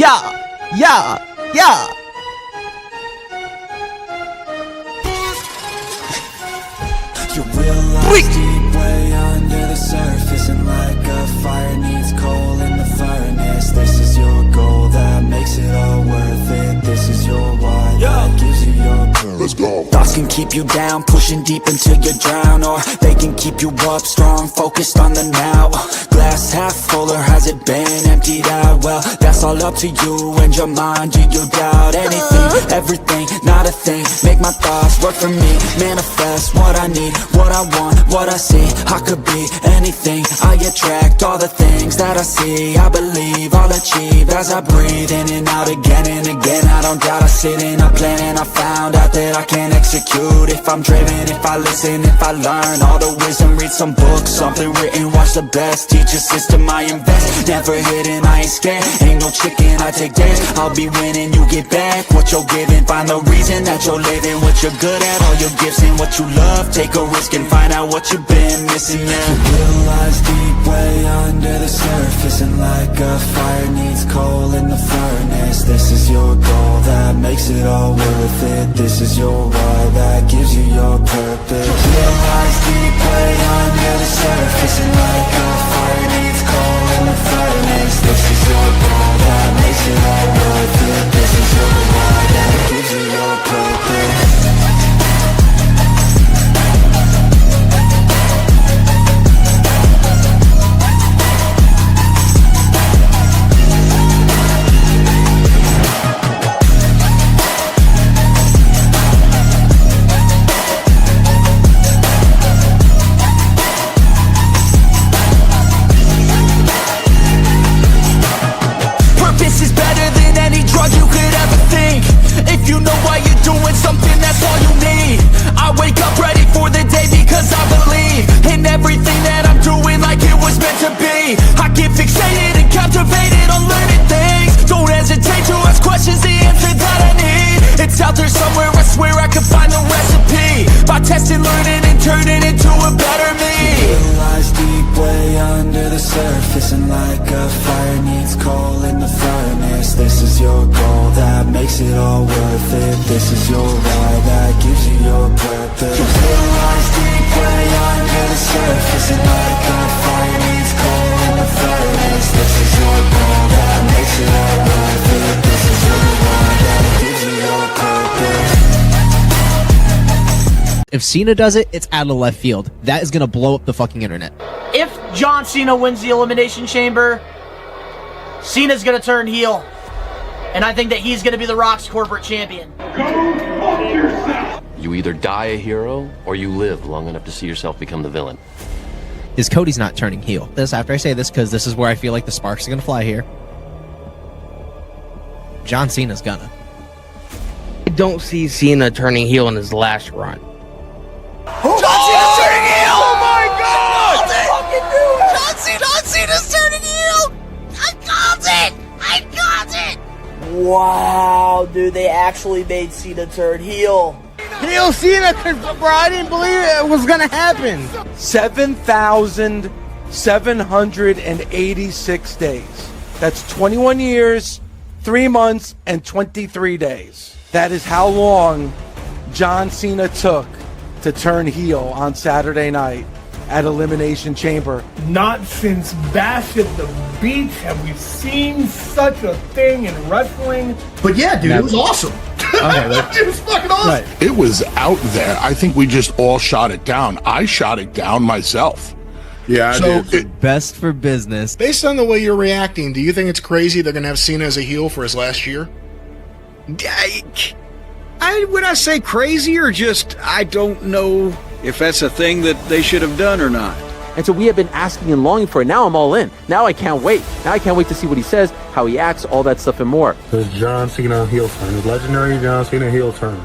Yeah, yeah, yeah. You realize deep way under the surface, and like a fire needs coal in the furnace. This is your goal that makes it all worth it. This is your why that gives you your purpose. Let's go. Thoughts can keep you down, pushing deep until you drown, or they can keep you up strong, focused on the now. Glass half full, or has it been emptied out? Well, that's all up to you and your mind. Do you doubt anything, everything, not a thing? Make my thoughts work for me, manifest what I need, what I want, what I see. I could be anything, I attract all the things that I see. I believe I'll achieve as I breathe in and out again and again. I don't doubt, I sit and I plan, and I found out that I can execute if I'm driven, if I listen, if I learn all the wisdom. Read some books, something written, watch the best. Teach a system, I invest, never hidden, I ain't scared. Ain't no chicken, I take dares. I'll be winning, you get back what you're giving. Find the reason that you're living, what you're good at, all your gifts and what you love. Take a risk and find out what you've been missing now. You realize deep way under the surface, and like a fire needs coal in the furnace. This is your goal that makes it all worth it. This is your why that gives you your purpose. You realize deep way under the surface, and like a fire needs coal in the furnace. This is your goal that makes it all worth it. This is your why that gives you your purpose. Testing, learning, and turning into a better me. You realize deep way under the surface, and like a fire needs coal in the furnace. This is your goal that makes it all worth it. This is your why that gives you your purpose. You realize deep way under the surface, and like a fire needs coal in the furnace. This is your goal that makes it all worth it. This is your why that gives you your purpose. If Cena does it, it's out of left field. That is going to blow up the fucking internet. If John Cena wins the Elimination Chamber, Cena's going to turn heel. And I think that he's going to be The Rock's corporate champion. Go fuck yourself! You either die a hero, or you live long enough to see yourself become the villain. Is Cody's not turning heel. This after I say this, because this is where I feel like the sparks are going to fly here. John Cena's gonna. I don't see Cena turning heel in his last run. John Cena's turning heel! Oh my god! I fucking knew it! John Cena's turning heel! I called it! I called it! Wow, dude, they actually made Cena turn heel. Heel Cena, bro, I didn't believe it was gonna happen. 7,786 days. That's 21 years, 3 months, and 23 days. That is how long John Cena took to turn heel on Saturday night at Elimination Chamber. Not since Bash at the Beach have we seen such a thing in wrestling. But yeah, dude, it was awesome. It was fucking awesome. Right. It was out there. I think we just all shot it down. I shot it down myself. Yeah, so best for business. Based on the way you're reacting, do you think it's crazy they're going to have Cena as a heel for his last year? Would I say crazy, or just I don't know if that's a thing that they should have done or not. And so we have been asking and longing for it. Now I'm all in. Now I can't wait. Now I can't wait to see what he says, how he acts, all that stuff and more. His John Cena heel turn, his legendary John Cena heel turn.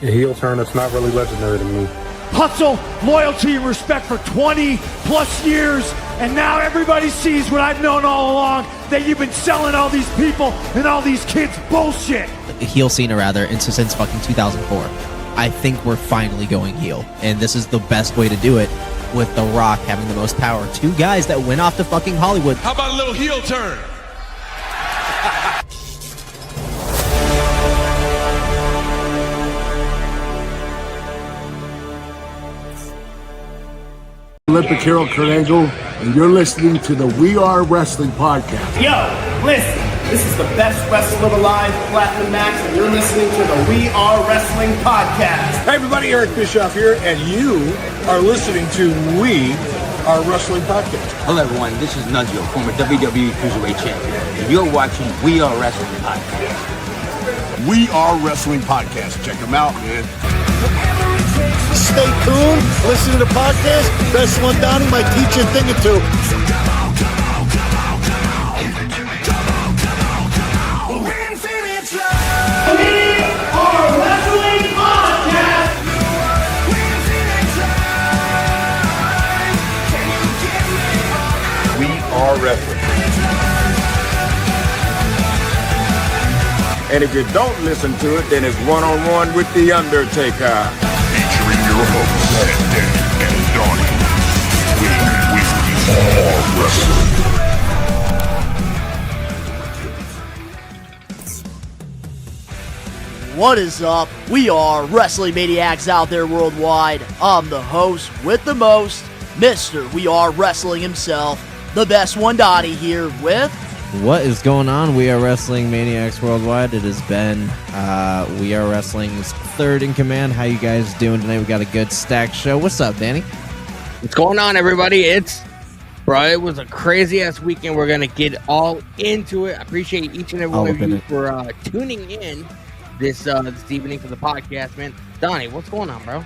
A heel turn that's not really legendary to me. Hustle, loyalty, and respect for 20 plus years, and now everybody sees what I've known all along, that you've been selling all these people and all these kids bullshit. Heel Cena, rather, since fucking 2004. I think we're finally going heel, and this is the best way to do it, with The Rock having the most power. Two guys that went off to fucking Hollywood. How about a little heel turn? Olympic hero Kurt Angle, and you're listening to the We Are Wrestling podcast. Yo, listen, this is the best wrestler alive, Platinum Max, and you're listening to the We Are Wrestling podcast. Hey everybody, Eric Bischoff here, and you are listening to We Are Wrestling podcast. Hello everyone, this is Nunzio, former WWE Cruiserweight Champion, and you're watching We Are Wrestling podcast. We Are Wrestling podcast. Check them out, man. Stay tuned, listen to the podcast. Best one, Donnie might teach you a thing or two. Our wrestling. And if you don't listen to it, then it's one-on-one with The Undertaker. Featuring your hosts, Danny and Donnie. We Are Wrestling. What is up? We are Wrestling Maniacs out there worldwide. I'm the host with the most, Mr. We Are Wrestling himself. The best one, Donnie, here with... What is going on? We Are Wrestling Maniacs Worldwide. It has been We Are Wrestling's third in command. How you guys doing tonight? We got a good stacked show. What's up, Danny? What's going on, everybody? It was a crazy-ass weekend. We're going to get all into it. I appreciate each and every one of you for tuning in this evening for the podcast, man. Donnie, what's going on, bro?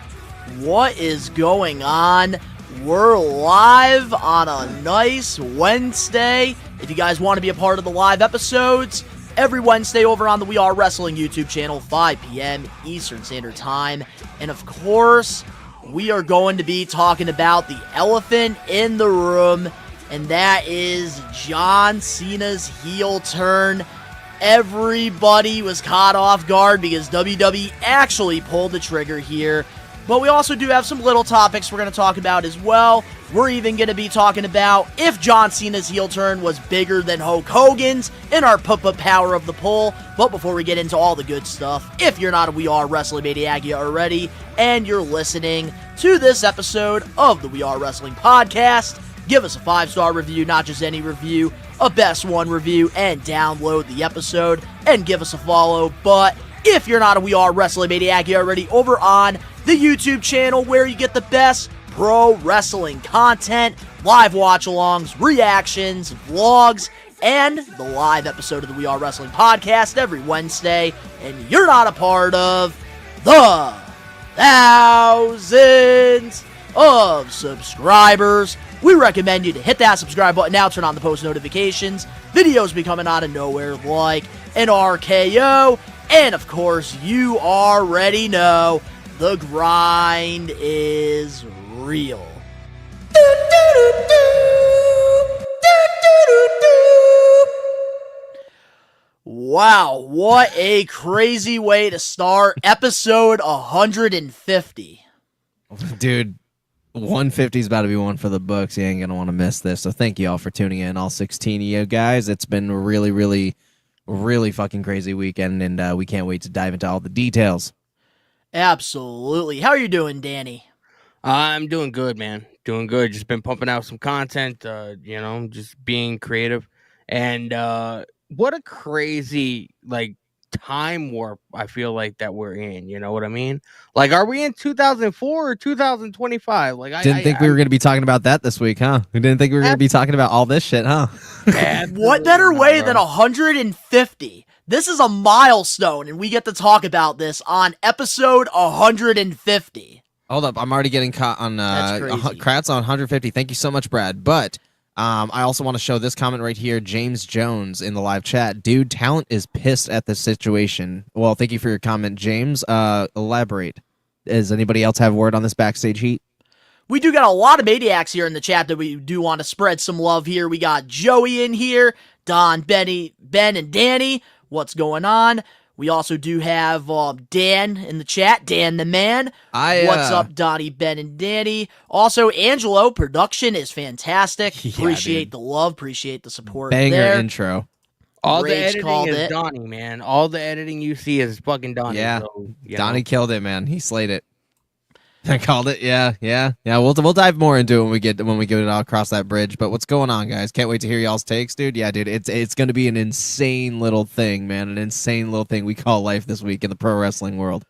What is going on? We're live on a nice Wednesday. If you guys want to be a part of the live episodes, every Wednesday over on the We Are Wrestling YouTube channel, 5 p.m. Eastern Standard Time. And of course, we are going to be talking about the elephant in the room, and that is John Cena's heel turn. Everybody was caught off guard because WWE actually pulled the trigger here. But we also do have some little topics we're going to talk about as well. We're even going to be talking about if John Cena's heel turn was bigger than Hulk Hogan's in our Power of the Poll. But before we get into all the good stuff, if you're not a We Are Wrestling Maniac already and you're listening to this episode of the We Are Wrestling podcast, give us a 5-star review, not just any review, a best one review, and download the episode and give us a follow. But if you're not a We Are Wrestling Maniac already, over on the YouTube channel where you get the best pro wrestling content, live watch-alongs, reactions, vlogs, and the live episode of the We Are Wrestling podcast every Wednesday, and you're not a part of the thousands of subscribers, we recommend you to hit that subscribe button now, turn on the post notifications, videos be coming out of nowhere like an RKO, and of course, you already know the grind is real. Wow, what a crazy way to start episode 150. Dude, 150 is about to be one for the books. You ain't going to want to miss this. So thank you all for tuning in, all 16 of you guys. It's been a really fucking crazy weekend, and we can't wait to dive into all the details. Absolutely. How are you doing, Danny? I'm doing good, man. Doing good. Just been pumping out some content, just being creative. And what a crazy, time warp I feel like that we're in. You know what I mean? Like, are we in 2004 or 2025? Didn't think we were going to be talking about that this week, huh? We didn't think we were going to be talking about all this shit, huh? What better way than 150? This is a milestone, and we get to talk about this on episode 150. Hold up, I'm already getting caught on crats on 150. Thank you so much, Brad. But I also want to show this comment right here. James Jones in the live chat. Dude, talent is pissed at the situation. Well, thank you for your comment, James. Elaborate. Does anybody else have word on this backstage heat? We do got a lot of maniacs here in the chat that we do want to spread some love here. We got Joey in here, Don, Ben, and Danny. What's going on? We also do have Dan in the chat, Dan the man. What's up, Donnie, Ben, and Danny? Also, Angelo, production is fantastic. Yeah, appreciate the love, appreciate the support. Banger there. intro. All the editing is Donnie, man. All the editing you see is fucking Donnie. Yeah, so, Donnie killed it, man. He slayed it. I called it. Yeah. We'll dive more into it when we get it all across that bridge. But what's going on, guys? Can't wait to hear y'all's takes, dude. Yeah, dude. It's gonna be an insane little thing, man. An insane little thing we call life this week in the pro wrestling world.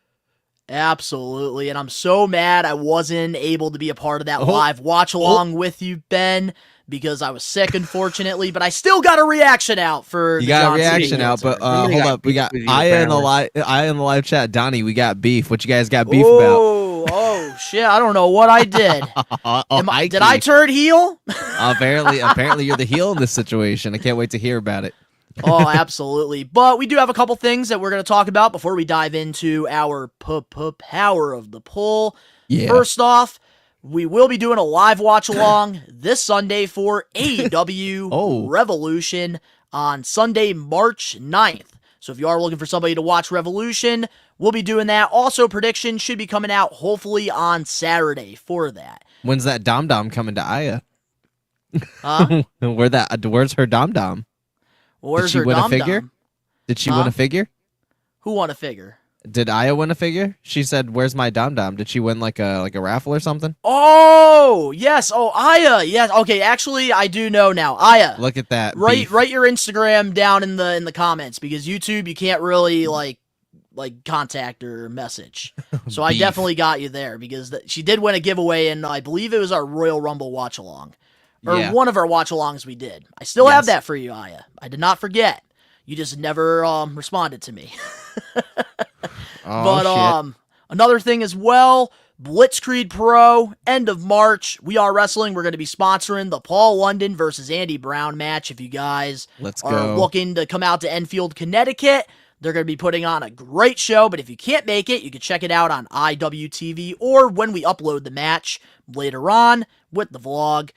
Absolutely, and I'm so mad I wasn't able to be a part of that live watch along with you, Ben, because I was sick, unfortunately. But I still got a reaction out for you the got John a reaction Cena out. But hold up, we got Aya in the live chat. Donnie, we got beef. What you guys got beef Oh shit! I don't know what I did. about? Did I turn heel? Apparently you're the heel in this situation. I can't wait to hear about it. Oh, absolutely. But we do have a couple things that we're going to talk about before we dive into our power of the poll. Yeah. First off, we will be doing a live watch along this Sunday for AEW Revolution on Sunday, March 9th. So if you are looking for somebody to watch Revolution, we'll be doing that. Also, predictions should be coming out hopefully on Saturday for that. When's that Dom Dom coming to Aya? Huh? Where's her Dom Dom? Where's Did she her win Dom a figure? Dom? Did she win a figure? Who won a figure? Did Aya win a figure? She said, "Where's my Dom Dom?" Did she win like a raffle or something? Oh, yes. Oh, Aya. Yes. Okay, actually, I do know now. Aya. Look at that. Write your Instagram down in the comments, because YouTube you can't really like contact or message. So I definitely got you there, because she did win a giveaway, and I believe it was our Royal Rumble watch along. Or one of our watch alongs we did. I still have that for you, Aya. I did not forget. You just never responded to me. But another thing as well, Blitzkrieg Pro, end of March. We Are Wrestling. We're going to be sponsoring the Paul London versus Andy Brown match. If you guys are looking to come out to Enfield, Connecticut, they're going to be putting on a great show. But if you can't make it, you can check it out on IWTV or when we upload the match later on with the vlog.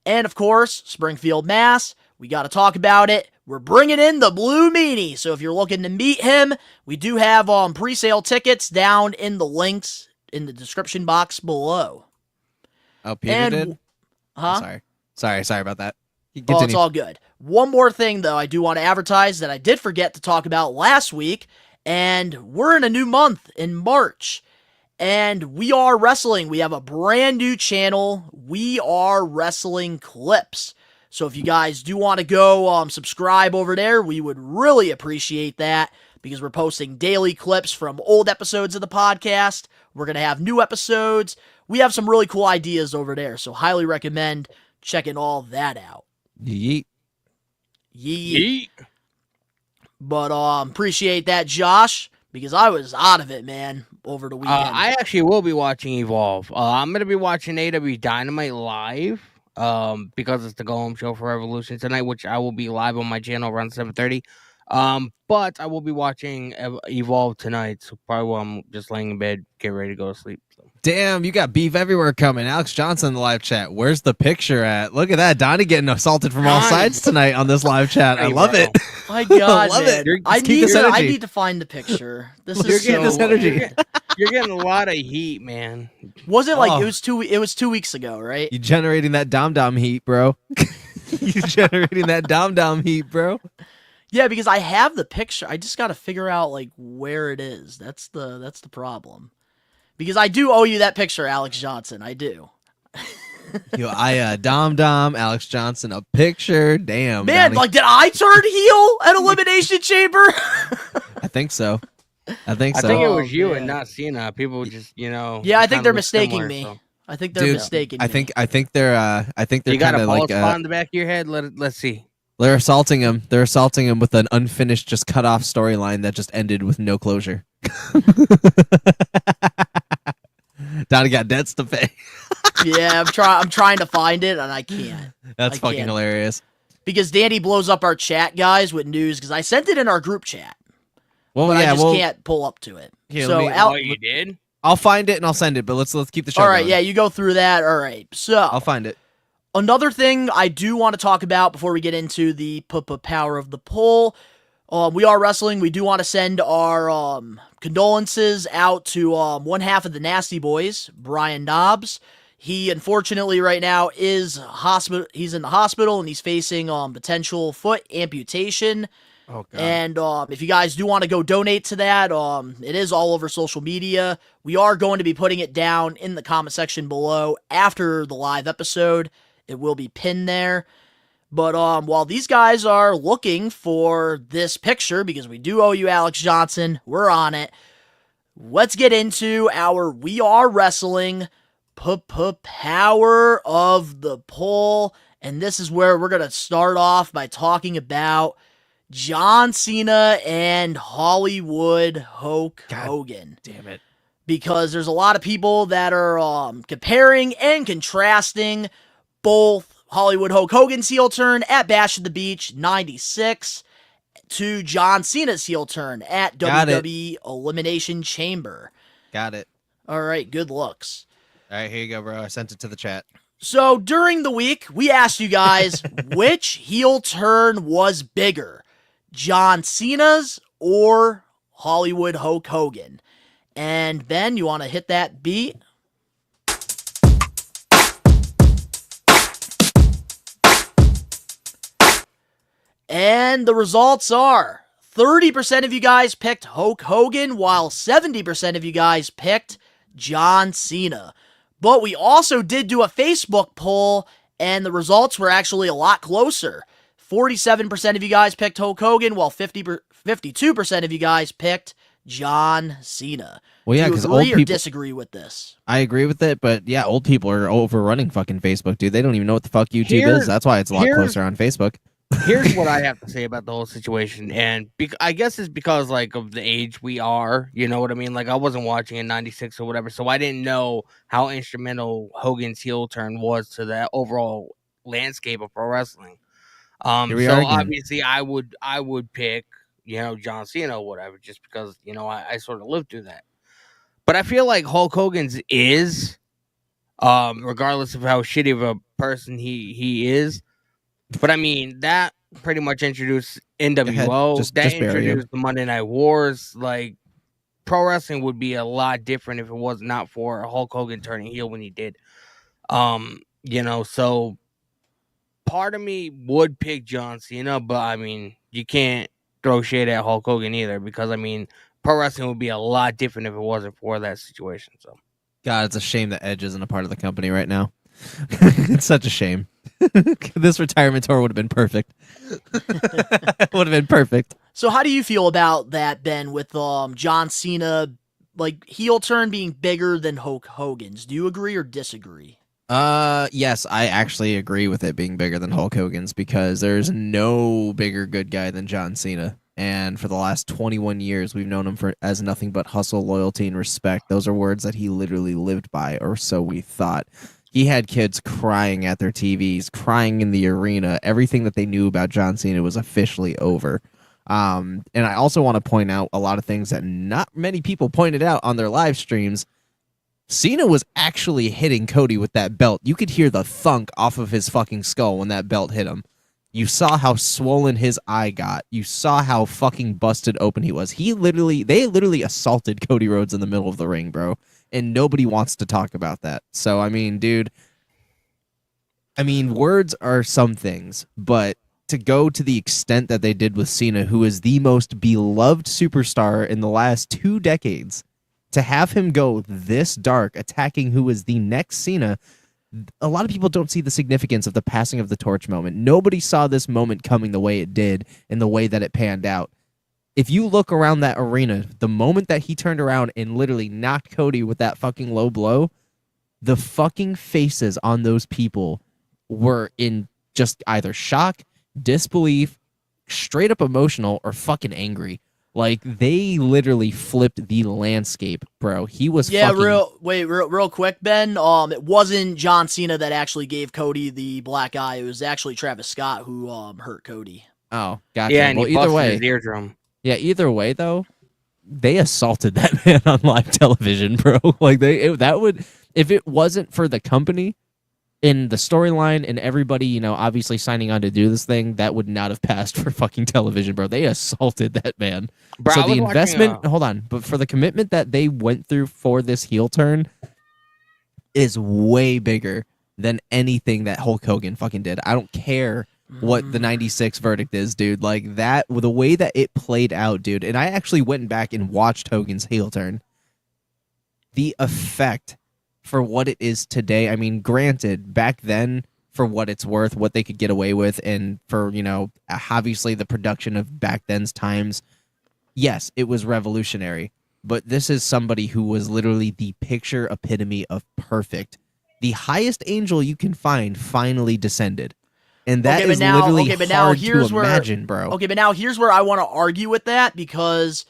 And of course, Springfield, Mass. We got to talk about it. We're bringing in the Blue Meanie. So if you're looking to meet him, we do have pre-sale tickets down in the links in the description box below. Oh, Peter did? Huh? Sorry about that. Oh, it's all good. One more thing, though, I do want to advertise that I did forget to talk about last week. And we're in a new month in March. And We Are Wrestling. We have a brand new channel, We Are Wrestling Clips. So if you guys do want to go subscribe over there, we would really appreciate that, because we're posting daily clips from old episodes of the podcast. We're going to have new episodes. We have some really cool ideas over there, so highly recommend checking all that out. Yeet. But appreciate that, Josh, because I was out of it, man, over the weekend. I actually will be watching Evolve. I'm going to be watching AW Dynamite live because it's the go-home show for Revolution tonight, which I will be live on my channel around 7:30. But I will be watching Evolve tonight, so probably while I'm just laying in bed, get ready to go to sleep. So. Damn, you got beef everywhere coming. Alex Johnson in the live chat. Where's the picture at? Look at that. Donnie getting assaulted from all sides tonight on this live chat. I love it. My God, I love man. it. I need to find the picture. This is getting this energy. You're getting a lot of heat, man. Was it like it was 2 weeks ago, right? You generating that dom heat, bro. You generating that dom heat, bro. Yeah, because I have the picture. I just got to figure out like where it is. That's the problem. Because I do owe you that picture, Alex Johnson. I do. Yo, Dom Alex Johnson a picture. Damn, man. Donnie. Like, did I turn heel at Elimination Chamber? I think so. I think it was you and not Cena. People just, Yeah, I think they're mistaking me. So. I think they're mistaking me. I think they're you got a bald spot in the back of your head. Let's see. They're assaulting him. They're assaulting him with an unfinished, just cut off storyline that just ended with no closure. Donnie got debts to pay. Yeah, I'm trying to find it and I can't. That's fucking hilarious. Because Danny blows up our chat, guys, with news, because I sent it in our group chat. Well, but yeah, I just can't pull up to it. Here, so you did? I'll find it and I'll send it, but let's keep the show All right, going. yeah, you go through that. All right, so I'll find it. Another thing I do want to talk about before we get into the power of the poll, We Are Wrestling. We do want to send our condolences out to one half of the Nasty Boys, Brian Knobs. He unfortunately right now is hospital. He's in the hospital and he's facing potential foot amputation. Oh, God. And if you guys do want to go donate to that, it is all over social media. We are going to be putting it down in the comment section below after the live episode. It will be pinned there. But while these guys are looking for this picture, because we do owe you Alex Johnson, we're on it. Let's get into our We Are Wrestling power of the poll. And this is where we're going to start off by talking about John Cena and Hollywood Hulk Hogan. Damn it. Because there's a lot of people that are comparing and contrasting both Hollywood Hulk Hogan's heel turn at Bash at the Beach 96 to John Cena's heel turn at WWE Elimination Chamber. Got it. All right, good looks. All right, here you go, bro. I sent it to the chat. So during the week, we asked you guys which heel turn was bigger, John Cena's or Hollywood Hulk Hogan. And Ben, you want to hit that beat? And the results are 30% of you guys picked Hulk Hogan, while 70% of you guys picked John Cena. But we also did do a Facebook poll, and the results were actually a lot closer. 47% of you guys picked Hulk Hogan, while 52% of you guys picked John Cena. Well, yeah, do because you old agree or people disagree with this? I agree with it, but yeah, old people are overrunning fucking Facebook, dude. They don't even know what the fuck YouTube is. That's why it's a lot closer on Facebook. Here's what I have to say about the whole situation, and I guess it's because like of the age we are, you know what I mean? Like I wasn't watching in '96 or whatever, so I didn't know how instrumental Hogan's heel turn was to the overall landscape of pro wrestling. So obviously, I would pick John Cena or whatever, just because I sort of lived through that. But I feel like Hulk Hogan's is, regardless of how shitty of a person he is. But I mean, that pretty much introduced NWO. Just introduced the Monday Night Wars. Like, pro wrestling would be a lot different if it was not for Hulk Hogan turning heel when he did. So part of me would pick John Cena, but I mean, you can't throw shade at Hulk Hogan either, because I mean, pro wrestling would be a lot different if it wasn't for that situation. So, God, it's a shame that Edge isn't a part of the company right now. It's such a shame. This retirement tour would have been perfect. Would have been perfect. So how do you feel about that, Ben, with John Cena, like, heel turn being bigger than Hulk Hogan's? Do you agree or disagree? Yes, I actually agree with it being bigger than Hulk Hogan's, because there's no bigger good guy than John Cena. And for the last 21 years, we've known him as nothing but hustle, loyalty, and respect. Those are words that he literally lived by, or so we thought. He had kids crying at their TVs, crying in the arena. Everything that they knew about John Cena was officially over. And I also want to point out a lot of things that not many people pointed out on their live streams. Cena was actually hitting Cody with that belt. You could hear the thunk off of his fucking skull when that belt hit him. You saw how swollen his eye got. You saw how fucking busted open he was. They literally assaulted Cody Rhodes in the middle of the ring, bro. And nobody wants to talk about that. So, I mean, dude, words are some things, but to go to the extent that they did with Cena, who is the most beloved superstar in the last 2 decades, to have him go this dark, attacking who is the next Cena, a lot of people don't see the significance of the passing of the torch moment. Nobody saw this moment coming the way it did and the way that it panned out. If you look around that arena, the moment that he turned around and literally knocked Cody with that fucking low blow, the fucking faces on those people were in just either shock, disbelief, straight up emotional, or fucking angry. Like, they literally flipped the landscape, bro. He was real quick, Ben. It wasn't John Cena that actually gave Cody the black eye. It was actually Travis Scott who hurt Cody. Oh, gotcha. Yeah, and well, he either busted way, his eardrum. Yeah, either way though, they assaulted that man on live television, bro. Like if it wasn't for the company in the storyline and everybody, obviously signing on to do this thing, that would not have passed for fucking television, bro. They assaulted that man. Bro, so the investment, hold on, but for the commitment that they went through for this heel turn is way bigger than anything that Hulk Hogan fucking did. I don't care what the 96 verdict is, dude. Like that, the way that it played out, dude. And I actually went back and watched Hogan's heel turn. The effect for what it is today. I mean, granted, back then, for what it's worth, what they could get away with, and for, you know, obviously the production of back then's times, yes, it was revolutionary. But this is somebody who was literally the picture epitome of perfect. The highest angel you can find finally descended. And that is literally hard to imagine, bro. Okay, but now here's where I want to argue with that, because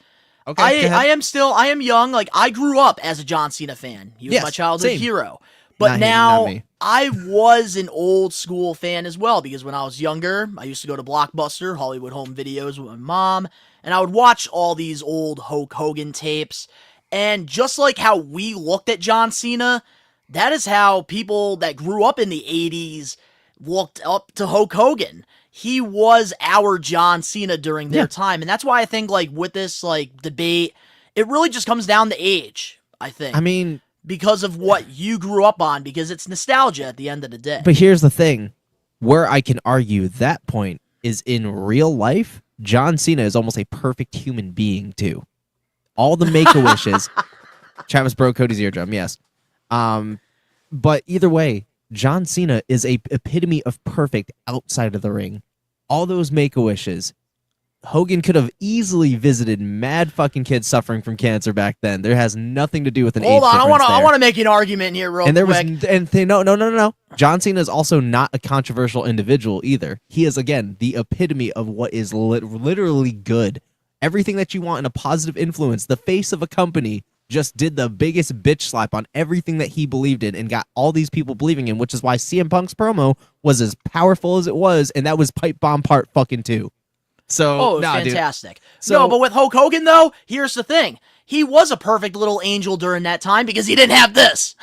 I am young. Like, I grew up as a John Cena fan. He was my childhood hero. But now I was an old school fan as well, because when I was younger, I used to go to Blockbuster, Hollywood Home Videos with my mom, and I would watch all these old Hulk Hogan tapes. And just like how we looked at John Cena, that is how people that grew up in the 80s looked up to Hulk Hogan. He was our John Cena during their time. And that's why I think, like, with this, like, debate, it really just comes down to age, I think. I mean, because of what you grew up on, because it's nostalgia at the end of the day. But here's the thing. Where I can argue that point is in real life, John Cena is almost a perfect human being, too. All the Make-A-Wishes. Travis broke Cody's eardrum, yes. But either way, John Cena is a epitome of perfect outside of the ring. All those Make-A-Wishes. Hogan could have easily visited mad fucking kids suffering from cancer back then. There has nothing to do with an age difference. Hold on, I want to make an argument here real quick. No. John Cena is also not a controversial individual either. He is, again, the epitome of what is literally good. Everything that you want in a positive influence. The face of a company just did the biggest bitch slap on everything that he believed in and got all these people believing in, which is why CM Punk's promo was as powerful as it was, and that was pipe bomb part fucking 2. So, fantastic. Dude. So, no, but with Hulk Hogan, though, here's the thing. He was a perfect little angel during that time because he didn't have this.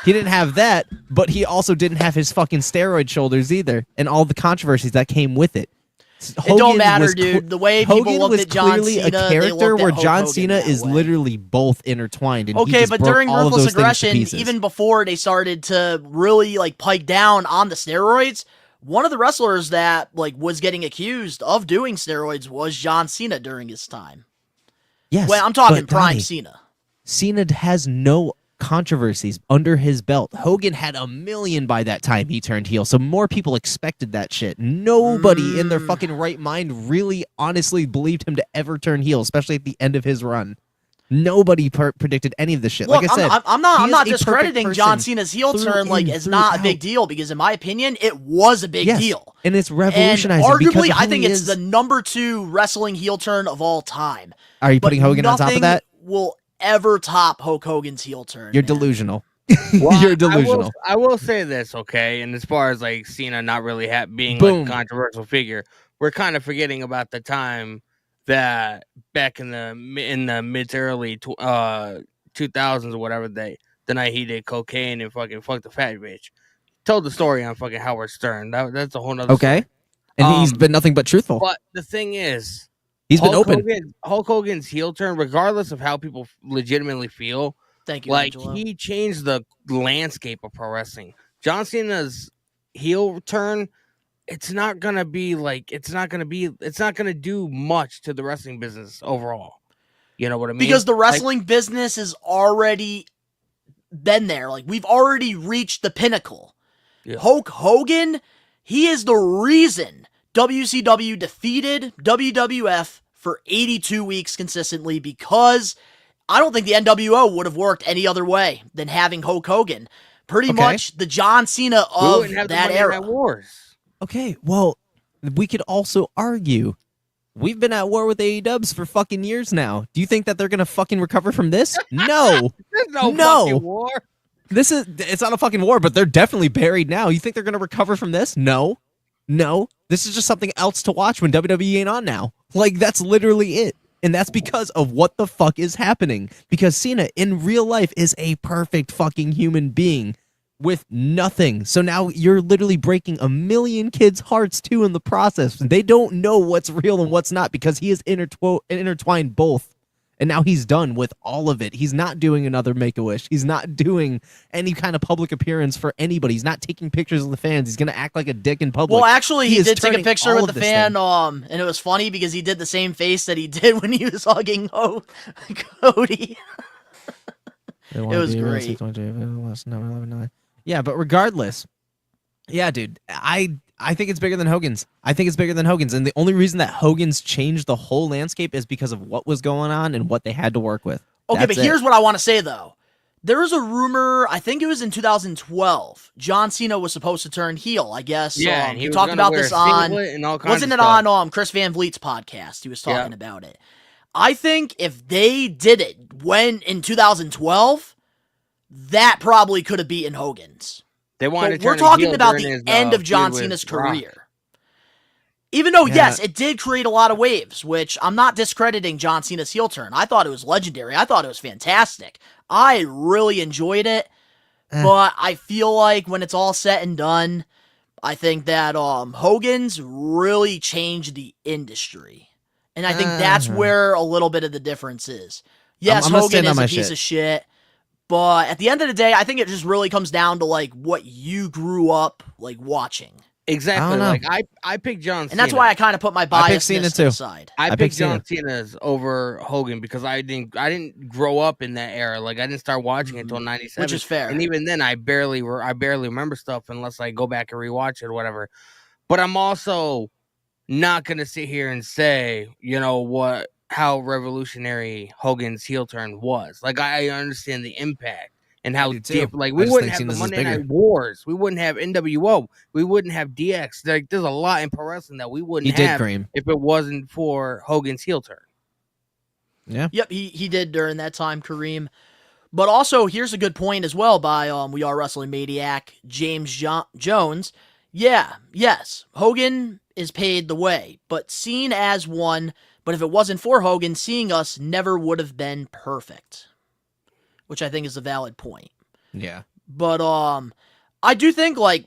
He didn't have that, but he also didn't have his fucking steroid shoulders either, and all the controversies that came with it. It don't matter, dude. The way people looked at John Cena, a character where John Hogan Cena is literally both intertwined. And okay, but during all Ruthless Aggression, even before they started to really like pike down on the steroids, one of the wrestlers that like was getting accused of doing steroids was John Cena during his time. Yes, well, I'm talking prime Donnie, Cena. Cena has no controversies under his belt. Hogan had 1 million by that time he turned heel, so more people expected that shit. Nobody in their fucking right mind really honestly believed him to ever turn heel, especially at the end of his run. Nobody predicted any of this shit. Look, like I said, I'm not discrediting John Cena's heel turn like it's not a big deal, because in my opinion, it was a big deal. And it's revolutionizing. And arguably, I think it's the number 2 wrestling heel turn of all time. Are you putting Hogan on top of that? Will ever top Hulk Hogan's heel turn. You're delusional. Well, You're delusional. I will say this, okay? And as far as like Cena not really being like a controversial figure, we're kind of forgetting about the time that back in the mid to early 2000s or whatever, the night he did cocaine and fucking fucked the fat bitch. Told the story on fucking Howard Stern. That's a whole nother story. And he's been nothing but truthful. But the thing is, he's been open. Hulk Hogan's heel turn, regardless of how people legitimately feel, thank you, like Angelo. He changed the landscape of pro wrestling. John Cena's heel turn, it's not gonna do much to the wrestling business overall. You know what I mean? Because the wrestling business has already been there. Like, we've already reached the pinnacle. Yeah. Hulk Hogan, he is the reason WCW defeated WWF for 82 weeks consistently, because I don't think the NWO would have worked any other way than having Hulk Hogan. Pretty much the John Cena of that era. Wars. Okay, well, we could also argue we've been at war with AEWs for fucking years now. Do you think that they're gonna fucking recover from this? No. There's no fucking war. It's not a fucking war, but they're definitely buried now. You think they're gonna recover from this? No. This is just something else to watch when WWE ain't on now. Like, that's literally it. And that's because of what the fuck is happening. Because Cena in real life is a perfect fucking human being with nothing. So now you're literally breaking 1 million kids' hearts too in the process. They don't know what's real and what's not, because he is intertwined both. And now he's done with all of it. He's not doing another Make-A-Wish. He's not doing any kind of public appearance for anybody. He's not taking pictures of the fans. He's going to act like a dick in public. Well, actually, he did take a picture with the fan, thing. and it was funny because he did the same face that he did when he was hugging Cody. It was great. Yeah, but regardless, yeah, dude, I think it's bigger than Hogan's. I think it's bigger than Hogan's, and the only reason that Hogan's changed the whole landscape is because of what was going on and what they had to work with. Okay, but here's what I want to say, though. There was a rumor, I think it was in 2012, John Cena was supposed to turn heel, I guess. Yeah, he talked about this on, wasn't it stuff. on Chris Van Vliet's podcast? He was talking about it. I think if they did it in 2012, that probably could have beaten Hogan's. They wanted to we're talking about the end of John Cena's career. Even though, yes, it did create a lot of waves, which I'm not discrediting John Cena's heel turn. I thought it was legendary. I thought it was fantastic. I really enjoyed it. But I feel like when it's all said and done, I think that Hogan's really changed the industry. And I think that's where a little bit of the difference is. Yes, Hogan is a piece of shit. But at the end of the day, I think it just really comes down to like what you grew up like watching. Exactly. Like I picked John Cena. And that's why I kind of put my biasness aside. I picked John Cena's over Hogan because I didn't grow up in that era. Like I didn't start watching it until 97. Which is fair. And even then I barely remember stuff unless I go back and rewatch it or whatever. But I'm also not gonna sit here and say, how revolutionary Hogan's heel turn was. Like I understand the impact and how deep. Like we wouldn't have the Monday Night Wars, we wouldn't have NWO, we wouldn't have DX. Like there's a lot in pro wrestling that we wouldn't have if it wasn't for Hogan's heel turn. Yeah. Yep, he did during that time, Kareem. But also, here's a good point as well by We Are Wrestling Maniac James Jones. Yeah, yes, Hogan is paid the way, but seen as one. But if it wasn't for Hogan, seeing us never would have been perfect, which I think is a valid point. Yeah. But I do think like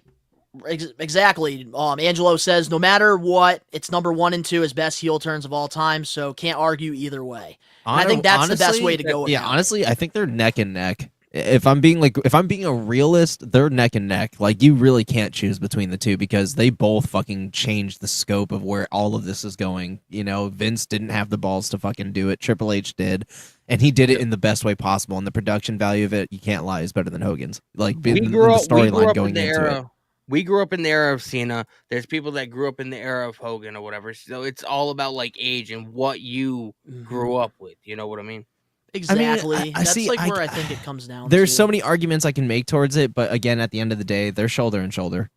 exactly. Angelo says no matter what, it's number 1 and 2 as best heel turns of all time. So can't argue either way. And I think that's the best way to go. Yeah, honestly, I think they're neck and neck. If I'm being a realist, they're neck and neck. Like you really can't choose between the two because they both fucking changed the scope of where all of this is going. Vince didn't have the balls to fucking do it. Triple H did, and he did it in the best way possible. And the production value of it, you can't lie, is better than Hogan's. Like the storyline going into it. We grew up in the era of Cena. There's people that grew up in the era of Hogan or whatever. So it's all about like age and what you grew up with. You know what I mean? Exactly. I mean, that's where I think it comes down. There's so many arguments I can make towards it, but again, at the end of the day, they're shoulder and shoulder.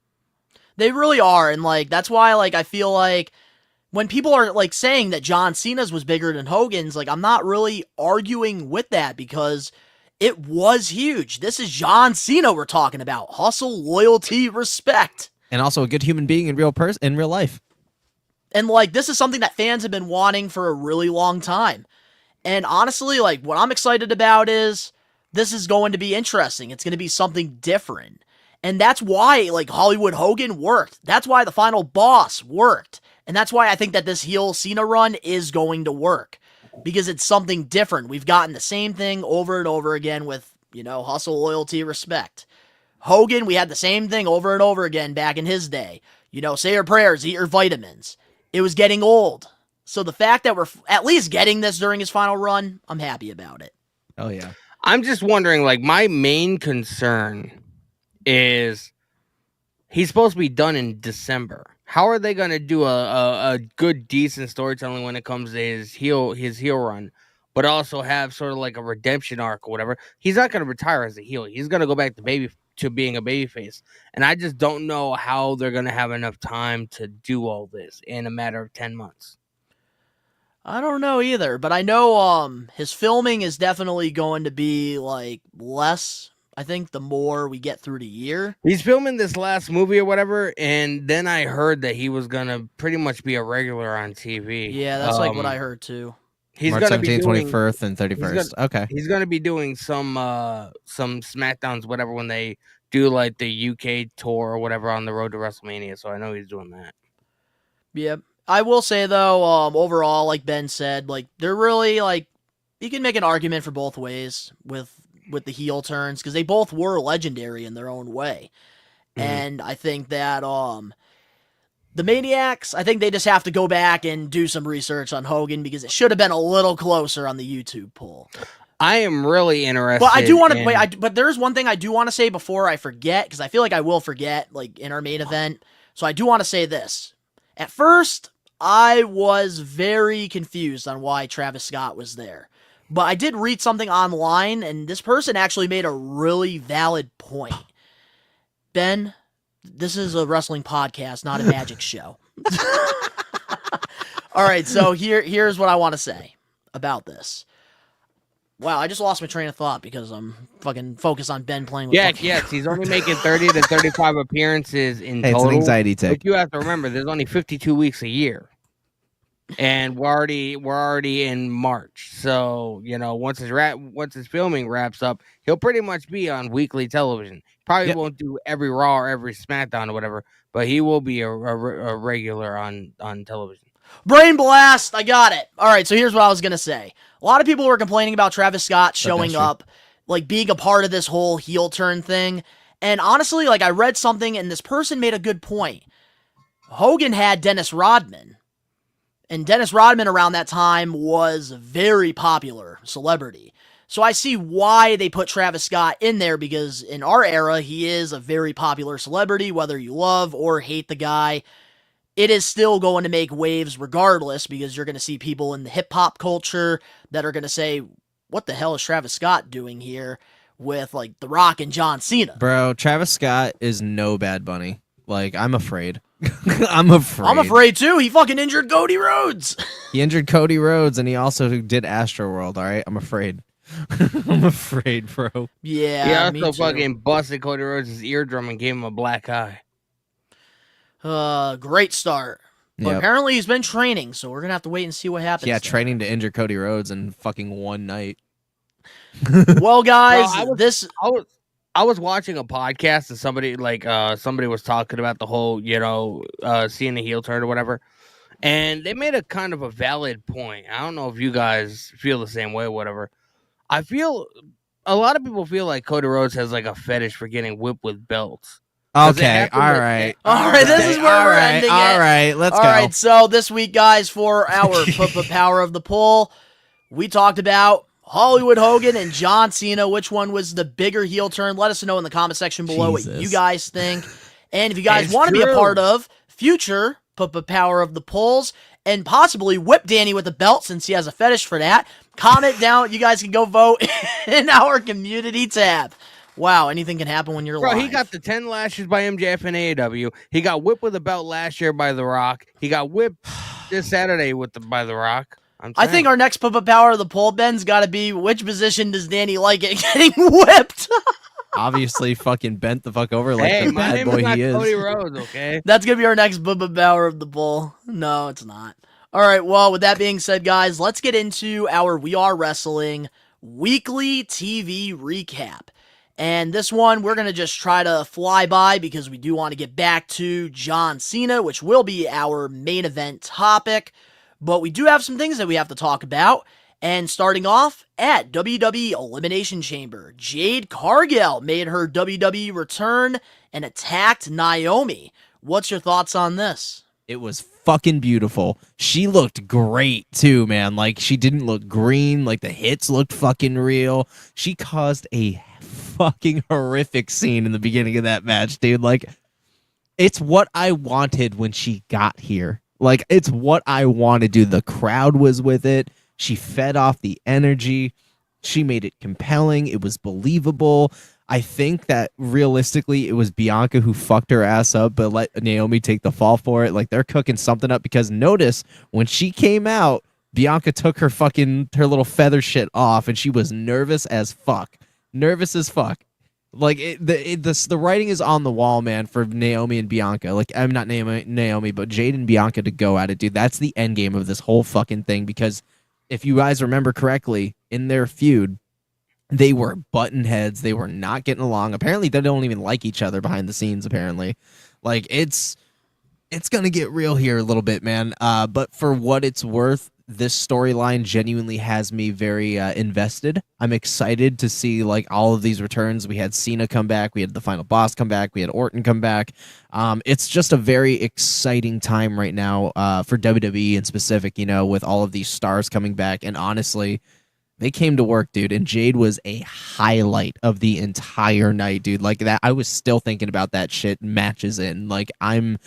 They really are, and like that's why like I feel like when people are like saying that John Cena's was bigger than Hogan's, like I'm not really arguing with that because it was huge. This is John Cena we're talking about. Hustle, loyalty, respect. And also a good human being in real life. And like this is something that fans have been wanting for a really long time. And honestly, like, what I'm excited about is this is going to be interesting. It's going to be something different. And that's why, like, Hollywood Hogan worked. That's why the Final Boss worked. And that's why I think that this heel Cena run is going to work. Because it's something different. We've gotten the same thing over and over again with, hustle, loyalty, respect. Hogan, we had the same thing over and over again back in his day. Say your prayers, eat your vitamins. It was getting old. So the fact that we're at least getting this during his final run, I'm happy about it. Oh, yeah. I'm just wondering, like, my main concern is he's supposed to be done in December. How are they going to do a good, decent storytelling when it comes to his heel run, but also have sort of like a redemption arc or whatever? He's not going to retire as a heel. He's going to go back to being a babyface. And I just don't know how they're going to have enough time to do all this in a matter of 10 months. I don't know either, but I know his filming is definitely going to be like less. I think the more we get through the year. He's filming this last movie or whatever, and then I heard that he was gonna pretty much be a regular on TV. Yeah, that's like what I heard too. He's March gonna 17th, be doing, 21st, and 31st. Okay. He's gonna be doing some SmackDowns, whatever, when they do like the UK tour or whatever on the road to WrestleMania. So I know he's doing that. Yep. I will say though, overall, like Ben said, like they're really like you can make an argument for both ways with the heel turns because they both were legendary in their own way. And I think that the Maniacs, I think they just have to go back and do some research on Hogan because it should have been a little closer on the YouTube poll. I am really interested. But I do want to wait. But there's one thing I do want to say before I forget because I feel like I will forget, like in our main event. So I do want to say this. At first, I was very confused on why Travis Scott was there. But I did read something online, and this person actually made a really valid point. Ben, this is a wrestling podcast, not a magic show. All right, so here's what I want to say about this. Wow, I just lost my train of thought because I'm fucking focused on Ben playing with Yes, he's only making 30 to 35 appearances in total. It's an anxiety tick. But you have to remember, there's only 52 weeks a year. And we're already in March. So, once his filming wraps up, he'll pretty much be on weekly television. Probably won't do every Raw or every SmackDown or whatever, but he will be a regular on television. Brain blast! I got it. All right, so here's what I was going to say. A lot of people were complaining about Travis Scott showing up, like being a part of this whole heel turn thing. And honestly, like I read something and this person made a good point. Hogan had Dennis Rodman. And Dennis Rodman around that time was a very popular celebrity. So I see why they put Travis Scott in there because in our era, he is a very popular celebrity, whether you love or hate the guy. It is still going to make waves regardless because you're going to see people in the hip-hop culture that are going to say, what the hell is Travis Scott doing here with, like, The Rock and John Cena? Bro, Travis Scott is no Bad Bunny. Like, I'm afraid. I'm afraid. I'm afraid, too. He fucking injured Cody Rhodes. He injured Cody Rhodes, and he also did Astroworld, all right? I'm afraid. I'm afraid, bro. Yeah, He also fucking busted Cody Rhodes' eardrum and gave him a black eye. Great start. But apparently he's been training, so we're going to have to wait and see what happens. Yeah, training to injure Cody Rhodes in fucking one night. Well, guys, I was watching a podcast and somebody was talking about the whole, seeing the heel turn or whatever. And they made a kind of a valid point. I don't know if you guys feel the same way or whatever. I feel a lot of people feel like Cody Rhodes has like a fetish for getting whipped with belts. Okay, all right. This is where we're ending it. All right, let's go. All right, so this week, guys, for our Power of the Poll, we talked about Hollywood Hogan and John Cena. Which one was the bigger heel turn? Let us know in the comment section below what you guys think. And if you guys want to be a part of future Power of the Polls and possibly whip Danny with a belt since he has a fetish for that, comment down. You guys can go vote in our community tab. Wow, anything can happen when you're live. He got the 10 lashes by MJF and AEW. He got whipped with a belt last year by The Rock. He got whipped this Saturday by The Rock. I think our next Power of the Poll, Ben's got to be which position does Danny like it getting whipped? Obviously, fucking bent the fuck over like the bad boy he is. Cody Rhodes, okay? That's going to be our next Power of the Poll. No, it's not. All right, well, with that being said, guys, let's get into our We Are Wrestling weekly TV recap. And this one, we're going to just try to fly by because we do want to get back to John Cena, which will be our main event topic. But we do have some things that we have to talk about. And starting off at WWE Elimination Chamber, Jade Cargill made her WWE return and attacked Naomi. What's your thoughts on this? It was fucking beautiful. She looked great too, man. Like, she didn't look green. Like, the hits looked fucking real. She caused a fucking horrific scene in the beginning of that match, dude. Like, it's what I wanted when she got here. Like, it's what I wanted, dude. The crowd was with it. She fed off the energy. She made it compelling. It was believable. I think that realistically it was Bianca who fucked her ass up, but let Naomi take the fall for it. Like, they're cooking something up because notice when she came out, Bianca took her little feather shit off and she was nervous as fuck. Nervous as fuck. Like, the writing is on the wall, man, for Naomi and Bianca. Like, I'm not Naomi, but Jade and Bianca to go at it, dude. That's the end game of this whole fucking thing because if you guys remember correctly, in their feud, they were button heads. They were not getting along. Apparently, they don't even like each other behind the scenes, apparently. Like, it's going to get real here a little bit, man. But for what it's worth, this storyline genuinely has me very invested. I'm excited to see like all of these returns. We had Cena come back, we had the final boss come back, we had Orton come back. It's just a very exciting time right now for WWE in specific, you know, with all of these stars coming back. And honestly, they came to work, dude, and Jade was a highlight of the entire night, dude. Like that, I was still thinking about that shit matches in. Like, I'm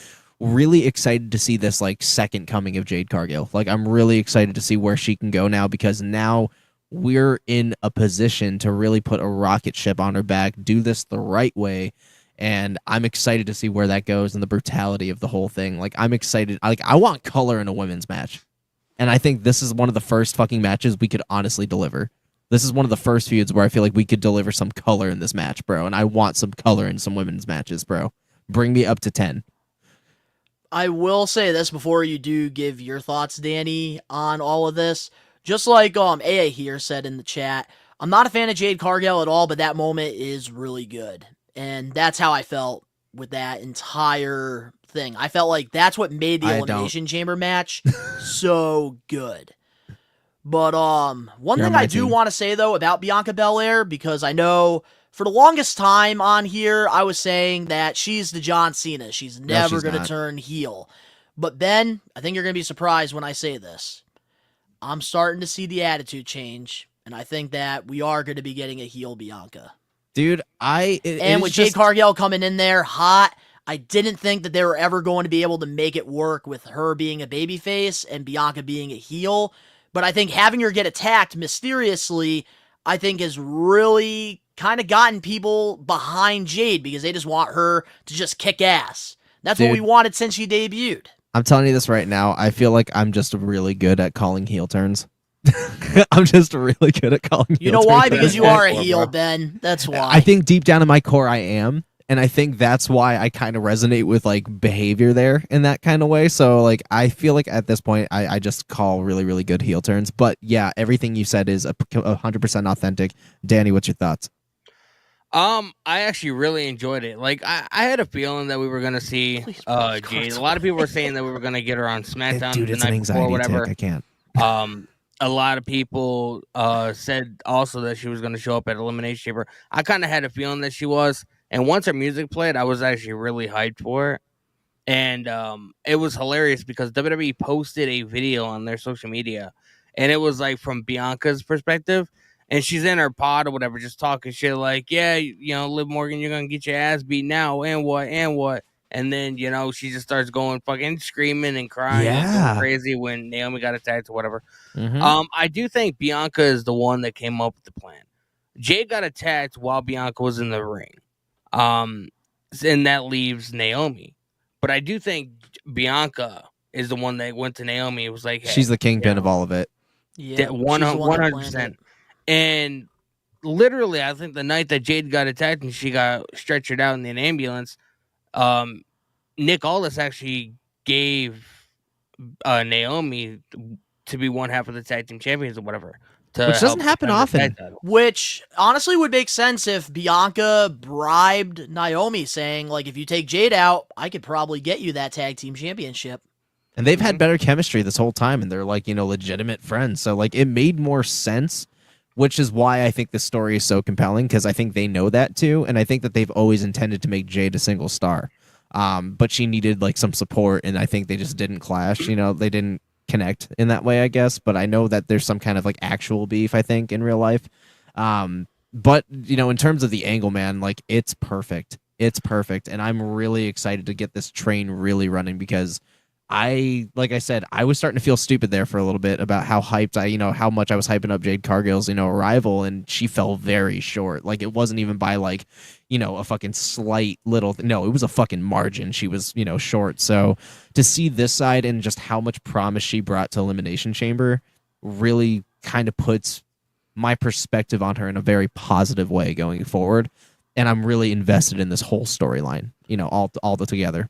really excited to see this like second coming of Jade Cargill. Like, I'm really excited to see where she can go now, because now we're in a position to really put a rocket ship on her back, do this the right way. And I'm excited to see where that goes and the brutality of the whole thing. Like, I'm excited. Like, I want color in a women's match. And I think this is one of the first fucking matches we could honestly deliver. This is one of the first feuds where I feel like we could deliver some color in this match, bro. And I want some color in some women's matches, bro. Bring me up to 10. I will say this before you do give your thoughts, Danny, on all of this. Just like AA here said in the chat, I'm not a fan of Jade Cargill at all, but that moment is really good. And that's how I felt with that entire thing. I felt like that's what made the Elimination Chamber match so good. But one thing I do want to say, though, about Bianca Belair, because I know for the longest time on here, I was saying that she's the John Cena. She's never going to turn heel. But Ben, I think you're going to be surprised when I say this. I'm starting to see the attitude change, and I think that we are going to be getting a heel Bianca. Dude, with Jade Cargill coming in there hot, I didn't think that they were ever going to be able to make it work with her being a babyface and Bianca being a heel. But I think having her get attacked mysteriously, I think has really kind of gotten people behind Jade, because they just want her to just kick ass. That's what we wanted since she debuted. I'm telling you this right now. I feel like I'm just really good at calling heel turns. I'm just really good at calling heel turns. You know why? Because you are a heel, Ben. That's why. I think deep down in my core I am. And I think that's why I kind of resonate with like behavior there in that kind of way. So like, I feel like at this point, I just call really, really good heel turns. But yeah, everything you said is 100% authentic. Danny, what's your thoughts? I actually really enjoyed it. Like, I had a feeling that we were gonna see Jade. A lot of people were saying that we were gonna get her on SmackDown Dude, the it's an night before, anxiety whatever. tick. I can't. A lot of people said also that she was gonna show up at Elimination Chamber. I kind of had a feeling that she was. And once her music played, I was actually really hyped for it. And it was hilarious because WWE posted a video on their social media. And it was like from Bianca's perspective. And she's in her pod or whatever, just talking shit like, yeah, you know, Liv Morgan, you're going to get your ass beat now. And what? And then, you know, she just starts going fucking screaming and crying and going crazy when Naomi got attacked or whatever. Mm-hmm. I do think Bianca is the one that came up with the plan. Jade got attacked while Bianca was in the ring. And that leaves Naomi. But I do think Bianca is the one that went to Naomi. It was like, hey, she's the kingpin of all of it. Yeah, 100%. And literally, I think the night that Jade got attacked and she got stretchered out in an ambulance, Nick Aldis actually gave Naomi to be one half of the tag team champions or whatever. Which doesn't happen often. Which honestly would make sense if Bianca bribed Naomi, saying, like, if you take Jade out, I could probably get you that tag team championship. And they've had better chemistry this whole time, and they're like, you know, legitimate friends. So like, it made more sense, which is why I think the story is so compelling, because I think they know that too, and I think that they've always intended to make Jade a single star. But she needed like some support, and I think they just didn't clash. You know, they didn't connect in that way, I guess, but I know that there's some kind of like actual beef, I think, in real life. But you know, in terms of the angle, man, like it's perfect, and I'm really excited to get this train really running, because like I said, I was starting to feel stupid there for a little bit about how hyped how much I was hyping up Jade Cargill's, arrival, and she fell very short. Like, it wasn't even by like, a fucking slight little, no, it was a fucking margin. She was, short. So to see this side and just how much promise she brought to Elimination Chamber really kind of puts my perspective on her in a very positive way going forward. And I'm really invested in this whole storyline, all together.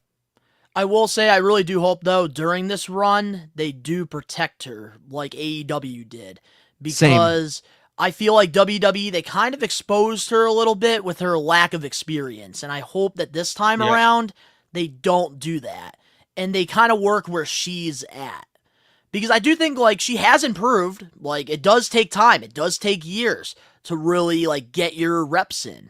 I will say, I really do hope, though, during this run, they do protect her like AEW did. Because I feel like WWE, they kind of exposed her a little bit with her lack of experience. And I hope that this time around, they don't do that. And they kind of work where she's at. because I do think, like, she has improved. Like, it does take time. It does take years to really, like, get your reps in.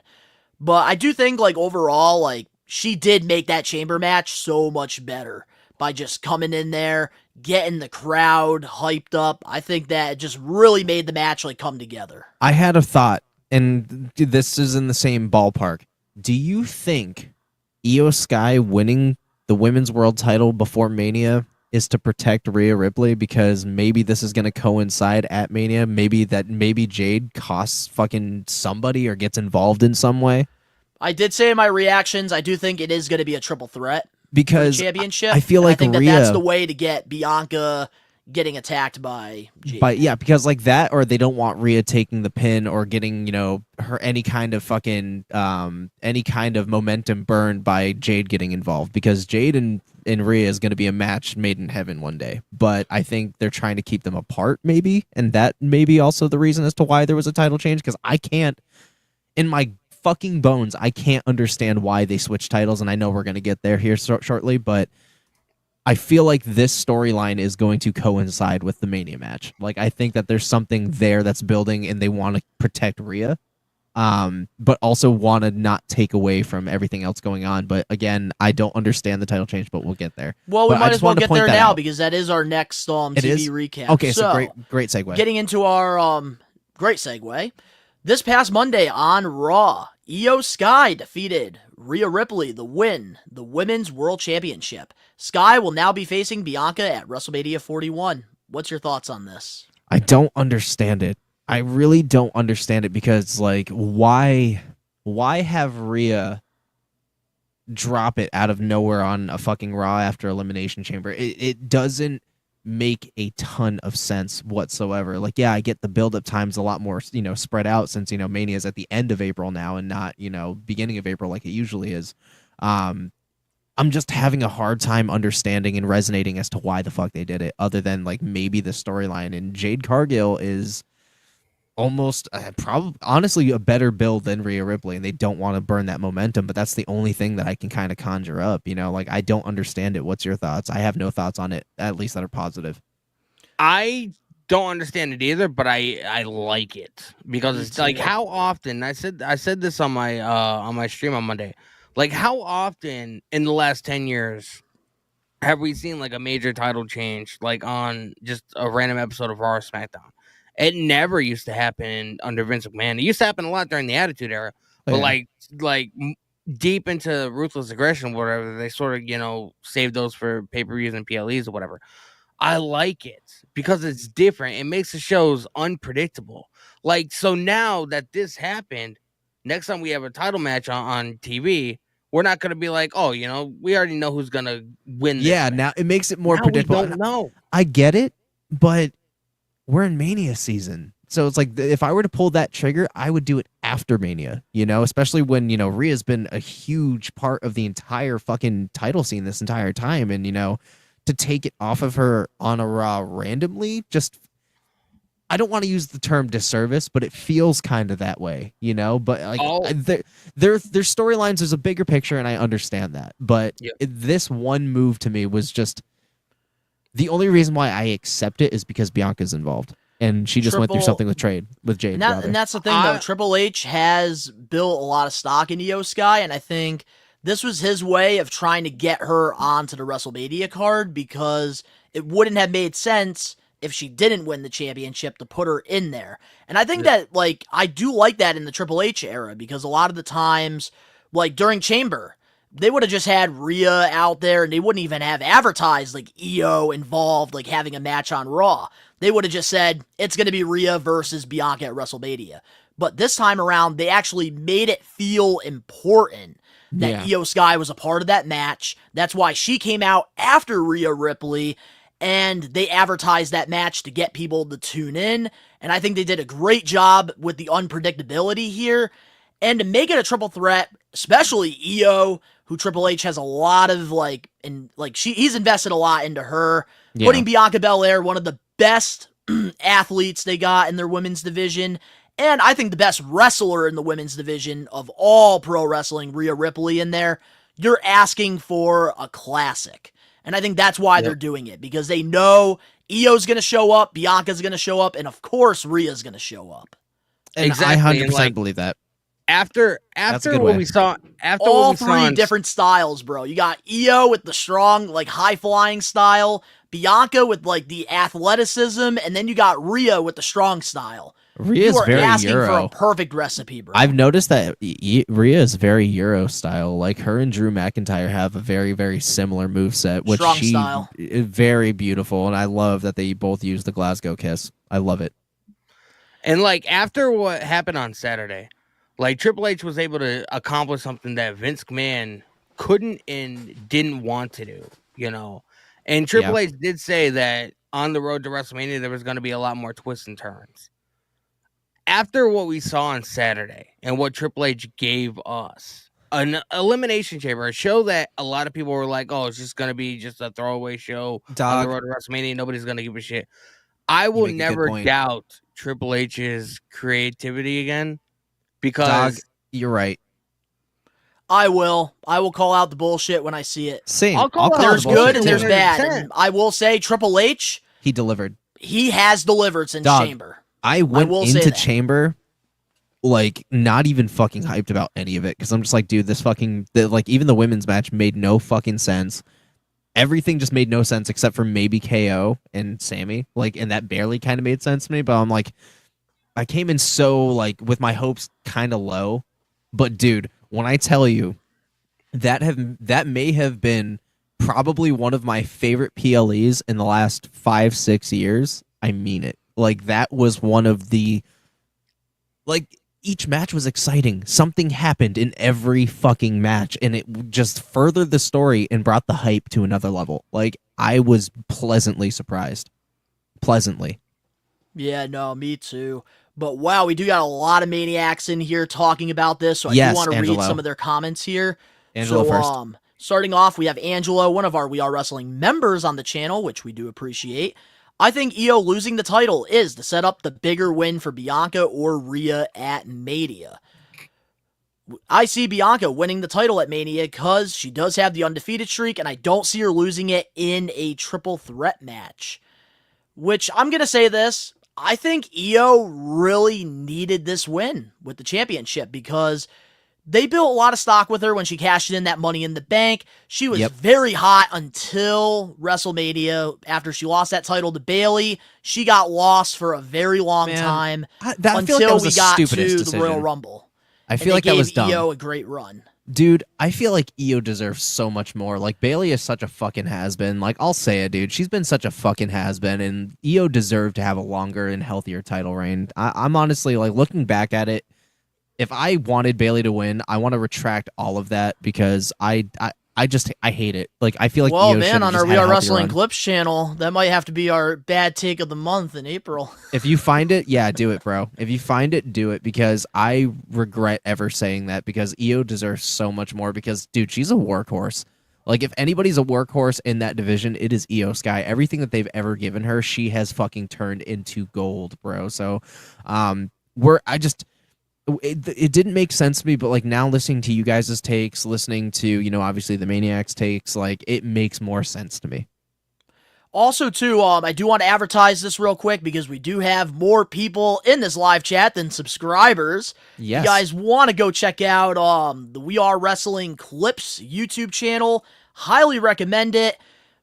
But I do think, like, overall, like, she did make that chamber match so much better by just coming in there, getting the crowd hyped up. I think that it just really made the match, like, come together. I had a thought, and this is in the same ballpark. Do you think Io Sky winning the women's world title before Mania is to protect Rhea Ripley, because maybe this is going to coincide at Mania? Maybe Jade costs fucking somebody or gets involved in some way? I did say in my reactions, I do think it is going to be a triple threat because for the championship. I feel like I think Rhea, that's the way to get Bianca getting attacked by Jade. But yeah, because like that, or they don't want Rhea taking the pin or getting, her any kind of fucking any kind of momentum burned by Jade getting involved, because Jade and Rhea is going to be a match made in heaven one day. But I think they're trying to keep them apart, maybe, and that may be also the reason as to why there was a title change, because I can't, in my fucking bones, I can't understand why they switched titles, and I know we're going to get there here shortly, but I feel like this storyline is going to coincide with the Mania match. Like, I think that there's something there that's building, and they want to protect Rhea, but also want to not take away from everything else going on. But again, I don't understand the title change, but we'll get there. Well, we but might as well get there now, out. because that is our next TV recap. Okay, so great segue. Getting into our great segue. This past Monday on Raw, Io Sky defeated Rhea Ripley to win the Women's World Championship. Sky will now be facing Bianca at WrestleMania 41. What's your thoughts on this? I don't understand it. I really don't understand it, because, like, why have Rhea drop it out of nowhere on a fucking Raw after Elimination Chamber? It doesn't make a ton of sense whatsoever. Like, yeah, I get the build-up time's a lot more, spread out, since, Mania is at the end of April now and not, beginning of April like it usually is. I'm just having a hard time understanding and resonating as to why the fuck they did it, other than, like, maybe the storyline. And Jade Cargill is almost honestly a better build than Rhea Ripley, and they don't want to burn that momentum, but that's the only thing that I can kind of conjure up. Like, I don't understand it. What's your thoughts? I have no thoughts on it, at least that are positive. I don't understand it either, but I like it, because it's like, how often, I said this on my stream on Monday, like, how often in the last 10 years have we seen, like, a major title change, like, on just a random episode of Raw or SmackDown? It never used to happen under Vince McMahon. It used to happen a lot during the Attitude Era, but like deep into Ruthless Aggression, whatever, they sort of, save those for pay-per-views and PLEs or whatever. I like it because it's different. It makes the shows unpredictable. Like, so now that this happened, next time we have a title match on TV, we're not going to be like, oh, we already know who's going to win this match. Now it makes it more predictable. We don't know. I get it, but we're in Mania season. So it's like, if I were to pull that trigger, I would do it after Mania, especially when, Rhea's been a huge part of the entire fucking title scene this entire time. And, to take it off of her on a Raw randomly, just, I don't want to use the term disservice, but it feels kind of that way, but like their storylines, there's a bigger picture, and I understand that. But this one move to me was just, the only reason why I accept it is because Bianca's involved, and she just went through something with Jade. And that's the thing, though. Triple H has built a lot of stock in Io Sky, and I think this was his way of trying to get her onto the WrestleMania card, because it wouldn't have made sense if she didn't win the championship to put her in there. And I think that, like, I do like that in the Triple H era, because a lot of the times, like, during Chamber, they would have just had Rhea out there, and they wouldn't even have advertised, like, Io involved, like, having a match on Raw. They would have just said, it's going to be Rhea versus Bianca at WrestleMania. But this time around, they actually made it feel important that Io Sky was a part of that match. That's why she came out after Rhea Ripley, and they advertised that match to get people to tune in. And I think they did a great job with the unpredictability here. And to make it a triple threat, especially Io, who Triple H has a lot of, he's invested a lot into her. Yeah. Putting Bianca Belair, one of the best athletes they got in their women's division, and I think the best wrestler in the women's division of all pro wrestling, Rhea Ripley, in there. You're asking for a classic. And I think that's why they're doing it, because they know Io's going to show up, Bianca's going to show up, and of course Rhea's going to show up. And I 100% believe that. After what we saw, all three different styles, bro. You got Io with the strong, like high flying style, Bianca with like the athleticism, and then you got Rhea with the strong style. Rhea's very asking Euro. for a perfect recipe, bro. I've noticed that Rhea is very Euro style. Like her and Drew McIntyre have a very, very similar moveset, which Strong style. Is very beautiful, and I love that they both use the Glasgow Kiss. I love it. And like after what happened on Saturday, like Triple H was able to accomplish something that Vince McMahon couldn't and didn't want to do, you know. And Triple H did say that on the road to WrestleMania there was going to be a lot more twists and turns. After what we saw on Saturday and what Triple H gave us, an Elimination Chamber, a show that a lot of people were like, oh, it's just going to be just a throwaway show on the road to WrestleMania. Nobody's going to give a shit. I will never doubt Triple H's creativity again because... you're right. I will call out the bullshit when I see it. Same. I'll call there's good and there's bad. And I will say Triple H... He delivered. He has delivered since Chamber. I went into Chamber like not even fucking hyped about any of it because I'm just like, dude, this like even the women's match made no fucking sense. Everything just made no sense except for maybe KO and Sammy, like, and that barely kind of made sense to me. But I'm like, I came in so like with my hopes kind of low, but dude, when I tell you that may have been probably one of my favorite PLEs in the last 5-6 years, I mean it. Like, that was one of the... Like, each match was exciting. Something happened in every fucking match, and it just furthered the story and brought the hype to another level. Like, I was pleasantly surprised. Pleasantly. Yeah, no, me too. But wow, we do got a lot of maniacs in here talking about this, so I do want to read some of their comments here. Angelo first. Starting off, we have Angelo, one of our We Are Wrestling members on the channel, which we do appreciate. I think Io losing the title is to set up the bigger win for Bianca or Rhea at Mania. I see Bianca winning the title at Mania because she does have the undefeated streak, and I don't see her losing it in a triple threat match. Which, I'm going to say this, I think Io really needed this win with the championship because they built a lot of stock with her when she cashed in that Money in the Bank. She was very hot until WrestleMania. After she lost that title to Bayley, she got lost for a very long time until we got to the Royal Rumble. I feel like that was dumb. Io a great run. Dude, I feel like Io deserves so much more. Like, Bayley is such a fucking has-been. Like, I'll say it, dude. She's been such a fucking has-been, and Io deserved to have a longer and healthier title reign. I'm honestly, like, looking back at it, if I wanted Bayley to win, I want to retract all of that because I hate it. Like, I feel like well, Io man, on just our had We a Are healthier Wrestling run. Clips channel, that might have to be our bad take of the month in April. If you find it, yeah, do it, bro. If you find it, do it because I regret ever saying that because Io deserves so much more because, dude, she's a workhorse. Like, if anybody's a workhorse in that division, it is Io Sky. Everything that they've ever given her, she has fucking turned into gold, bro. So, it didn't make sense to me, but like now listening to you guys' takes, listening to, you know, obviously the Maniacs takes, like it makes more sense to me. Also, too, I do want to advertise this real quick because we do have more people in this live chat than subscribers. Yes. You guys want to go check out the We Are Wrestling Clips YouTube channel. Highly recommend it.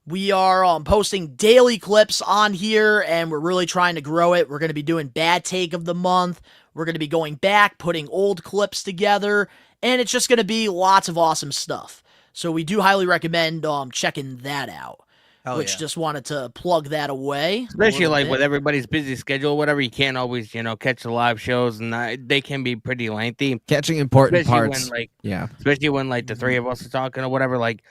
We are posting daily clips on here, and we're really trying to grow it. We're going to be doing Bad Take of the Month. We're going to be going back, putting old clips together, and it's just going to be lots of awesome stuff. So we do highly recommend checking that out. Just wanted to plug that away. Especially like with everybody's busy schedule, whatever, you can't always, you know, catch the live shows, and they can be pretty lengthy. Catching important especially parts. When, like, yeah. Especially when like the three of us are talking or whatever. Like,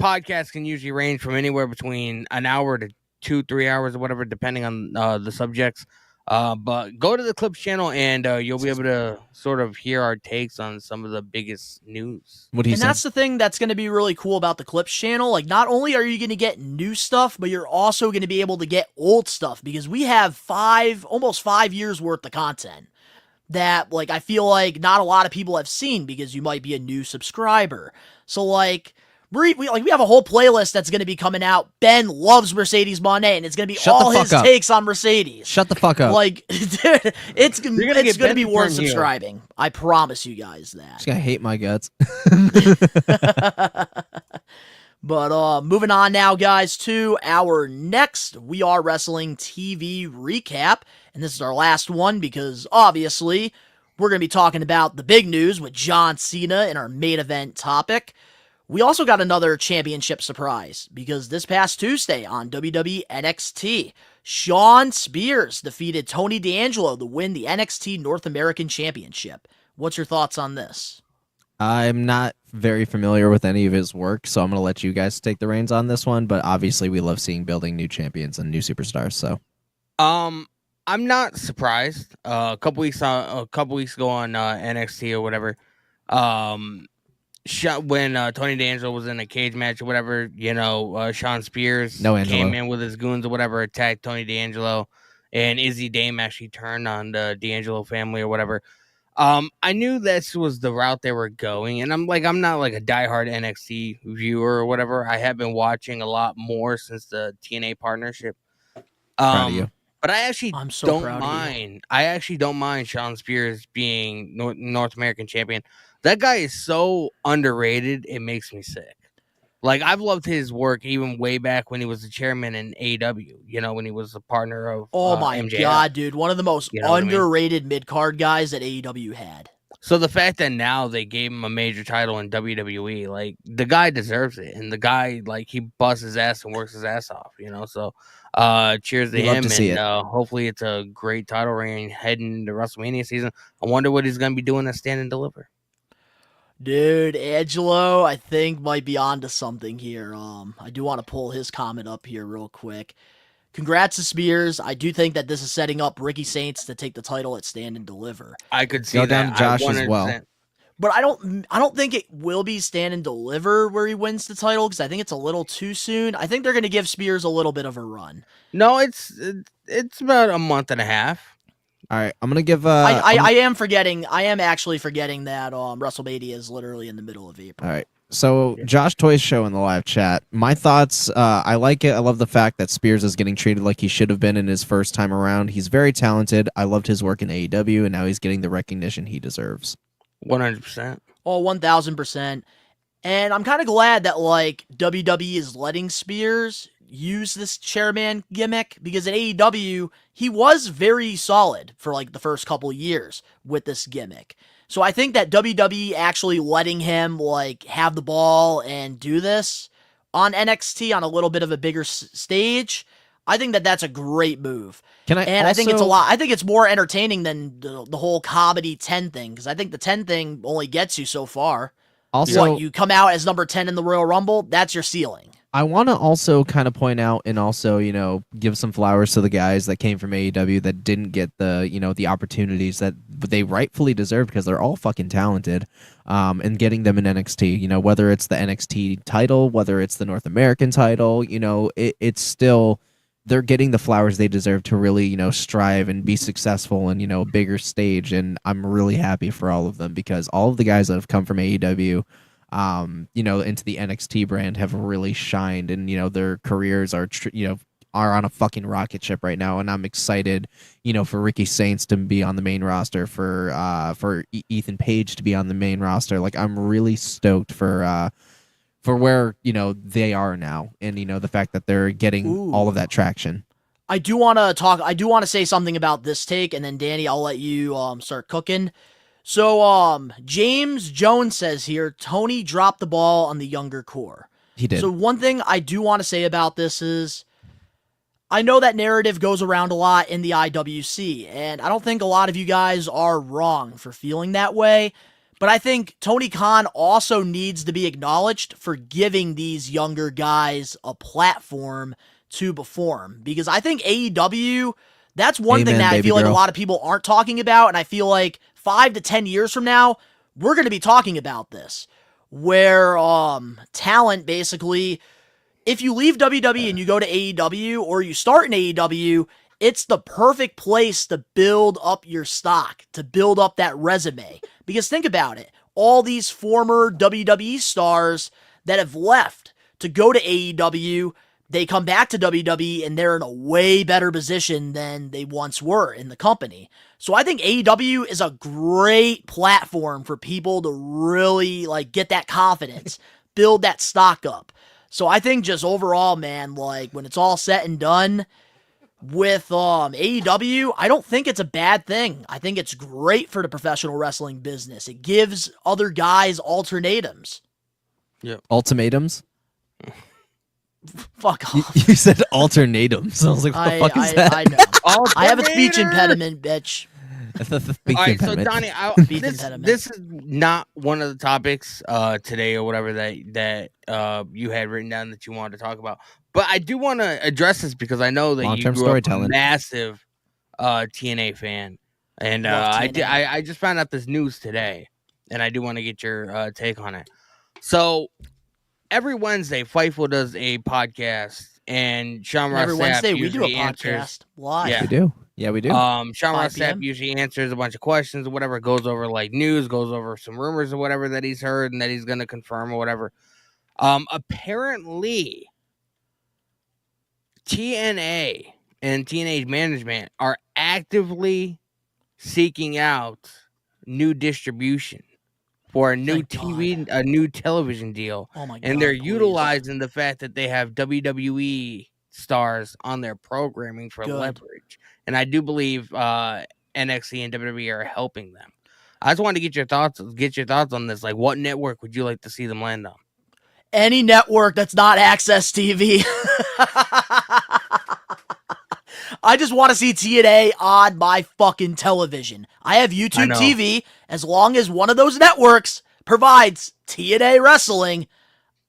podcasts can usually range from anywhere between an hour to 2-3 hours or whatever, depending on the subjects. But go to the Clips channel and you'll be able to sort of hear our takes on some of the biggest news. What do you And that's the thing that's going to be really cool about the Clips channel. Like, not only are you going to get new stuff, but you're also going to be able to get old stuff because we have almost 5 years worth of content that, like, I feel like not a lot of people have seen because you might be a new subscriber. So, like, we have a whole playlist that's going to be coming out. Ben loves Mercedes Moné, and it's going to be Shut all the fuck his up. takes on Mercedes. Shut the fuck up. Like, dude, it's going to be worth turn heel. subscribing. I promise you guys that. She's gonna hate my guts. But moving on now, guys, to our next We Are Wrestling TV recap. And this is our last one because, obviously, we're going to be talking about the big news with John Cena in our main event topic. We also got another championship surprise because this past Tuesday on WWE NXT, Shawn Spears defeated Tony D'Angelo to win the NXT North American Championship. What's your thoughts on this? I'm not very familiar with any of his work, so I'm going to let you guys take the reins on this one. But obviously, we love seeing building new champions and new superstars. So, I'm not surprised. A couple weeks ago on NXT or whatever, when Tony D'Angelo was in a cage match or whatever, Shawn Spears came in with his goons or whatever, attacked Tony D'Angelo, and Izzy Dame actually turned on the D'Angelo family or whatever. I knew this was the route they were going, and I'm not like a diehard NXT viewer or whatever. I have been watching a lot more since the TNA partnership. Proud of you. But I actually don't mind. I actually don't mind Shawn Spears being North American champion. That guy is so underrated. It makes me sick. Like, I've loved his work even way back when he was the chairman in AEW, when he was a partner of Oh my MJF. God, dude. One of the most You know what I mean? underrated mid-card guys that AEW had. So the fact that now they gave him a major title in WWE, like, the guy deserves it. And the guy, like, he busts his ass and works his ass off, So cheers to We love him. to see And it. hopefully it's a great title reign heading into WrestleMania season. I wonder what he's going to be doing at Stand and Deliver. Dude, Angelo, I think might be onto something here. I do want to pull his comment up here real quick. Congrats to Spears. I do think that this is setting up Ricky Saints to take the title at Stand and Deliver. I could see Go that. down to Josh as 100%. well. But I don't think it will be Stand and Deliver where he wins the title because I think it's a little too soon. I think they're going to give Spears a little bit of a run. No, it's about a month and a half. All right, I'm gonna give. I am actually forgetting that WrestleMania is literally in the middle of April. All right. So Josh Toy's show in the live chat. My thoughts, I like it. I love the fact that Spears is getting treated like he should have been in his first time around. He's very talented. I loved his work in AEW, and now he's getting the recognition he deserves. 100%. Oh, 1,000%. And I'm kind of glad that WWE is letting Spears use this chairman gimmick because at AEW he was very solid for the first couple years with this gimmick. So I think that WWE actually letting him have the ball and do this on NXT on a little bit of a bigger stage, I think that that's a great move. I think it's a lot. I think it's more entertaining than the whole comedy 10 thing because I think the 10 thing only gets you so far. Also, you come out as number 10 in the Royal Rumble, that's your ceiling. I want to also kind of point out and also, give some flowers to the guys that came from AEW that didn't get the opportunities that they rightfully deserve because they're all fucking talented, and getting them in NXT, whether it's the NXT title, whether it's the North American title, it's still, they're getting the flowers they deserve to really, strive and be successful in, a bigger stage. And I'm really happy for all of them because all of the guys that have come from AEW, into the NXT brand have really shined, and their careers are on a fucking rocket ship right now. And I'm excited, for Ricky Saints to be on the main roster, for Ethan Page to be on the main roster. I'm really stoked for where they are now, and the fact that they're getting all of that traction. I do want to say something about this take, and then Danny, I'll let you start cooking. So, James Jones says here, Tony dropped the ball on the younger core. He did. So one thing I do want to say about this is, I know that narrative goes around a lot in the IWC, and I don't think a lot of you guys are wrong for feeling that way, but I think Tony Khan also needs to be acknowledged for giving these younger guys a platform to perform, because I think AEW, that's one thing that I feel like a lot of people aren't talking about, and I feel like 5 to 10 years from now, we're going to be talking about this, where talent basically, if you leave WWE and you go to AEW, or you start in AEW, it's the perfect place to build up your stock, to build up that resume. Because think about it, all these former WWE stars that have left to go to AEW, they come back to WWE and they're in a way better position than they once were in the company. So I think AEW is a great platform for people to really like get that confidence, build that stock up. So I think just overall, man, like when it's all said and done with AEW, I don't think it's a bad thing. I think it's great for the professional wrestling business. It gives other guys alternatives. Yeah. Ultimatums? Fuck off. You said alternatums. I was like, what the fuck is that? I know. I have a speech impediment, bitch. All right, so Donnie, this is not one of the topics today or whatever that you had written down that you wanted to talk about. But I do want to address this because I know that you grew up a massive TNA fan, and I just found out this news today, and I do want to get your take on it. So every Wednesday, Fightful does a podcast, and Sean Ross every Wednesday we do a answers, podcast live. Yeah, we do. Yeah, we do. Sean Ross Sapp usually answers a bunch of questions or whatever, goes over like news, goes over some rumors or whatever that he's heard and that he's going to confirm or whatever. Apparently, TNA and TNA management are actively seeking out new distribution for a new a new television deal. Oh my God, and they're utilizing the fact that they have WWE stars on their programming for leverage. And I do believe NXT and WWE are helping them. I just wanted to get your thoughts on this. Like, what network would you like to see them land on? Any network that's not Access TV. I just want to see TNA on my fucking television. I have YouTube TV. As long as one of those networks provides TNA wrestling,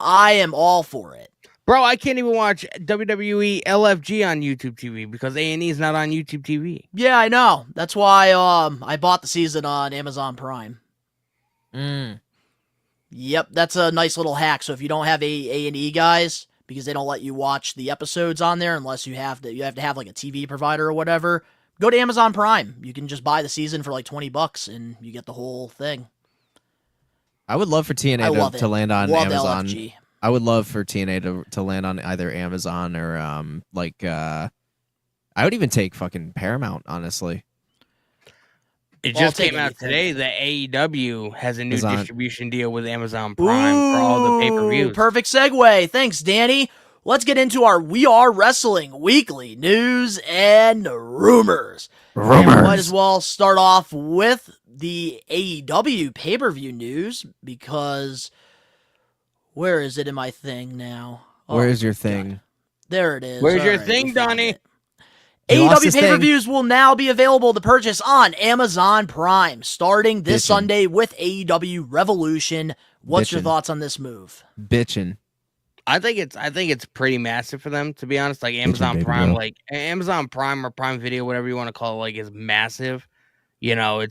I am all for it. Bro, I can't even watch WWE LFG on YouTube TV because A&E is not on YouTube TV. Yeah, I know. That's why I bought the season on Amazon Prime. Yep, that's a nice little hack. So if you don't have A&E guys, because they don't let you watch the episodes on there unless you have to have like a TV provider or whatever, go to Amazon Prime. You can just buy the season for like $20 and you get the whole thing. I would love for TNA to land on Amazon. LFG. I would love for TNA to land on either Amazon or I would even take fucking Paramount, honestly. It just came out today that AEW has a new distribution deal with Amazon Prime for all the pay-per-views. Perfect segue. Thanks, Danny. Let's get into our We Are Wrestling weekly news and rumors. And we might as well start off with the AEW pay-per-view news because where is it in my thing now? Where's your thing? There it is. Where's your thing, Donnie? AEW pay-per-views will now be available to purchase on Amazon Prime starting this Sunday with AEW Revolution. What's your thoughts on this move? Bitchin'. I think it's pretty massive for them, to be honest. Like Amazon Prime, like Amazon Prime or Prime Video, whatever you want to call it, like is massive. You know,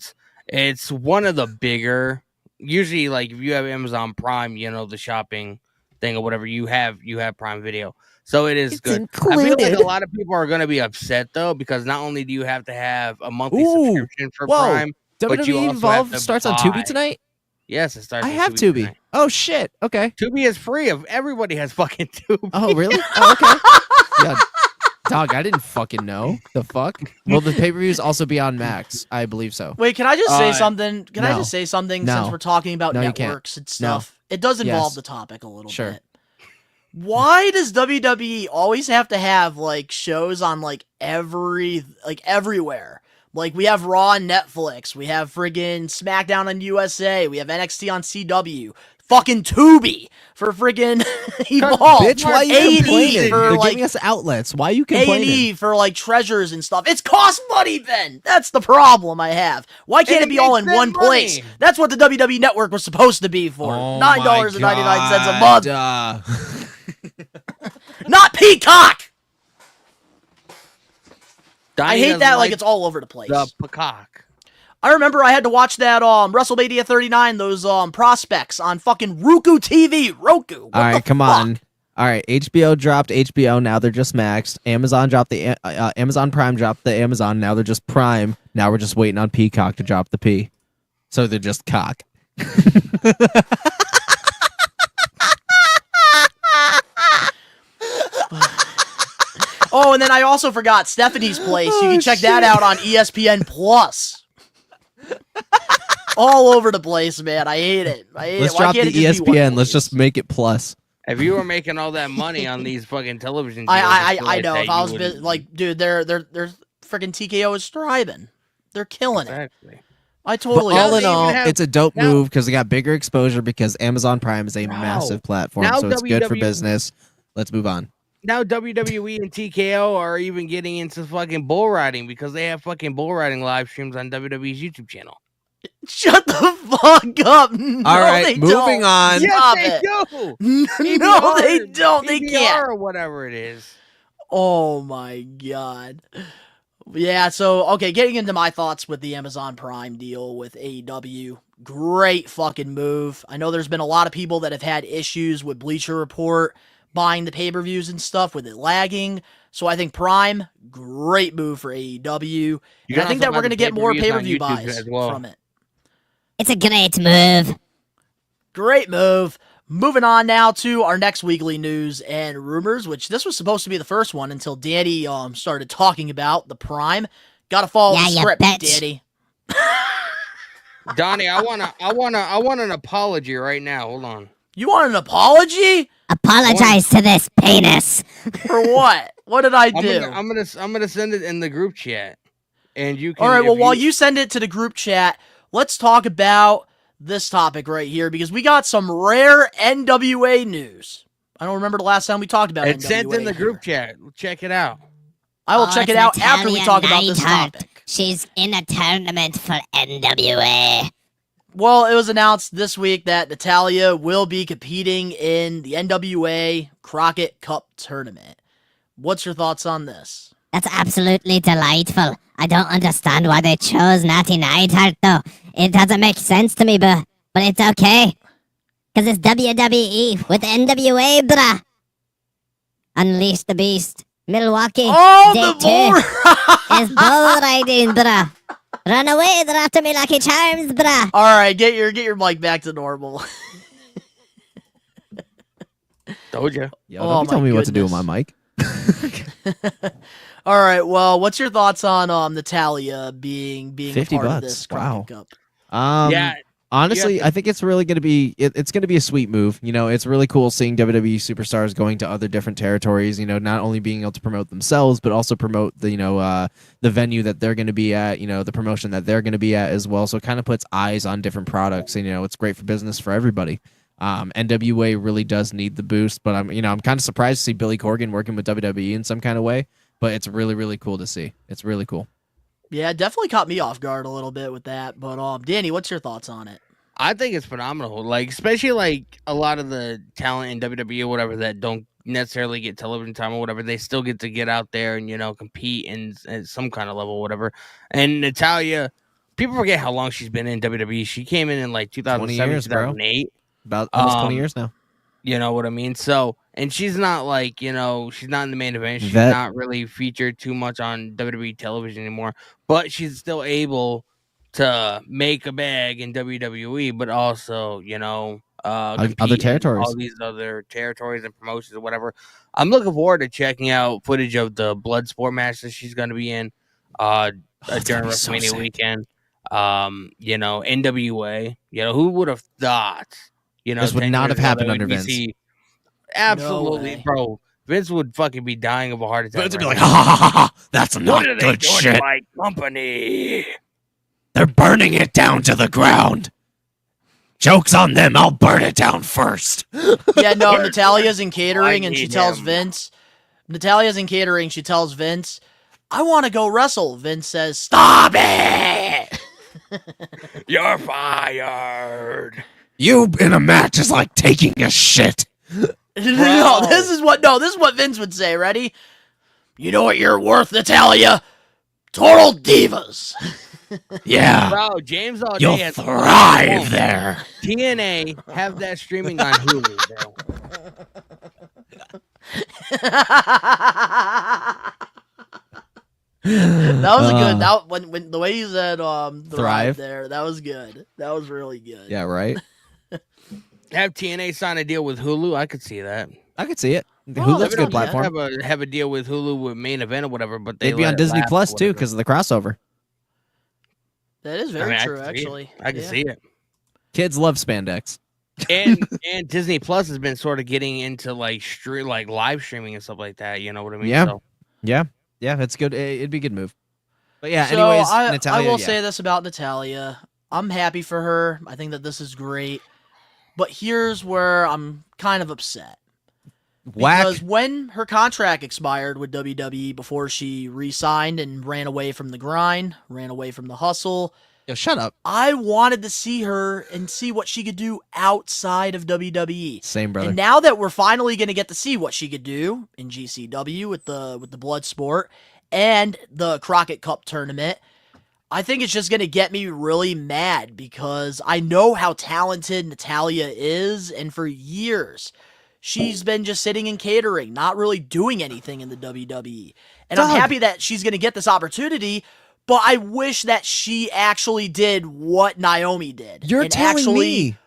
it's one of the bigger. Usually, like if you have Amazon Prime, you know, the shopping thing or whatever, you have Prime Video. So it is good. Included. I feel like a lot of people are going to be upset though, because not only do you have to have a monthly subscription for Prime, but you also Evolve have to starts buy. on Tubi tonight? Yes, it starts. I have Tubi. Tonight. Oh shit. Okay. Tubi is free. Everybody has fucking Tubi. Oh really? Oh, okay. Yeah. Dog, I didn't fucking know. The fuck? Will the pay-per-views also be on Max? I believe so. Wait, can I just say something? Can I no. just say something No. since we're talking about No, you networks can't. and stuff? No. It does involve Yes. the topic a little Sure. bit. Why does WWE always have to have like shows on like everywhere? Like we have Raw on Netflix, we have friggin' SmackDown on USA, we have NXT on CW, fucking Tubi for friggin' Evolve. Bitch, why are you A&E complaining? for They're like giving us outlets. Why are you complaining? A&E for like treasures and stuff. It's cost money, Ben. That's the problem I have. Why can't it be all in one place? That's what the WWE Network was supposed to be for. $9.99 a month. Not Peacock. I hate that like it's all over the place. The Peacock. I remember I had to watch that WrestleMania 39, those prospects on fucking Roku TV. Roku. What All right, the come fuck? on. All right, HBO dropped HBO. Now they're just Maxed. Amazon dropped the Amazon Prime dropped the Amazon. Now they're just Prime. Now we're just waiting on Peacock to drop the P. So they're just cock. Oh, and then I also forgot Stephanie's Place. You can check that out on ESPN Plus. All over the place, man. I hate it. Let's drop the ESPN. Let's just make it Plus. If you were making all that money on these fucking television, I know. If I was like, dude, they're freaking TKO is thriving. They're killing it. I totally. But all in all, it's a dope move because they got bigger exposure because Amazon Prime is a massive platform, so it's good for business. Let's move on. Now WWE and TKO are even getting into fucking bull riding because they have fucking bull riding live streams on WWE's YouTube channel. Shut the fuck up. No, all right, moving on. Yes, they do. No, they don't. They can't. Or whatever it is. Oh my god. Yeah, so, okay, getting into my thoughts with the Amazon Prime deal with AEW. Great fucking move. I know there's been a lot of people that have had issues with Bleacher Report buying the pay-per-views and stuff with it lagging. So I think Prime, great move for AEW. And I think that we're going to get more pay-per-view buys from it. It's a great move. Great move. Moving on now to our next weekly news and rumors, which this was supposed to be the first one until Danny started talking about the Prime. Gotta follow the script, Danny. Donnie, I want an apology right now. Hold on. You want an apology? Apologize to this penis. For what? What did I do? I'm gonna send it in the group chat, and you can. All right. Well, while you send it to the group chat, let's talk about this topic right here because we got some rare NWA news. I don't remember the last time we talked about it. It's sent in the group chat. Check it out. I will check it out after we talk about this topic. She's in a tournament for NWA. Well, it was announced this week that Natalya will be competing in the NWA Crockett Cup tournament. What's your thoughts on this? That's absolutely delightful. I don't understand why they chose Natty Neidhart, though. It doesn't make sense to me, but it's okay. Because it's WWE with NWA, bruh. Unleash the Beast. Milwaukee. Oh, Day the bull It's bull riding, bruh. Run away, they're after me Lucky Charms, bruh. All right, get your mic back to normal. Told you. Yo, don't tell me what to do with my mic. All right, well, what's your thoughts on Natalya being $50? part of this Crockett Cup? Yeah. Honestly, I think it's really going to be it's going to be a sweet move. You know, it's really cool seeing WWE superstars going to other different territories. You know, not only being able to promote themselves, but also promote the the venue that they're going to be at. You know, the promotion that they're going to be at as well. So it kind of puts eyes on different products. And it's great for business for everybody. NWA really does need the boost, but I'm kind of surprised to see Billy Corgan working with WWE in some kind of way. But it's really, really cool to see. It's really cool. Yeah, it definitely caught me off guard a little bit with that. But Danny, what's your thoughts on it? I think it's phenomenal. Like, especially like a lot of the talent in WWE or whatever that don't necessarily get television time or whatever, they still get to get out there and compete in at some kind of level or whatever. And Natalya, people forget how long she's been in WWE. She came in like 2007, 2008. About almost 20 years now. You know what I mean? So, and she's not like, she's not in the main event. She's not really featured too much on WWE television anymore, but she's still able to make a bag in WWE, but also, other territories, all these other territories and promotions or whatever. I'm looking forward to checking out footage of the Bloodsport match that she's going to be in during WrestleMania weekend. NWA, who would have thought, this would not have happened under Vince. Absolutely, no, bro. Vince would fucking be dying of a heart attack. Vince would be like, ha ha ha ha, that's not good shit. My company. They're burning it down to the ground. Joke's on them. I'll burn it down first. Yeah, no, Natalya's in catering and she tells Vince, I want to go wrestle. Vince says, stop it. You're fired. You in a match is like taking a shit. No, this is what Vince would say. Ready? You know what you're worth, Natalya? Total divas. Yeah. Bro, James all You'll day has thrive there. TNA have that streaming on Hulu, bro. That was a good. That when the way you said thrive there, that was good. That was really good. Yeah, right. Have TNA sign a deal with Hulu? I could see that. I could see it. Hulu's a good platform. Have a deal with Hulu with main event or whatever, but they'd be on Disney Plus too because of the crossover. That is very true, actually. I can see it. Kids love spandex. And Disney Plus has been sort of getting into like live streaming and stuff like that. You know what I mean? Yeah. So, yeah. It's good. It'd be a good move. But yeah, So anyways, I Natalia. will say this about Natalia. I'm happy for her. I think that this is great. But here's where I'm kind of upset. Because when her contract expired with WWE before she re-signed and ran away from the grind, ran away from the hustle. Yo, shut up. I wanted to see her and see what she could do outside of WWE. Same, brother. And now that we're finally going to get to see what she could do in GCW with the blood sport and the Crockett Cup tournament, I think it's just going to get me really mad because I know how talented Natalia is, and for years she's been just sitting in catering, not really doing anything in the WWE. And I'm happy that she's going to get this opportunity, but I wish that she actually did what Naomi did. You're telling me.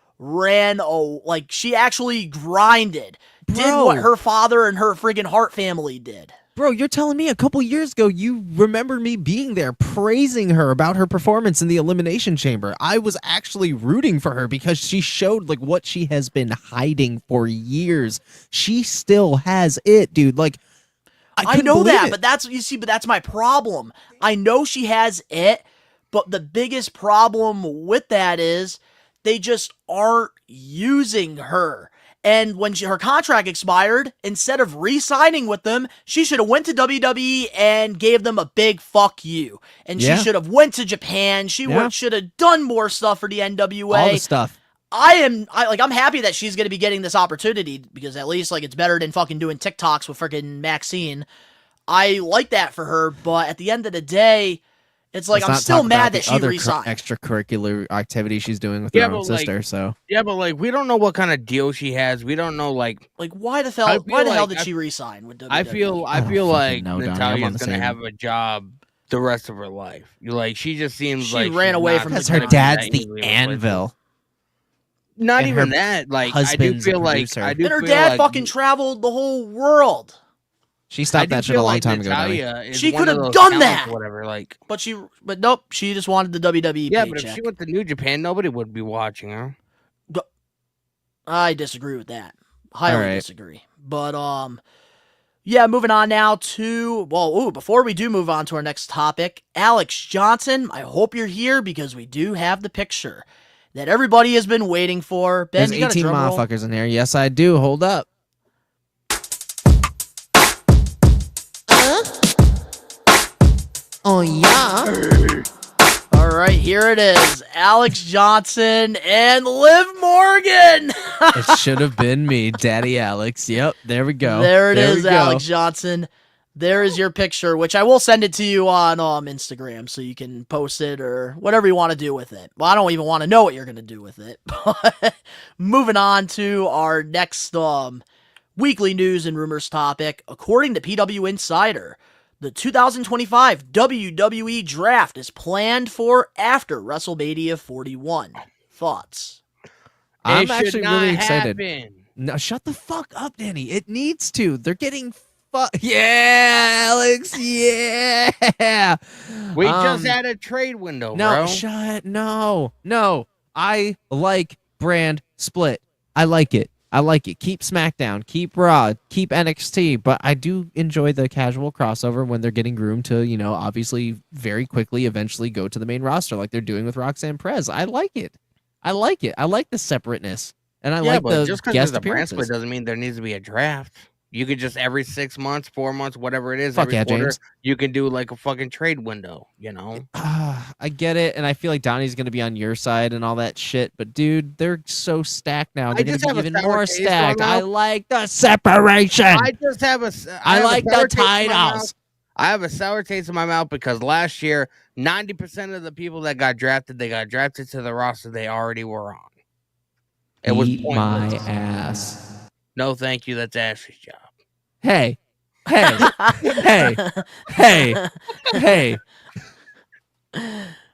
She actually grinded, did what her father and her friggin' Hart family did. Bro, you're telling me a couple years ago you remember me being there praising her about her performance in the Elimination Chamber. I was actually rooting for her because she showed like what she has been hiding for years. She still has it, dude. Like I know that, but that's my problem. I know she has it, but the biggest problem with that is they just aren't using her. And when her contract expired, instead of re-signing with them, she should have went to WWE and gave them a big fuck you. And she should have went to Japan. She should have done more stuff for the NWA. All the stuff. I'm happy that she's going to be getting this opportunity because at least it's better than fucking doing TikToks with freaking Maxine. I like that for her, but at the end of the day, it's like I'm still mad that she resigned. Extracurricular activity she's doing with her own sister. So yeah, but we don't know what kind of deal she has. We don't know why the hell did she resign with WWE? I feel like Natalia's gonna have a job the rest of her life. She just seems like she ran away from because her dad's the Anvil. Not even that. I do feel like her dad fucking traveled the whole world. She stopped that shit a long time ago. She could have done that. Whatever, but nope. She just wanted the WWE. Yeah, paycheck. but if she went to New Japan, nobody would be watching her. I disagree with that. Highly disagree. But yeah. Moving on now to before we do move on to our next topic, Alex Johnson. I hope you're here because we do have the picture that everybody has been waiting for. Ben, there's 18 motherfuckers in here. Yes, I do. Hold up. Oh, yeah. All right, here it is. Alex Johnson and Liv Morgan. It should have been me, Daddy Alex. Yep, there we go. There it is, Alex Johnson. There is your picture, which I will send it to you on Instagram so you can post it or whatever you want to do with it. Well, I don't even want to know what you're going to do with it. But moving on to our next weekly news and rumors topic. According to PW Insider, the 2025 WWE Draft is planned for after WrestleMania 41. Thoughts? I'm actually really excited. No, shut the fuck up, Danny. It needs to. They're getting yeah, Alex. Yeah. We just had a trade window, bro. No. I like brand split. I like it. Keep SmackDown, keep Raw, keep NXT, but I do enjoy the casual crossover when they're getting groomed to, obviously very quickly eventually go to the main roster like they're doing with Roxanne Perez. I like it. I like the separateness. And I like the just guest the appearances. brand split doesn't mean there needs to be a draft. You could just every 6 months, 4 months, whatever it is, Fuck every yeah, quarter, James. you can do a fucking trade window, I get it, and I feel like Donnie's going to be on your side and all that shit, but dude, they're so stacked now. They're going to be even more stacked. I like the separation. I just have I like the titles. I have a sour taste in my mouth because last year, 90% of the people that got drafted, they got drafted to the roster they already were on. It was my ass. No, thank you. That's Ashley's job. Hey. Hey.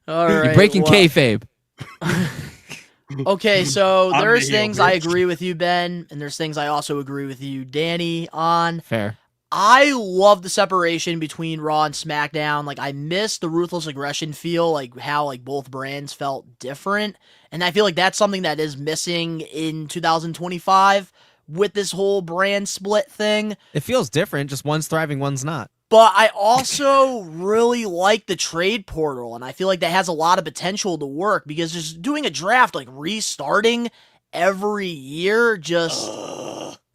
All right. You're breaking kayfabe. Okay, so I'm there's the heel things I bitch. agree with you, Ben, and there's things I also agree with you, Danny, on. Fair. I love the separation between Raw and SmackDown. Like, I miss the Ruthless Aggression feel, like how like both brands felt different. And I feel like that's something that is missing in 2025 with this whole brand split thing. It feels different, just one's thriving, one's not. But I also really like the trade portal, and I feel like that has a lot of potential to work because just doing a draft, like restarting every year, just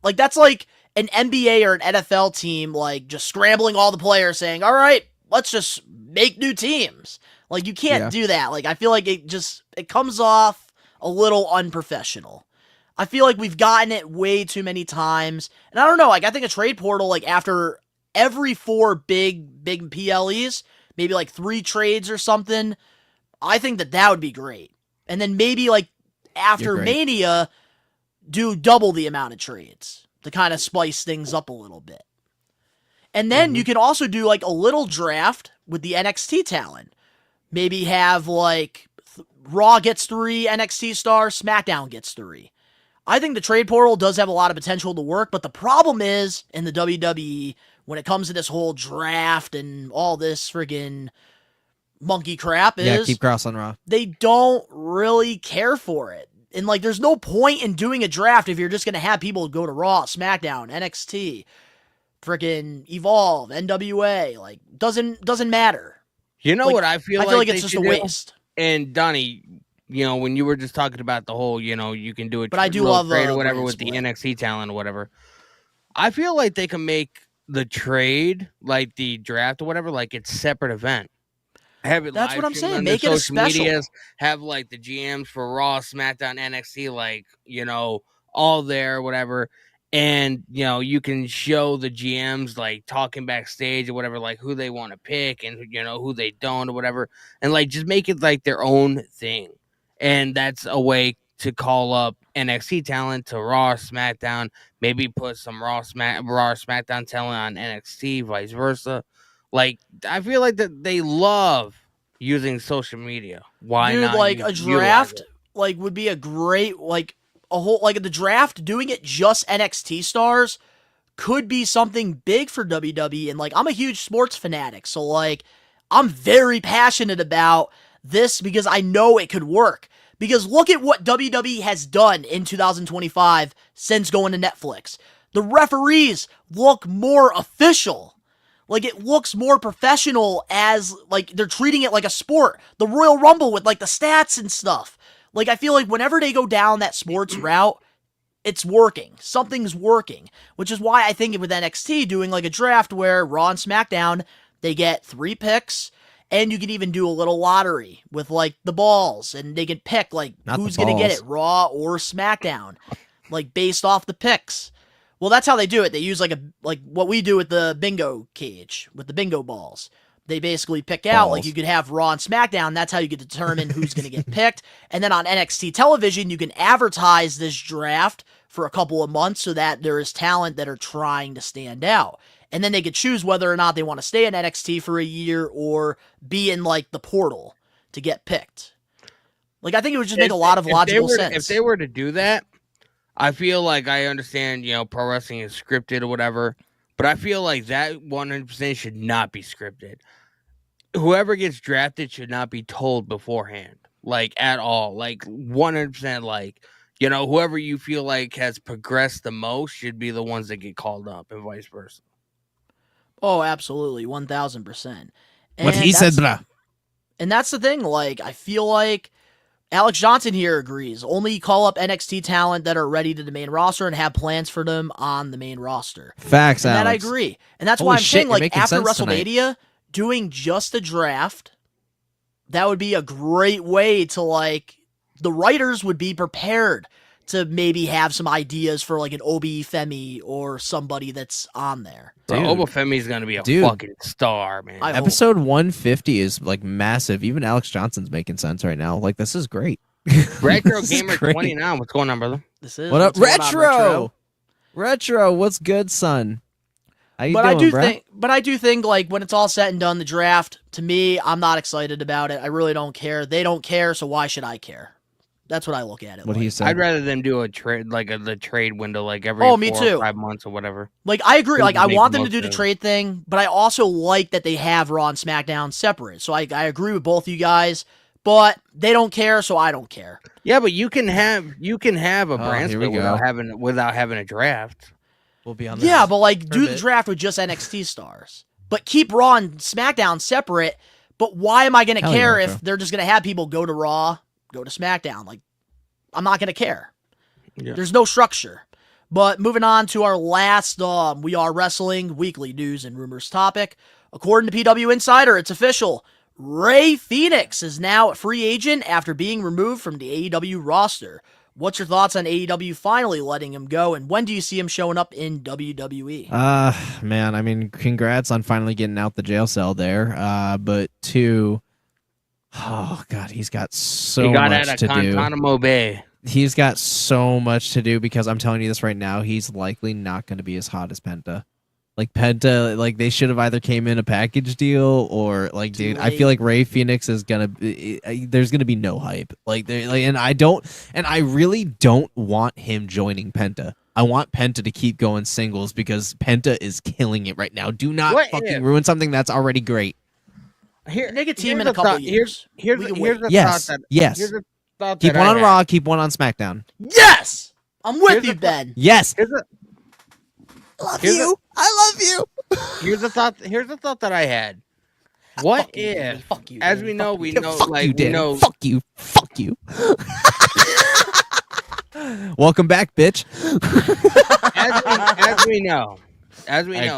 like that's like an NBA or an NFL team, like just scrambling all the players saying, all right, let's just make new teams. Like you can't do that. Like I feel like it comes off a little unprofessional. I feel like we've gotten it way too many times. And I don't know, like I think a trade portal, like after every 4 big PLEs, maybe like 3 trades or something, I think that would be great. And then maybe like after Mania, do double the amount of trades to kind of spice things up a little bit. And then you can also do like a little draft with the NXT talent. Maybe have like Raw gets 3 NXT stars, SmackDown gets 3. I think the trade portal does have a lot of potential to work, but the problem is in the WWE, when it comes to this whole draft and all this friggin' monkey crap is... keep crossing Raw. They don't really care for it. And, like, there's no point in doing a draft if you're just going to have people go to Raw, SmackDown, NXT, friggin' Evolve, NWA. Like, doesn't matter. You know Like, what I feel like? I feel like they it's just a should do? waste. And Donnie, when you were just talking about the whole, you can do it, But I do love trade or whatever brand with split. the NXT talent or whatever. I feel like they can make the trade, like the draft or whatever, like it's separate event. Have it That's live what I'm streamed saying. on Make their it a social special. medias, have like the GMs for Raw, SmackDown, NXT, like, all there, whatever. And, you can show the GMs like talking backstage or whatever, like who they want to pick and, who they don't or whatever. And like just make it like their own thing. And that's a way to call up NXT talent to Raw, SmackDown, maybe put some Raw, SmackDown talent on NXT, vice versa. Like, I feel like that they love using social media. Why Dude, not? like a utilize draft, it? like would be a great, like a whole, like the draft, doing it just NXT stars could be something big for WWE. And like, I'm a huge sports fanatic, so like, I'm very passionate about this because I know it could work. Because look at what WWE has done in 2025 since going to Netflix. The referees look more official. Like, it looks more professional as, like, they're treating it like a sport. The Royal Rumble with, like, the stats and stuff. Like, I feel like whenever they go down that sports route, it's working. Something's working. Which is why I think with NXT doing, like, a draft where Raw and SmackDown, they get 3 picks, and you can even do a little lottery with, like, the balls, and they can pick, like, who's going to get it, Raw or SmackDown, like, based off the picks. Well, that's how they do it. They use, like what we do with the bingo cage, with the bingo balls. They basically pick out, like, you could have Raw and SmackDown. That's how you could determine who's going to get picked. And then on NXT television, you can advertise this draft for a couple of months so that there is talent that are trying to stand out. And then they could choose whether or not they want to stay in NXT for a year or be in, like, the portal to get picked. Like, I think it would just make a lot of logical sense. If they were to do that, I feel like I understand, pro wrestling is scripted or whatever, but I feel like that 100% should not be scripted. Whoever gets drafted should not be told beforehand, like, at all. Like, 100%, like, whoever you feel like has progressed the most should be the ones that get called up and vice versa. Oh, absolutely. 1,000%. What he said, bruh. And that's the thing. Like, I feel like Alex Johnson here agrees. Only call up NXT talent that are ready to the main roster and have plans for them on the main roster. Facts, and Alex. that I agree. And that's Holy why I'm shit, saying, you're like, making after sense WrestleMania, tonight. doing just a draft, that would be a great way to, like, the writers would be prepared to maybe have some ideas for, like, an Obi Femi or somebody that's on there. So Obafemi's going to be a fucking star, man. Episode 150 is like massive. Even Alex Johnson's making sense right now. Like, this is great. Retro This is Gamer great. 29. What's going on, brother? This is What up, what's going on, Retro? What's good, son? How you But doing, bruh? I do think, like, when it's all said and done, the draft, to me, I'm not excited about it. I really don't care. They don't care, so why should I care? That's what I look at it. What like. do you say? I'd rather them do a trade, like the trade window, like every Oh, me 4 too. or 5 months or whatever. Like, I agree. Like, I Make want the them to most do the of it. trade thing, but I also like that they have Raw and SmackDown separate. So I agree with both you guys, but they don't care, so I don't care. Yeah, but you can have a brand here we split go. without having a draft. We'll be on Yeah, this but like for a do the bit. draft with just NXT stars. But keep Raw and SmackDown separate. But why am I going to Hell care yeah, if bro. they're just going to have people go to Raw, go to SmackDown? Like, I'm not going to care. Yeah. There's no structure. But moving on to our last We Are Wrestling weekly news and rumors topic. According to PW Insider, it's official. Rey Fenix is now a free agent after being removed from the AEW roster. What's your thoughts on AEW finally letting him go, and when do you see him showing up in WWE? Man, I mean, congrats on finally getting out the jail cell there. But 2, oh god, he's got so He got much out to of do. Guantanamo Bay. He's got so much to do because I'm telling you this right now, he's likely not going to be as hot as Penta. Like Penta, like they should have either came in a package deal or like, dude, I feel like Rey Fenix is gonna. There's gonna be no hype. And I really don't want him joining Penta. I want Penta to keep going singles because Penta is killing it right now. Do not fucking ruin something that's already great. Here, Make a team here's in a the couple thought- years. Here's We the can wait. thought Yes, that yes. here's the thought Keep that one I on had. Raw, keep one on SmackDown. Yes! I'm with you, Ben. Yes. Love Here's you. I love you. Here's the thought that I had. What if, fuck you, as Danny. we know, Fuck we you. know, Fuck like you, we Danny. know, Fuck you. Fuck you. Welcome back, bitch. as we know,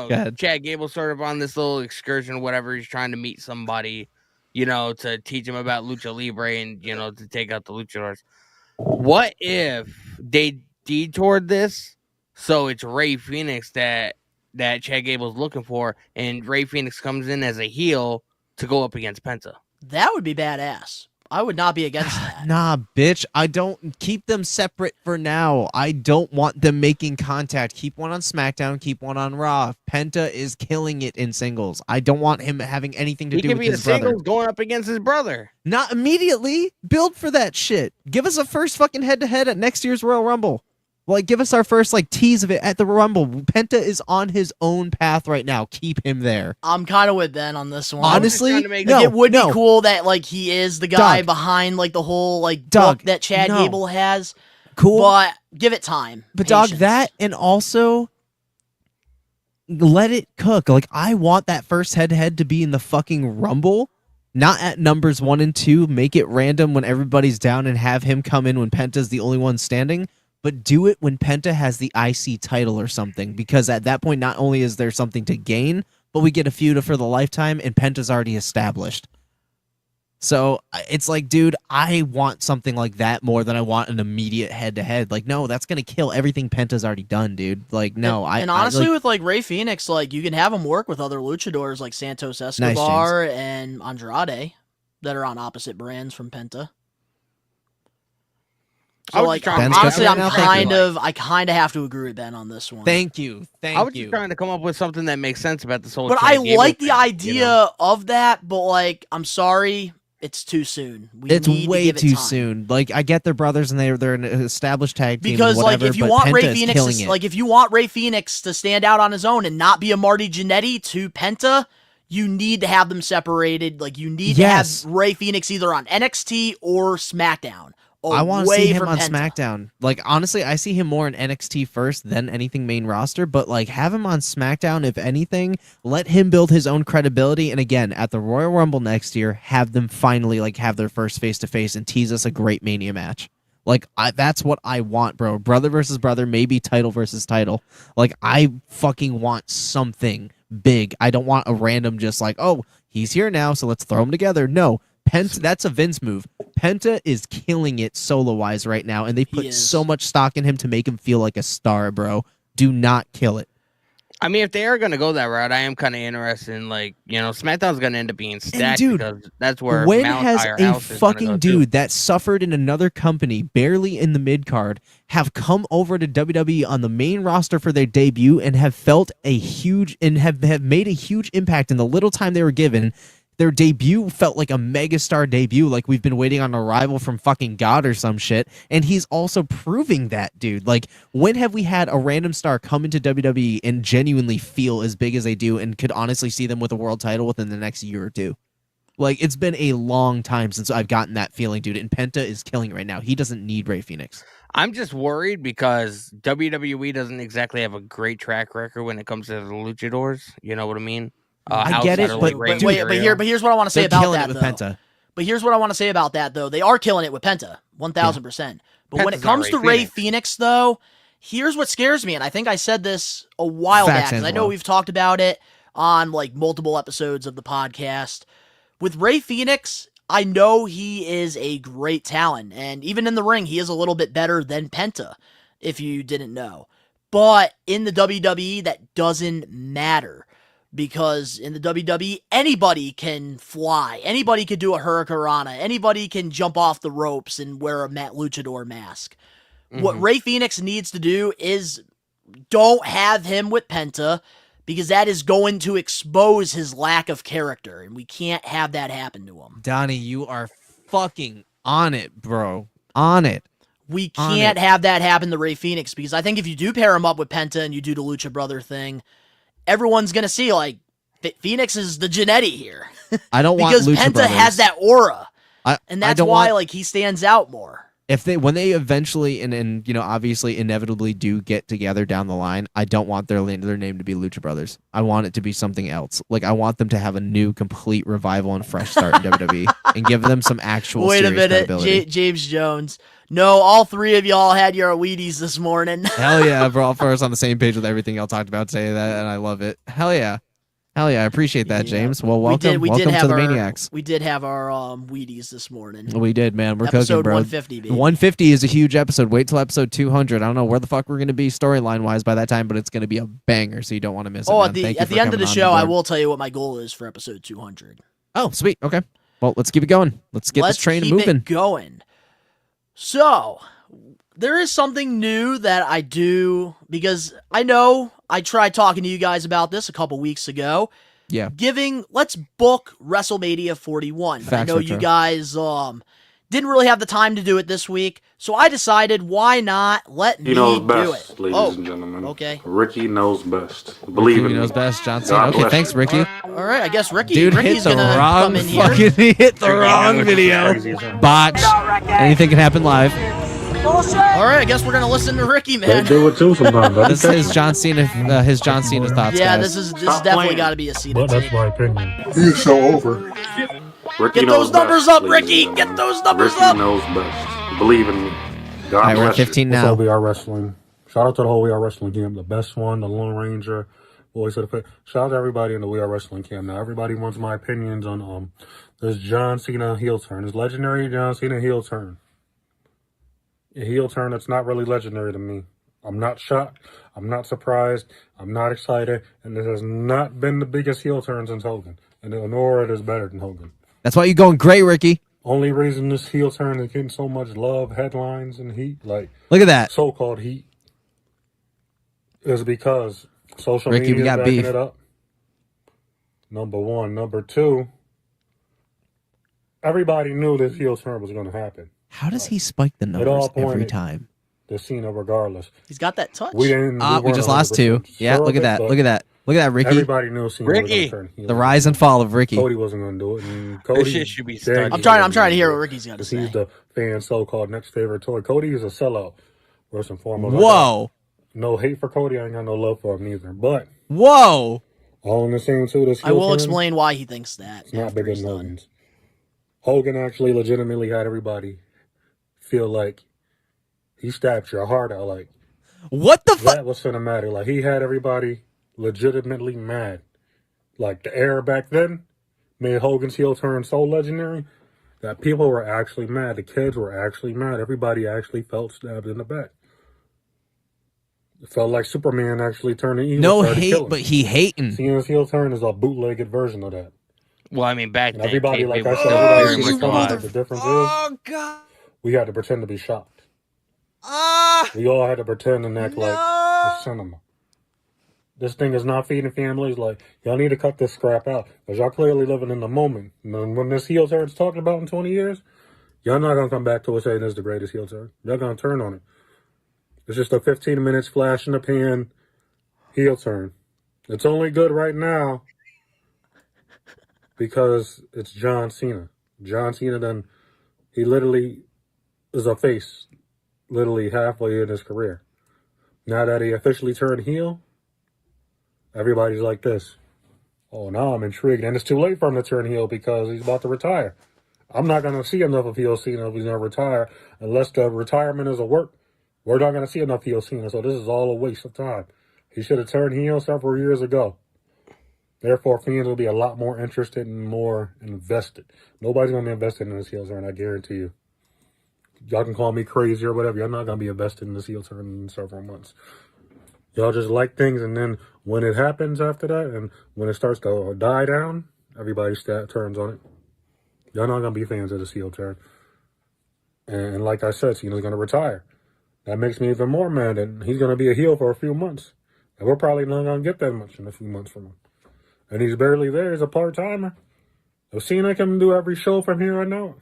Go ahead. Chad Gable's sort of on this little excursion, whatever. He's trying to meet somebody, to teach him about lucha libre and to take out the luchadors. What if they detoured this so it's Rey Fenix that Chad Gable's looking for, and Rey Fenix comes in as a heel to go up against Penta? That would be badass. I would not be against that. Nah, bitch. I don't keep them separate for now. I don't want them making contact. Keep one on SmackDown, keep one on Raw. Penta is killing it in singles. I don't want him having anything to He do could with be his a brother. singles going up against his brother. Not immediately. Build for that shit. Give us a first fucking head-to-head at next year's Royal Rumble. Like, give us our first tease of it at the Rumble. Penta is on his own path right now. Keep him there. I'm kind of with Ben on this one. Honestly, it would be cool that he is the guy behind the whole book that Chad Gable has. Cool, but give it time. But dog, that and also let it cook. I want that first head-to-head to be in the fucking Rumble, not at numbers 1 and 2. Make it random when everybody's down and have him come in when Penta's the only one standing. But do it when Penta has the IC title or something, because at that point, not only is there something to gain, but we get a feud for the lifetime, and Penta's already established. So it's dude, I want something like that more than I want an immediate head-to-head. No, that's gonna kill everything Penta's already done, dude. No, and honestly, with Rey Fenix, you can have him work with other luchadors like Santos Escobar and Andrade that are on opposite brands from Penta. So honestly, I kind of have to agree with Ben on this one. Thank you. I was just trying to come up with something that makes sense about this whole. But Chad I Gable like thing, the idea of that. But I'm sorry, it's too soon. It's way too soon. I get they're brothers and they're an established tag team. Because whatever, if you but want Penta Rey is Fenix, killing it. if you want Rey Fenix to stand out on his own and not be a Marty Jannetty to Penta, you need to have them separated. You need to have Rey Fenix either on NXT or SmackDown. I want to see him on Penta. SmackDown. Honestly, I see him more in NXT first than anything main roster, but have him on SmackDown, if anything. Let him build his own credibility, and again, at the Royal Rumble next year, have them finally have their first face-to-face and tease us a great Mania match. That's what I want, bro. Brother versus brother, maybe title versus title. I fucking want something big. I don't want a random just oh, he's here now, so let's throw them together. No. Penta, that's a Vince move. Penta is killing it solo-wise right now, and they put so much stock in him to make him feel like a star, bro. Do not kill it. I mean, if they are going to go that route, I am kind of interested in SmackDown's going to end up being stacked, dude, because that's where when Mount has Higher a House is fucking gonna go dude that suffered in another company, barely in the mid-card, have come over to WWE on the main roster for their debut and have felt a huge, and have made a huge impact in the little time they were given, Their debut felt like a megastar debut, like we've been waiting on a rival from fucking God or some shit, and he's also proving that, dude. Like, when have we had a random star come into WWE and genuinely feel as big as they do and could honestly see them with a world title within the next year or two? Like, it's been a long time since I've gotten that feeling, dude, and Penta is killing it right now. He doesn't need Rey Fenix. I'm just worried because WWE doesn't exactly have a great track record when it comes to the luchadors. You know what I mean? I get it, but here's what I want to say they're about killing that, it with though. Penta. But here's what I want to say about that, though. They are killing it with Penta, 1,000%. But when it Penta's comes not to Rey Rey Fenix, though, here's what scares me, and I think I said this a while back, and I know we've talked about it on like multiple episodes of the podcast. With Rey Fenix, I know he is a great talent, and even in the ring, he is a little bit better than Penta, if you didn't know. But in the WWE, that doesn't matter. Because in the WWE, anybody can fly. Anybody could do a hurricanrana. Anybody can jump off the ropes and wear a luchador mask. What Rey Fenix needs to do is don't have him with Penta, because that is going to expose his lack of character, and we can't have that happen to him. Donnie, you are fucking on it, bro. On it. We can't have that happen to Rey Fenix, because I think if you do pair him up with Penta and you do the Lucha Brother thing, everyone's going to see, like, Phoenix is the Jannetty here. I don't want because Lucha Penta Brothers. has that aura. And that's why, like, he stands out more. When they eventually and you know, obviously inevitably do get together down the line, I don't want their name to be Lucha Brothers. I want it to be something else. Like, I want them to have a new complete revival and fresh start in WWE and give them some actual Wait a serious minute, credibility. James Jones. No, all three of y'all had your Wheaties this morning. Hell yeah, we're all first on the same page with everything y'all talked about today, and I love it. Hell yeah. Hell yeah, I appreciate that, James. Well, welcome to the Maniacs. We did have our Wheaties this morning. We did, man. We're episode cooking, bro. 150, baby. 150 is a huge episode. Wait till episode 200. I don't know where the fuck we're going to be storyline-wise by that time, but it's going to be a banger, so you don't want to miss it, man. At the end of the show, I will tell you what my goal is for episode 200. Oh, sweet. Okay. Well, let's keep it going. Let's get this train moving. It going. So, there is something new that I do, because I know I tried talking to you guys about this a couple weeks ago. Yeah. Let's book WrestleMania 41. But I know you guys didn't really have the time to do it this week, so I decided, why not let me knows do best, it. ladies and gentlemen. Okay. Ricky knows best. Believe in me. Ricky knows best, John Cena. Okay, thanks, Ricky. All right, I guess Ricky's hit the gonna wrong come in here. He hit the wrong video. Botch. Anything can happen live. All right, I guess we're gonna listen to Ricky, man. They do it too sometimes. This is John Cena. His John Cena thoughts. Yeah, guys. this is definitely got to be a Cena. But that's my opinion. He's so over. Ricky Get knows those numbers best, up, ladies Ricky. and Get gentlemen. those numbers Ricky up. knows best. Believe in me. God All right, we're at bless 15 you. now. We are wrestling. Shout out to the whole We Are Wrestling camp, the best one, the Lone Ranger, Voice of the Fit. Shout out to everybody in the We Are Wrestling camp. Now, everybody wants my opinions on this John Cena heel turn, his legendary John Cena heel turn. A heel turn that's not really legendary to me. I'm not shocked. I'm not surprised. I'm not excited. And this has not been the biggest heel turn since Hogan. And nor it is better than Hogan. That's why you're going great, Ricky. Only reason this heel turn is getting so much love, headlines, and heat, like look at that so-called heat, is because social Ricky, media we got is backing beef. it up. Number one. Number two, everybody knew this heel turn was going to happen. How does he spike the It numbers all every pointed time? to Cena regardless. He's got that touch. We just lost two. Yeah, look at that. Look at that. Look at that, Ricky. Everybody knew Cena was going to turn heel. The rise and fall of Ricky. Cody wasn't going to do it. And Cody shit should be dead. studied. I'm trying to hear what Ricky's got to say. He's the fan so-called next favorite toy. Cody is a sellout, first and foremost. Whoa. No hate for Cody. I ain't got no love for him either. But whoa. All in the same too. This I will turn, explain why he thinks that. It's not bigger than Hogan's. Hogan actually legitimately had everybody feel like he stabbed your heart out. Like, what the fuck? That was cinematic. Like, he had everybody legitimately mad. Like, the era back then made Hogan's heel turn so legendary that people were actually mad. The kids were actually mad. Everybody actually felt stabbed in the back. It felt like Superman actually turned evil. No hate, but he hating. Cena's heel turn is a bootlegged version of that. Well, I mean, back And then, everybody, like I was said, very everybody much sees alive. the difference Oh, is God. we had to pretend to be shocked. We all had to pretend and act like it's cinema. This thing is not feeding families. Like, y'all need to cut this scrap out. Because y'all clearly living in the moment. And then when this heel turn's talking about in 20 years, y'all not going to come back to us saying this is the greatest heel turn. Y'all going to turn on it. It's just a 15 minutes flash in the pan heel turn. It's only good right now because it's John Cena. John Cena, then, he literally is a face literally halfway in his career. Now that he officially turned heel, everybody's like this. Oh, now I'm intrigued. And it's too late for him to turn heel because he's about to retire. I'm not going to see enough of heel Cena if he's going to retire. Unless the retirement is a work, we're not going to see enough heel Cena. So this is all a waste of time. He should have turned heel several years ago. Therefore, fans will be a lot more interested and more invested. Nobody's going to be invested in this heel turn, I guarantee you. Y'all can call me crazy or whatever. Y'all not going to be invested in this heel turn in several months. Y'all just like things, and then when it happens after that, and when it starts to die down, everybody turns on it. Y'all not going to be fans of this heel turn. And like I said, Cena's going to retire. That makes me even more mad that he's going to be a heel for a few months. And we're probably not going to get that much in a few months from him. And he's barely there. He's a part-timer. If Cena can do every show from here on out,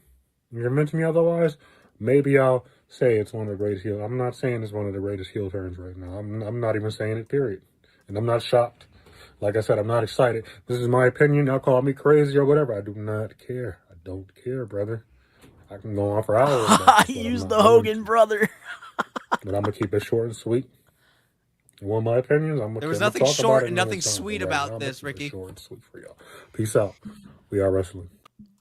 and you're convince me otherwise, maybe I'll say it's one of the greatest heel. I'm not saying it's one of the greatest heel turns right now. I'm not even saying it, period. And I'm not shocked. Like I said, I'm not excited. This is my opinion. Y'all call me crazy or whatever. I do not care. I don't care, brother. I can go on for hours. I use the Hogan brother. But I'm going to keep it short and sweet. You want my opinions? There was nothing short and nothing sweet about this, Ricky. Short and sweet for y'all. Peace out. We are wrestling.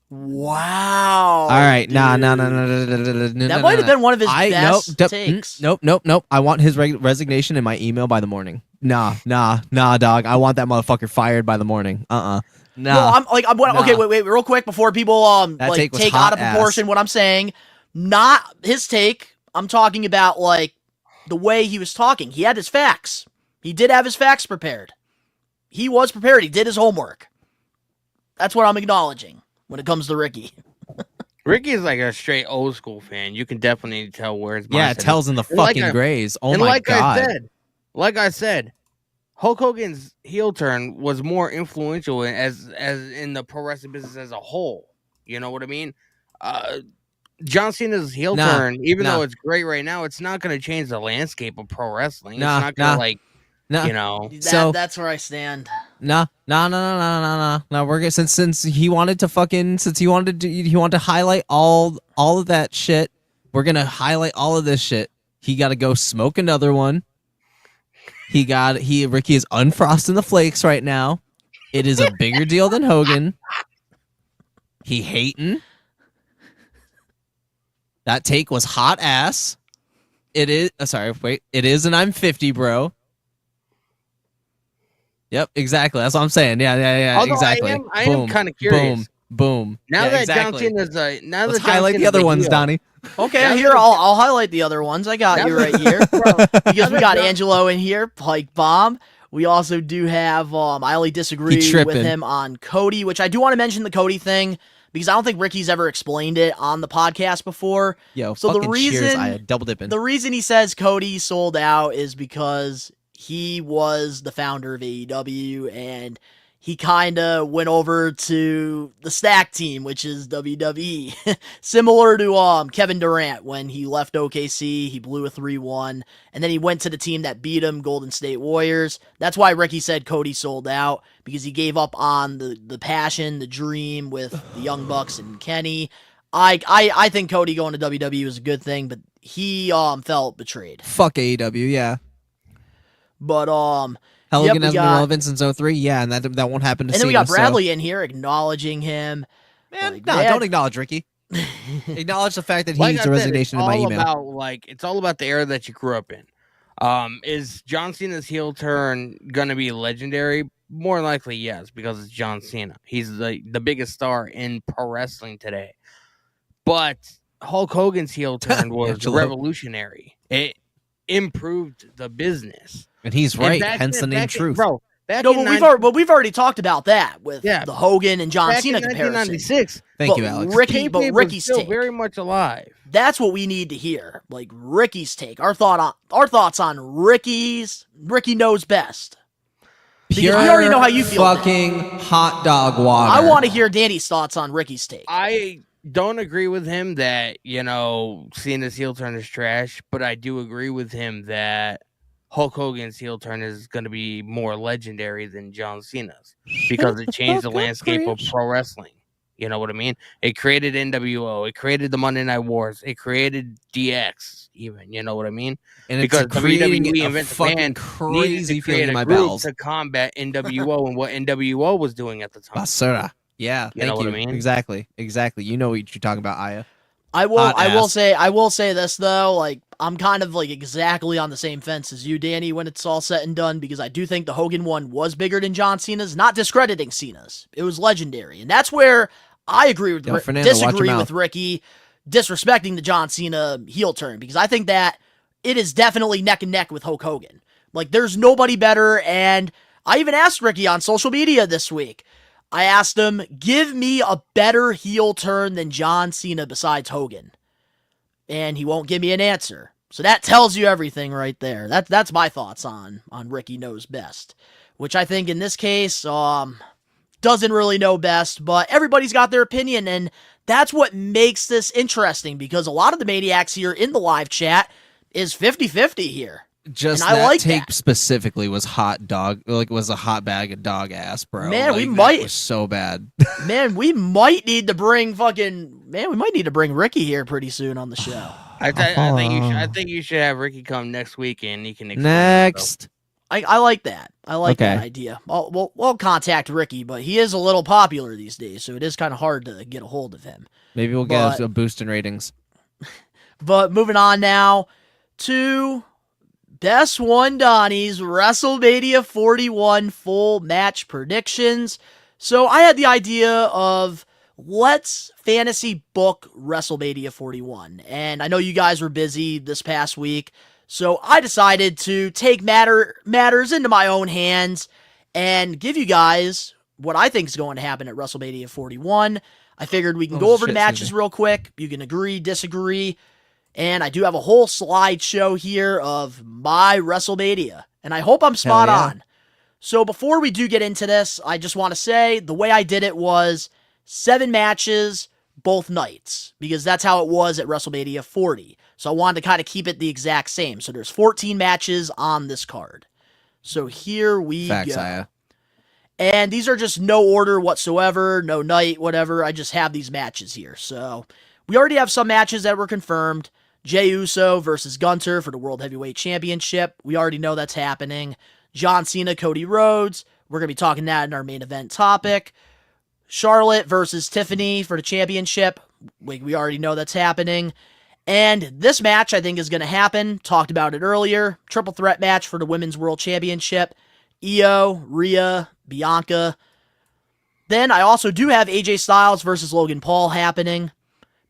Wow. All right, nah. That might have been one of his best takes. Nope. I want his resignation in my email by the morning. Nah, dog. I want that motherfucker fired by the morning. Nah. No, okay, wait, real quick before people take out of proportion what I'm saying. Not his take. I'm talking about like the way he was talking. He had his facts. He did have his facts prepared. He was prepared. He did his homework. That's what I'm acknowledging when it comes to Ricky. Ricky is like a straight old school fan. You can definitely tell where his mindset it tells in the fucking grays. Oh my god! Like I said, Hulk Hogan's heel turn was more influential as in the pro wrestling business as a whole. You know what I mean? John Cena's heel turn, even though it's great right now, it's not going to change the landscape of pro wrestling. It's not going to you know. That's where I stand. No. We're good since he wanted to highlight all of that shit. We're gonna highlight all of this shit. He got to go smoke another one. Ricky is unfrosting the flakes right now. It is a bigger deal than Hogan. He hating. That take was hot ass. It is. It is, and I'm 50, bro. Yep, exactly. That's what I'm saying. Yeah. Although exactly. I am kind of curious. Boom. Now that exactly. John Cena's let's highlight the other ones, Donnie. Okay, here I'll highlight the other ones. I got you right here because we got Angelo in here, Pike Bomb. We also do have. I only disagree with him on Cody, which I do want to mention the Cody thing. Because I don't think Ricky's ever explained it on the podcast before. So the reason I double dipping. The reason he says Cody sold out is because he was the founder of AEW and he kind of went over to the Stack team, which is WWE. Similar to Kevin Durant when he left OKC, he blew a 3-1, and then he went to the team that beat him, Golden State Warriors. That's why Ricky said Cody sold out, because he gave up on the passion, the dream with the Young Bucks and Kenny. I think Cody going to WWE is a good thing, but he felt betrayed. Fuck AEW, yeah. But Hogan has been relevant since 03, yeah, and that won't happen to Cena. And then we got Bradley in here acknowledging him. Man, don't acknowledge Ricky. Acknowledge the fact that he needs a resignation in my email. It's all about the era that you grew up in. Is John Cena's heel turn gonna be legendary? More likely, yes, because it's John Cena. He's the biggest star in pro wrestling today. But Hulk Hogan's heel turn was revolutionary. It improved the business. And he's right, hence the name Truth. Bro, we've already talked about that with the Hogan and John Cena comparison. 1996. Thank you, Alex. Ricky's still take, very much alive. That's what we need to hear. Like Ricky's take, our thoughts on Ricky knows best. Because we already know how you feel. Fucking hot dog water. I want to hear Danny's thoughts on Ricky's take. I don't agree with him that, Cena's heel turn is trash, but I do agree with him that Hulk Hogan's heel turn is going to be more legendary than John Cena's because it changed the landscape of pro wrestling. You know what I mean? It created NWO. It created the Monday Night Wars. It created DX even. You know what I mean? And because it's creating WWE a invented fucking crazy to create feeling in a my group bowels. to combat NWO and what NWO was doing at the time. Basura. Yeah, You know what I mean? Exactly. You know what you're talking about, Aya. I will say this though, like I'm kind of like exactly on the same fence as you, Danny, when it's all said and done, because I do think the Hogan one was bigger than John Cena's, not discrediting Cena's. It was legendary. And that's where I agree with disagree with Ricky disrespecting the John Cena heel turn, because I think that it is definitely neck and neck with Hulk Hogan. Like there's nobody better, and I even asked Ricky on social media this week. I asked him, give me a better heel turn than John Cena besides Hogan. And he won't give me an answer. So that tells you everything right there. That's my thoughts on Ricky Knows Best. Which I think in this case, doesn't really know best, but everybody's got their opinion, and that's what makes this interesting, because a lot of the Maniacs here in the live chat is 50-50 here. Just and that I like take that. Specifically was hot dog, like was a hot bag of dog ass, bro. Man, like, we might. That was so bad. Man, we might need to bring Ricky here pretty soon on the show. I think you should have Ricky come next week and he can explain Next. I like that. I like that idea. We'll contact Ricky, but he is a little popular these days, so it is kind of hard to get a hold of him. Maybe we'll get a boost in ratings. But moving on now to Best One Donnie's WrestleMania 41 full match predictions. So I had the idea of let's fantasy book WrestleMania 41. And I know you guys were busy this past week, so I decided to take matters into my own hands and give you guys what I think is going to happen at WrestleMania 41. I figured we can go over the matches real quick. You can agree, disagree. And I do have a whole slideshow here of my WrestleMania. And I hope I'm spot on. So before we do get into this, I just want to say the way I did it was 7 matches both nights, because that's how it was at WrestleMania 40. So I wanted to kind of keep it the exact same. So there's 14 matches on this card. So here we go. Aya. And these are just no order whatsoever, no night, whatever. I just have these matches here. So we already have some matches that were confirmed. Jey Uso versus Gunter for the World Heavyweight Championship. We already know that's happening. John Cena, Cody Rhodes. We're going to be talking that in our main event topic. Charlotte versus Tiffany for the championship. We already know that's happening. And this match I think is going to happen. Talked about it earlier. Triple threat match for the Women's World Championship. Io, Rhea, Bianca. Then I also do have AJ Styles versus Logan Paul happening,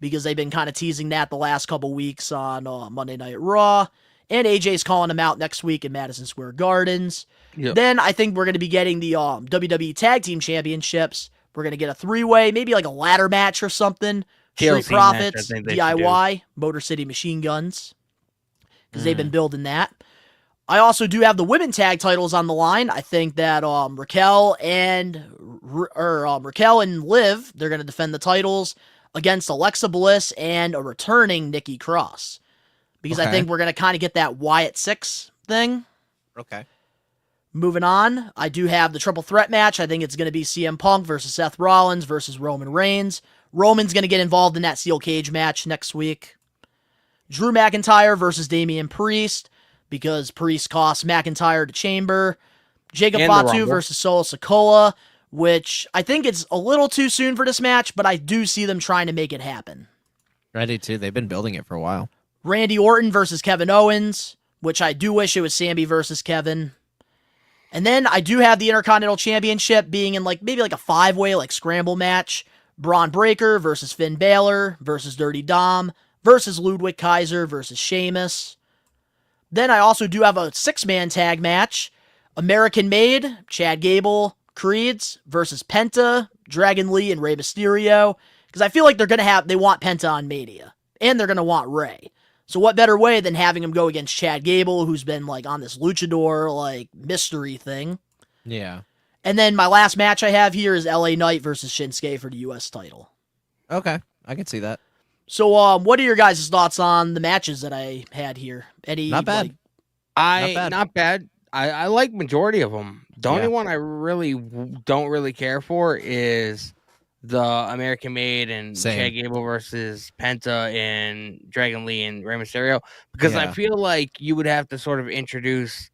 because they've been kind of teasing that the last couple weeks on Monday Night Raw. And AJ's calling him out next week in Madison Square Gardens. Yep. Then I think we're going to be getting the WWE Tag Team Championships. We're going to get a 3-way, maybe like a ladder match or something. Street Profits, DIY, Motor City Machine Guns, because they've been building that. I also do have the women tag titles on the line. I think that Raquel and Liv, they're going to defend the titles against Alexa Bliss and a returning Nikki Cross, because I think we're going to kind of get that Wyatt 6 thing. Okay. Moving on, I do have the triple threat match. I think it's going to be CM Punk versus Seth Rollins versus Roman Reigns. Roman's going to get involved in that steel cage match next week. Drew McIntyre versus Damian Priest, because Priest cost McIntyre to Chamber. Jacob Fatu versus Solo Sikoa, which I think it's a little too soon for this match, but I do see them trying to make it happen. I do too. They've been building it for a while. Randy Orton versus Kevin Owens, which I do wish it was Sammy versus Kevin. And then I do have the Intercontinental Championship being in maybe a 5-way scramble match. Braun Breaker versus Finn Balor versus Dirty Dom versus Ludwig Kaiser versus Sheamus. Then I also do have a 6-man tag match. American Made, Chad Gable, Creeds versus Penta, Dragon Lee, and Rey Mysterio. Because I feel like they want Penta on Mania. And they're going to want Rey. So what better way than having him go against Chad Gable, who's been on this luchador mystery thing. Yeah. And then my last match I have here is LA Knight versus Shinsuke for the U.S. title. Okay, I can see that. So, what are your guys' thoughts on the matches that I had here? Eddie, Not bad. Not bad. I like majority of them. The only one I really don't really care for is the American Made and Chad Gable versus Penta and Dragon Lee and Rey Mysterio, because I feel like you would have to sort of introduce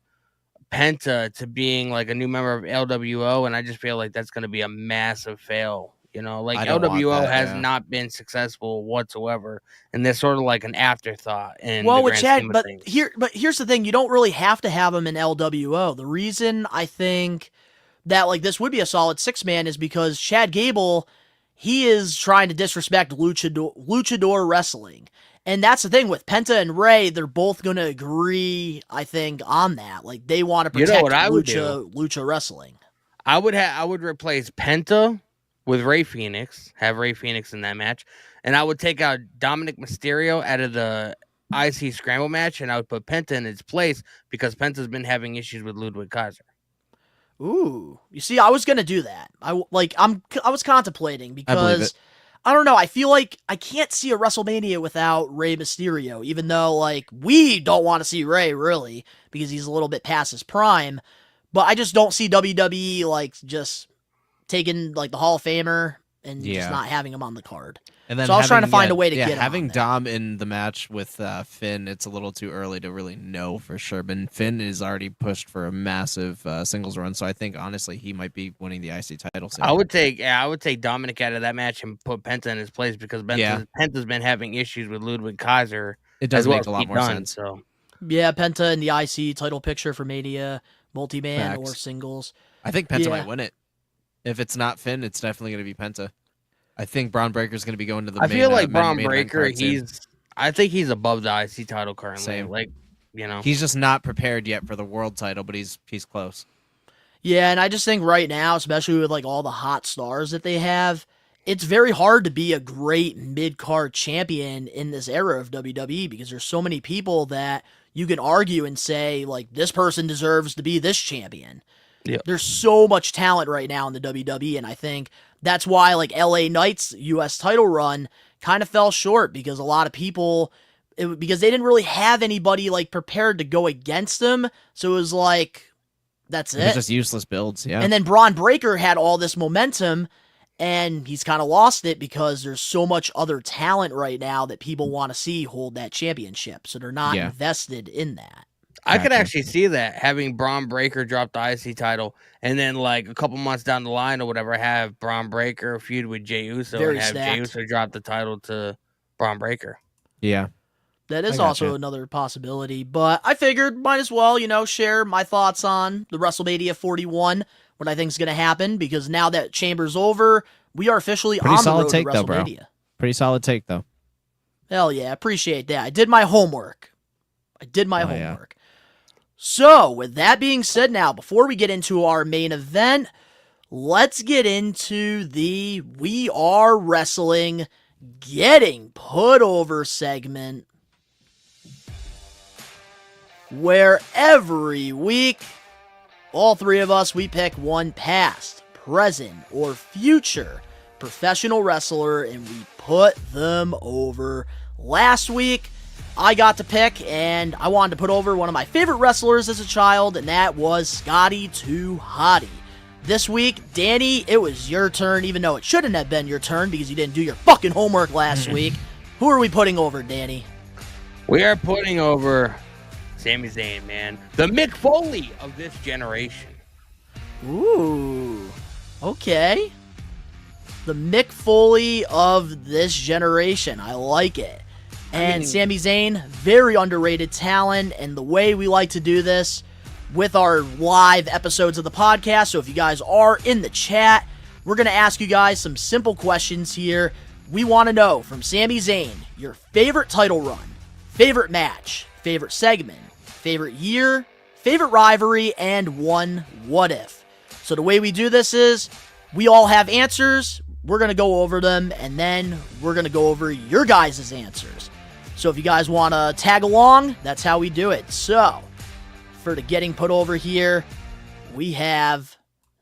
Penta to being like a new member of LWO, and I just feel like that's going to be a massive fail. You know, like LWO has not been successful whatsoever, and they're sort of like an afterthought. Well, with Chad, but here's the thing: you don't really have to have him in LWO. The reason I think that like this would be a solid 6-man is because Chad Gable, he is trying to disrespect luchador wrestling. And that's the thing with Penta and Ray, they're both going to agree, I think, on that. Like, they want to protect lucha wrestling. I would replace Penta with Ray Phoenix, have Ray Phoenix in that match, and I would take out Dominic Mysterio out of the IC Scramble match, and I would put Penta in its place because Penta's been having issues with Ludwig Kaiser. Ooh, you see, I was gonna do that. I was contemplating because I don't know. I feel like I can't see a WrestleMania without Rey Mysterio, even though like we don't want to see Rey really because he's a little bit past his prime. But I just don't see WWE like just taking like the Hall of Famer and just not having him on the card. And then so I was trying to find a way to get him having on there. Dom in the match with Finn. It's a little too early to really know for sure. But Finn is already pushed for a massive singles run, so I think honestly he might be winning the IC title soon. I would take Dominic out of that match and put Penta in his place because Penta's been having issues with Ludwig Kaiser. It does make a lot more sense. So yeah, Penta in the IC title picture for Mania, multi-man or singles. I think Penta might win it. If it's not Finn, it's definitely going to be Penta. I think Braun Breaker's going to be going to the I main, feel like Braun main Breaker, I think he's above the IC title currently. Same. Like, you know. He's just not prepared yet for the world title, but he's close. Yeah, and I just think right now, especially with like all the hot stars that they have, it's very hard to be a great mid-card champion in this era of WWE because there's so many people that you can argue and say, like, this person deserves to be this champion. Yep. There's so much talent right now in the WWE, and I think that's why, like, LA Knight's U.S. title run kind of fell short because a lot of people, because they didn't really have anybody, like, prepared to go against them, so it was like, that's it. It's just useless builds, yeah. And then Braun Breaker had all this momentum, and he's kind of lost it because there's so much other talent right now that people want to see hold that championship, so they're not invested in that. I could actually see that, having Braun Breaker drop the IC title, and then like a couple months down the line or whatever, have Braun Breaker feud with Jey Uso Very and have stacked. Jey Uso drop the title to Braun Breaker. Yeah. That is also another possibility, but I figured might as well, share my thoughts on the WrestleMania 41, what I think is going to happen, because now that Chamber's over, we are officially on the road to WrestleMania. Bro. Pretty solid take, though. Hell yeah, appreciate that. I did my homework. Yeah. So, with that being said now, before we get into our main event, let's get into the We Are Wrestling Getting Put Over segment, where every week, all three of us, we pick one past, present, or future professional wrestler, and we put them over. Last week, I got to pick, and I wanted to put over one of my favorite wrestlers as a child, and that was Scotty 2 Hotty. This week, Danny, it was your turn, even though it shouldn't have been your turn because you didn't do your fucking homework last week. Who are we putting over, Danny? We are putting over Sami Zayn, man. The Mick Foley of this generation. Ooh, okay. The Mick Foley of this generation. I like it. And Sami Zayn, very underrated talent, and the way we like to do this with our live episodes of the podcast, so if you guys are in the chat, we're going to ask you guys some simple questions here. We want to know from Sami Zayn, your favorite title run, favorite match, favorite segment, favorite year, favorite rivalry, and one what if. So the way we do this is, we all have answers, we're going to go over them, and then we're going to go over your guys' answers. So if you guys want to tag along, that's how we do it. So, for the Getting Put Over here, we have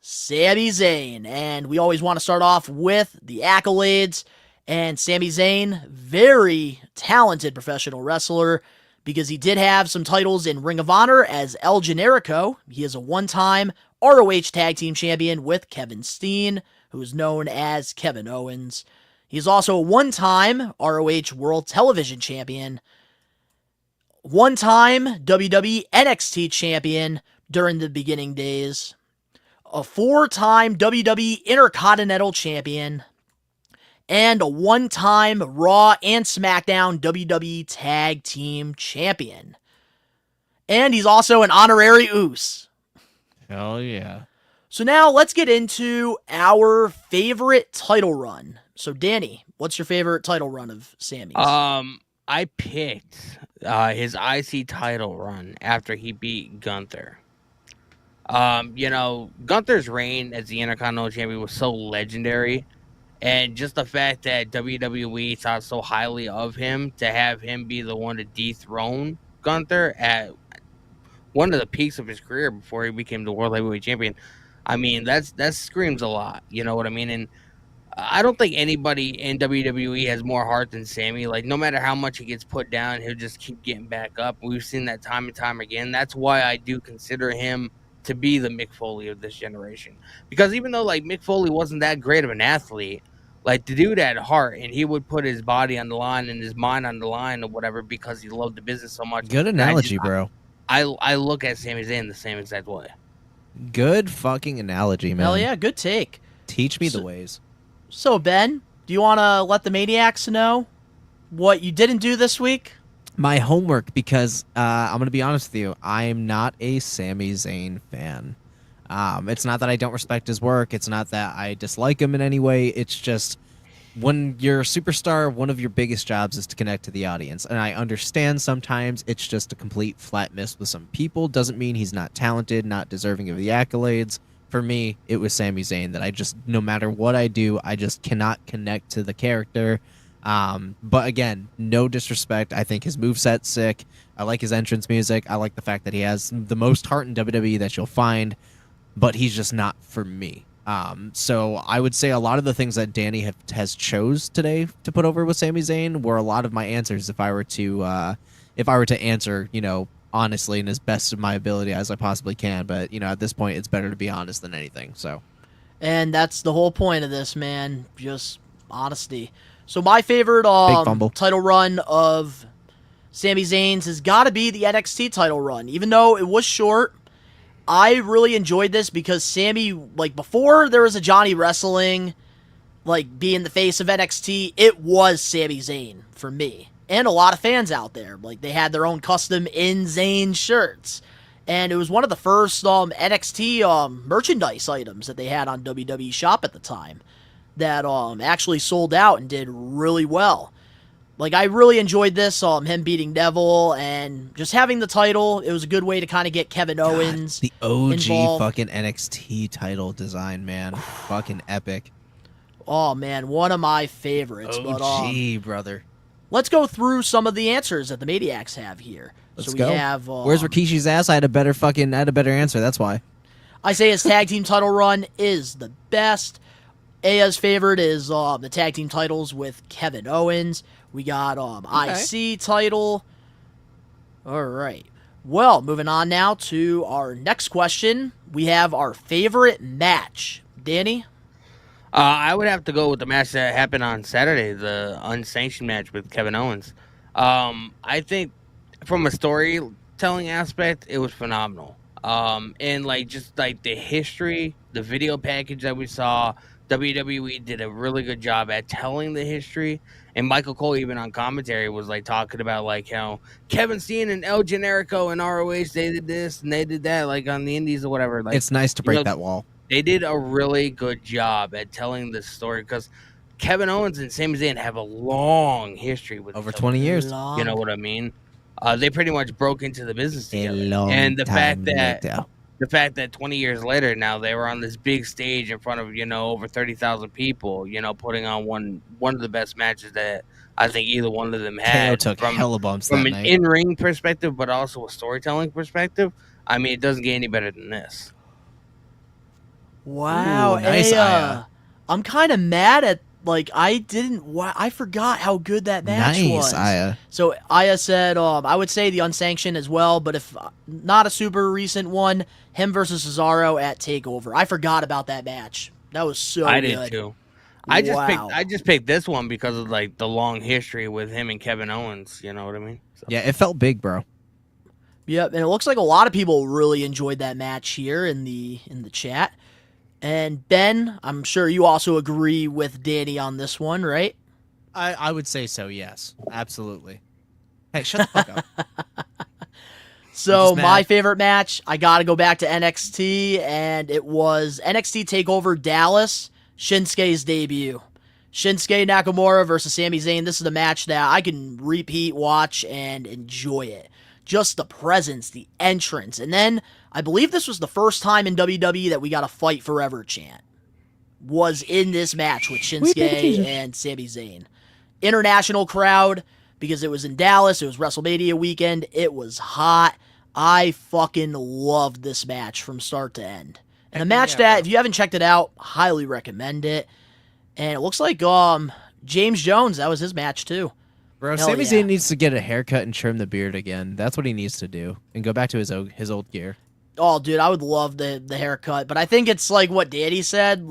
Sami Zayn. And we always want to start off with the accolades. And Sami Zayn, very talented professional wrestler, because he did have some titles in Ring of Honor as El Generico. He is a one-time ROH Tag Team Champion with Kevin Steen, who is known as Kevin Owens. He's also a one-time ROH World Television Champion, one-time WWE NXT Champion during the beginning days, a four-time WWE Intercontinental Champion, and a one-time Raw and SmackDown WWE Tag Team Champion. And he's also an honorary Uce. Hell yeah. So now let's get into our favorite title run. So Danny, what's your favorite title run of Sami's? I picked his IC title run after he beat Gunther. Gunther's reign as the Intercontinental Champion was so legendary. And just the fact that WWE thought so highly of him, to have him be the one to dethrone Gunther at one of the peaks of his career before he became the World Heavyweight Champion, I mean, that screams a lot. You know what I mean? And I don't think anybody in WWE has more heart than Sami. Like, no matter how much he gets put down, he'll just keep getting back up. We've seen that time and time again. That's why I do consider him to be the Mick Foley of this generation. Because even though, like, Mick Foley wasn't that great of an athlete, like, the dude had heart, and he would put his body on the line and his mind on the line or whatever because he loved the business so much. Good analogy, bro. I look at Sami Zayn the same exact way. Good fucking analogy, man. Hell yeah, good take. Teach me the ways. So, Ben, do you want to let the Maniacs know what you didn't do this week? My homework, because I'm going to be honest with you, I'm not a Sami Zayn fan. It's not that I don't respect his work. It's not that I dislike him in any way. It's just when you're a superstar, one of your biggest jobs is to connect to the audience. And I understand sometimes it's just a complete flat miss with some people. Doesn't mean he's not talented, not deserving of the accolades. For me, it was Sami Zayn that I just, no matter what I do, I just cannot connect to the character. But again, no disrespect. I think his moveset's sick. I like his entrance music. I like the fact that he has the most heart in WWE that you'll find. But he's just not for me. So I would say a lot of the things that Danny has chose today to put over with Sami Zayn were a lot of my answers if I were to answer, honestly and as best of my ability as I possibly can. But, at this point, it's better to be honest than anything. So, and that's the whole point of this, man. Just honesty. So my favorite title run of Sami Zayn's has got to be the NXT title run. Even though it was short, I really enjoyed this because Sami, like, before there was a Johnny Wrestling, like, being the face of NXT, it was Sami Zayn for me. And a lot of fans out there. Like, they had their own custom In Zayn shirts. And it was one of the first NXT merchandise items that they had on WWE Shop at the time that actually sold out and did really well. Like, I really enjoyed this, him beating Neville and just having the title. It was a good way to kind of get Kevin Owens the OG involved. Fucking NXT title design, man. Fucking epic. Oh, man, one of my favorites. OG, brother. Let's go through some of the answers that the Maniacs have here. Let's so go. We have, where's Rikishi's ass? I had a better answer, that's why. I say his tag team title run is the best. Aya's favorite is the tag team titles with Kevin Owens. We got IC title. All right. Well, moving on now to our next question. We have our favorite match. Danny? I would have to go with the match that happened on Saturday, the unsanctioned match with Kevin Owens. I think from a storytelling aspect, it was phenomenal. And just the history, the video package that we saw, WWE did a really good job at telling the history. And Michael Cole, even on commentary, was talking about how Kevin Steen and El Generico and ROH, they did this and they did that, on the Indies or whatever. It's nice to break that wall. They did a really good job at telling this story because Kevin Owens and Sami Zayn have a long history with over 20 years. You know what I mean? They pretty much broke into the business together. And the fact that 20 years later now they were on this big stage in front of over 30,000 people, putting on one of the best matches that I think either one of them had. KO took hella bumps from that an night. in-ring perspective, but also a storytelling perspective. I mean, it doesn't get any better than this. Wow, Ooh, nice, Aya. I'm kind of mad at I forgot how good that match was. Nice, Aya. So Aya said, I would say the unsanctioned as well, but if not a super recent one, him versus Cesaro at Takeover. I forgot about that match. That was so I good. did too. I just picked this one because of the long history with him and Kevin Owens. You know what I mean? So. Yeah, it felt big, bro. Yep, and it looks like a lot of people really enjoyed that match here in the chat. And Ben, I'm sure you also agree with Danny on this one, right? I would say so, yes. Absolutely. Hey, shut the fuck up. So my favorite match, I got to go back to NXT, and it was NXT TakeOver Dallas, Shinsuke's debut. Shinsuke Nakamura versus Sami Zayn. This is a match that I can repeat, watch, and enjoy it. Just the presence, the entrance. And then, I believe this was the first time in WWE that we got a Fight Forever chant. Was in this match with Shinsuke and Sami Zayn. International crowd, because it was in Dallas, it was WrestleMania weekend, it was hot. I fucking loved this match from start to end. And a match that, if you haven't checked it out, highly recommend it. And it looks like James Jones, that was his match too. Bro, Sami Zayn needs to get a haircut and trim the beard again. That's what he needs to do. And go back to his old gear. Oh, dude, I would love the haircut. But I think it's like what Danny said,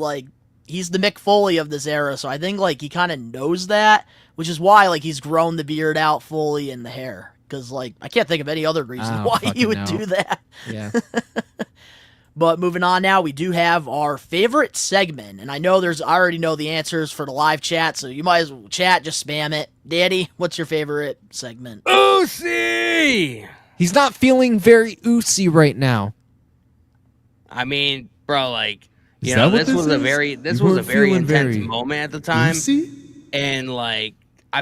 he's the Mick Foley of this era. So I think he kind of knows that, which is why he's grown the beard out fully and the hair. Because I can't think of any other reason why he would do that. Yeah. But moving on now, we do have our favorite segment. And I know I already know the answers for the live chat, so you might as well chat, just spam it. Daddy, what's your favorite segment? Oosie! He's not feeling very oosie right now. I mean, bro, this was a very intense moment at the time. Oosie? And I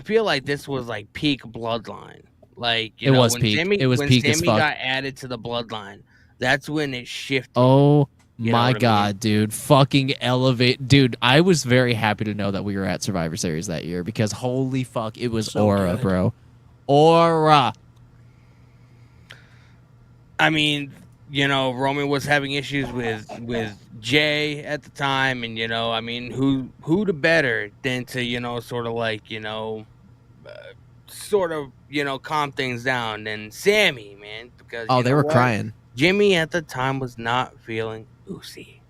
feel like this was peak Bloodline. It was peak. It was peak as fuck. When Sammy got added to the Bloodline, that's when it shifted. Oh my god, dude. Fucking elevate. Dude, I was very happy to know that we were at Survivor Series that year because holy fuck, it was aura, bro. Aura. I mean, Roman was having issues with Jay at the time, and I mean, who the better than to calm things down than Sammy, man, because they were crying. Jimmy at the time was not feeling oozy.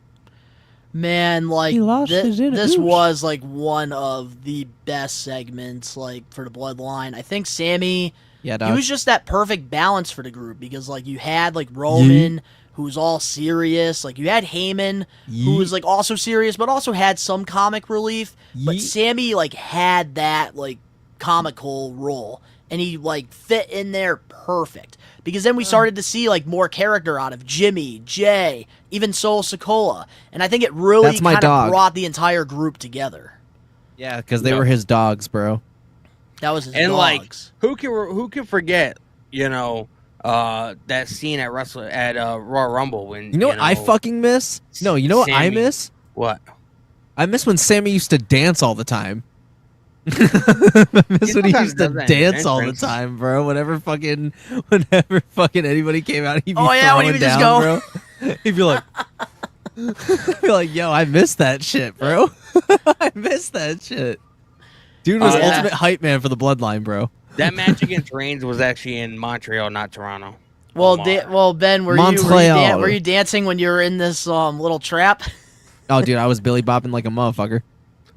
Man, this was one of the best segments for the Bloodline. I think Sammy, he was just that perfect balance for the group because you had Roman, who's all serious. You had Heyman, who was also serious, but also had some comic relief. But Sammy had that comical role, and he fit in there perfect. Because then we started to see more character out of Jimmy, Jay, even Solo Sikoa, and I think it really kind of brought the entire group together. Yeah, because they were his dogs, bro. That was his dogs. Who can forget? That scene at Royal Rumble when you know what I fucking miss? No, you know what I miss? What? I miss when Sammy used to dance all the time. I miss when he used to dance all the time, bro. Whenever fucking anybody came out, he'd be when he would down, just go. Bro. He'd be like, yo, I miss that shit, bro. I miss that shit. Dude was ultimate hype man for the Bloodline, bro. That match against Reigns was actually in Montreal, not Toronto. Well, Ben, were you dancing when you were in this little trap? Oh, dude, I was Billy bopping like a motherfucker.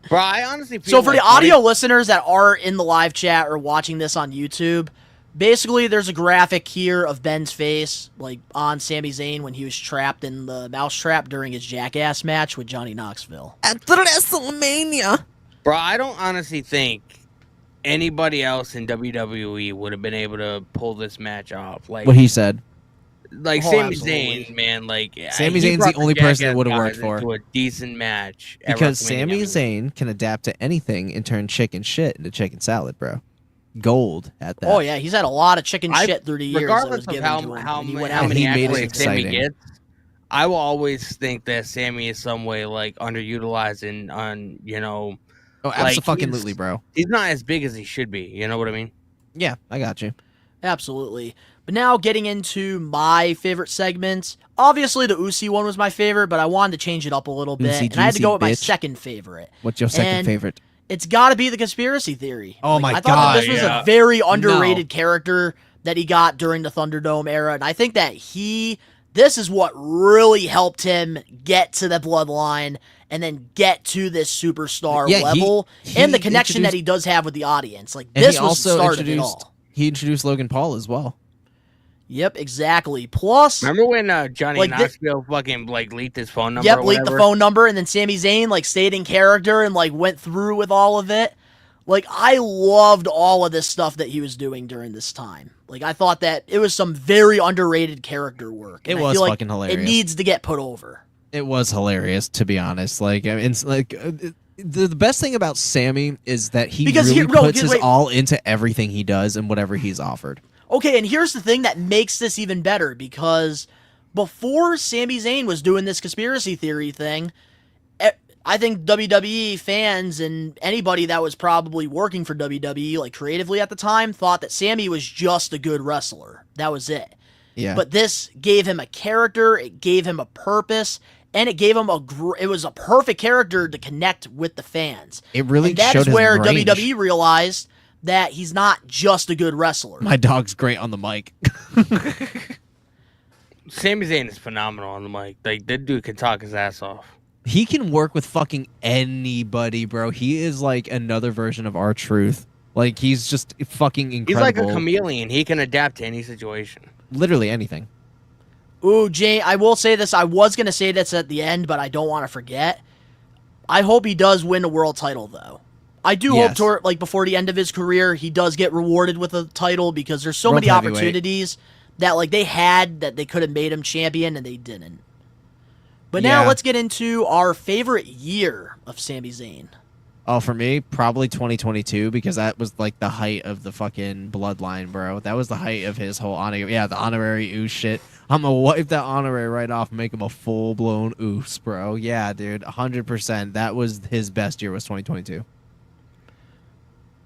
Bro, I honestly feel so for the audio listeners that are in the live chat or watching this on YouTube, basically there's a graphic here of Ben's face, on Sami Zayn when he was trapped in the mousetrap during his Jackass match with Johnny Knoxville. At WrestleMania. Bro, I don't honestly think anybody else in WWE would have been able to pull this match off. What he said. Sami Zayn, man, Sami Zayn's the only person that would have worked for a decent match because Sami Zayn can adapt to anything and turn chicken shit into chicken salad, bro. Gold at that. Oh yeah, he's had a lot of chicken shit through the years. Regardless of how many accolades Sammy gets, I will always think that Sammy is some way underutilized and Oh, absolutely, bro. He's not as big as he should be. You know what I mean? Yeah, I got you. Absolutely. But now getting into my favorite segments. Obviously, the Usi one was my favorite, but I wanted to change it up a little bit. Usi And I had to juicy, go with my bitch. second favorite. What's your second And favorite? It's got to be the conspiracy theory. Oh my I thought that this was God, a very underrated character that he got during the Thunderdome era, and I think that this is what really helped him get to the bloodline and then get to this superstar level and the connection that he does have with the audience. Like, And this he was the also start of it introduced all. he introduced Logan Paul as well. Yep, exactly. Plus, remember when Johnny like, Knoxville fucking like leaked his phone number? Yep, or leaked the whatever? phone number, and then Sami Zayn like stayed in character and like went through with all of it. Like, I loved all of this stuff that he was doing during this time. Like, I thought that it was some very underrated character work. It and I was feel like fucking hilarious. It needs to get put over. It was hilarious, to be honest. Like, I mean, it's like the best thing about Sammy is that he really puts his all into everything he does and whatever he's offered. Okay, and here's the thing that makes this even better, because before Sami Zayn was doing this conspiracy theory thing, I think WWE fans and anybody that was probably working for WWE, like creatively at the time, thought that Sammy was just a good wrestler. That was it. Yeah. But this gave him a character, it gave him a purpose, and it gave him it was a perfect character to connect with the fans. It really and that showed is his where range. WWE realized that he's not just a good wrestler. My dog's great on the mic. Sami Zayn is phenomenal on the mic. Like, that dude can talk his ass off. He can work with fucking anybody, bro. He is like another version of R-Truth. Like, he's just fucking incredible. He's like a chameleon. He can adapt to any situation. Literally anything. Ooh, Jay, I will say this. I was going to say this at the end, but I don't want to forget. I hope he does win a world title, though. I do hope toward, like, before the end of his career, he does get rewarded with a title, because there's so World many heavyweight. opportunities that, like, they had that they could have made him champion, and they didn't. But now let's get into our favorite year of Sami Zayn. Oh, for me, probably 2022, because that was like the height of the fucking bloodline, bro. That was the height of his whole honorary. Yeah, the honorary ooze shit. I'm gonna wipe that honorary right off and make him a full blown ooze, bro. Yeah, dude, 100%. That was his best year. Was 2022.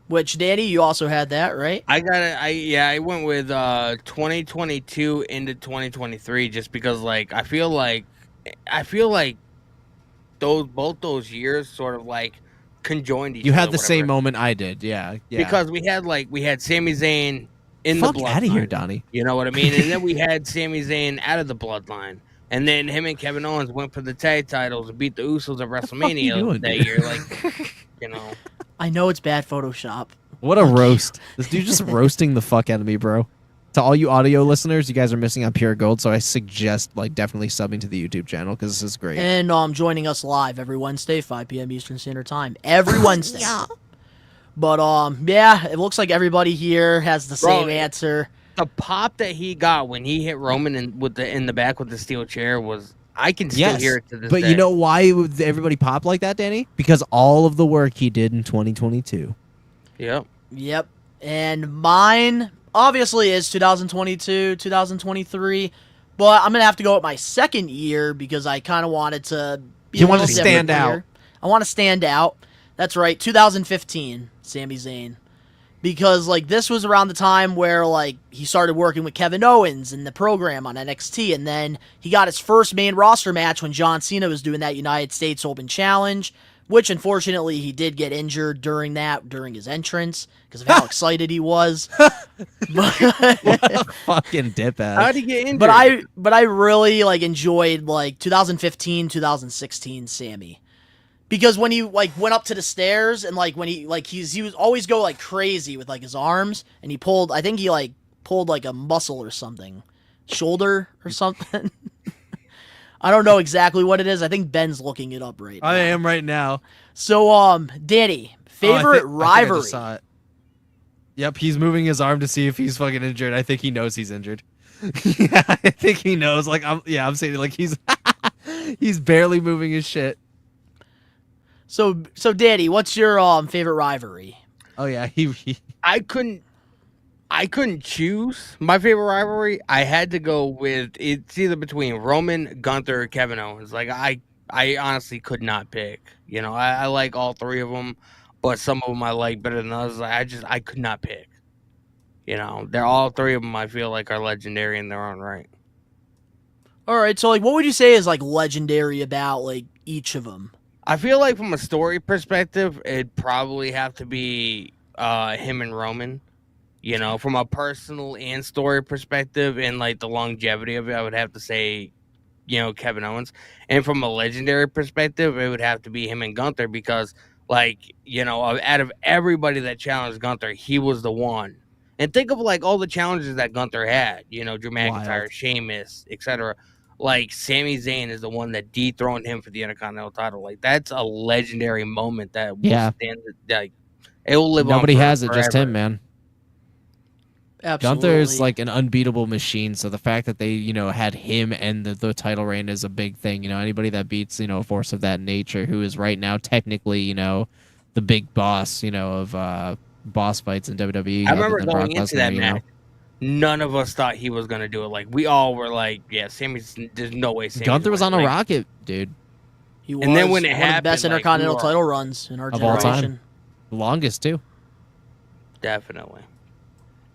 Which, Danny, you also had that, right? I went with 2022 into 2023, just because, like, I feel like both those years sort of like conjoined each other. You had the same moment I did, yeah. Because we had Sami Zayn in Fuck the bloodline. out of here, Donnie. You know what I mean? And then we had Sami Zayn out of the bloodline. And then him and Kevin Owens went for the tag titles and beat the Usos at WrestleMania that year. Like, you know. I know it's bad Photoshop. What a roast. This dude just roasting the fuck out of me, bro. To all you audio listeners, you guys are missing on pure gold, so I suggest like definitely subbing to the YouTube channel because this is great. And joining us live every Wednesday, 5 p.m. Eastern Standard Time. Every Wednesday. Yeah. But yeah, it looks like everybody here has the same answer. The pop that he got when he hit Roman in the back with the steel chair was, I can still hear it to this day. But you know why everybody popped like that, Danny? Because all of the work he did in 2022. Yep. And mine obviously is 2022, 2023, but I'm going to have to go with my second year because I kind of wanted to be You a want little to stand different out. here. I want to stand out. That's right, 2015, Sami Zayn. Because, like, this was around the time where, like, he started working with Kevin Owens in the program on NXT, and then he got his first main roster match when John Cena was doing that United States Open Challenge, which, unfortunately, he did get injured during his entrance, because of how excited he was. What a fucking dip ass. How'd he get injured? But I really, like, enjoyed, like, 2015, 2016 Sammy. Because when he, like, went up to the stairs and, like, when he, like, he was always go, like, crazy with, like, his arms. And he pulled, I think he, like, pulled, like, a muscle or something. Shoulder or something. I don't know exactly what it is. I think Ben's looking it up right now. I am right now. So, Danny, favorite rivalry? I think I just saw it. Yep, he's moving his arm to see if he's fucking injured. I think he knows he's injured. Yeah, I think he knows. Like, I'm saying, like, he's barely moving his shit. So Danny, what's your favorite rivalry? Oh yeah, I couldn't choose my favorite rivalry. I had to go with, it's either between Roman, Gunther, or Kevin Owens. Like, I honestly could not pick. You know, I like all three of them, but some of them I like better than others. I could not pick. You know, they're all three of them. I feel like are legendary in their own right. All right, so like, what would you say is like legendary about like each of them? I feel like from a story perspective, it'd probably have to be him and Roman. You know, from a personal and story perspective, and like the longevity of it, I would have to say, you know, Kevin Owens. And from a legendary perspective, it would have to be him and Gunther because, like, you know, out of everybody that challenged Gunther, he was the one. And think of like all the challenges that Gunther had. You know, Drew McIntyre, Sheamus, etc. Like Sami Zayn is the one that dethroned him for the Intercontinental title. Like that's a legendary moment that will stand. Like it will live on. Nobody has it, forever. just him, man. Absolutely. Gunther's like an unbeatable machine, so the fact that they, you know, had him and the title reign is a big thing. You know, anybody that beats, you know, a force of that nature who is right now technically, you know, the big boss, you know, of boss fights in WWE. I remember going into that match. None of us thought he was gonna do it. Like we all were like, "Yeah, Sammy's. There's no way." Sammy's Gunther was on a like, rocket, dude. He was and then when it one happened, of the best Intercontinental title runs in our of all generation. time, the longest too. Definitely.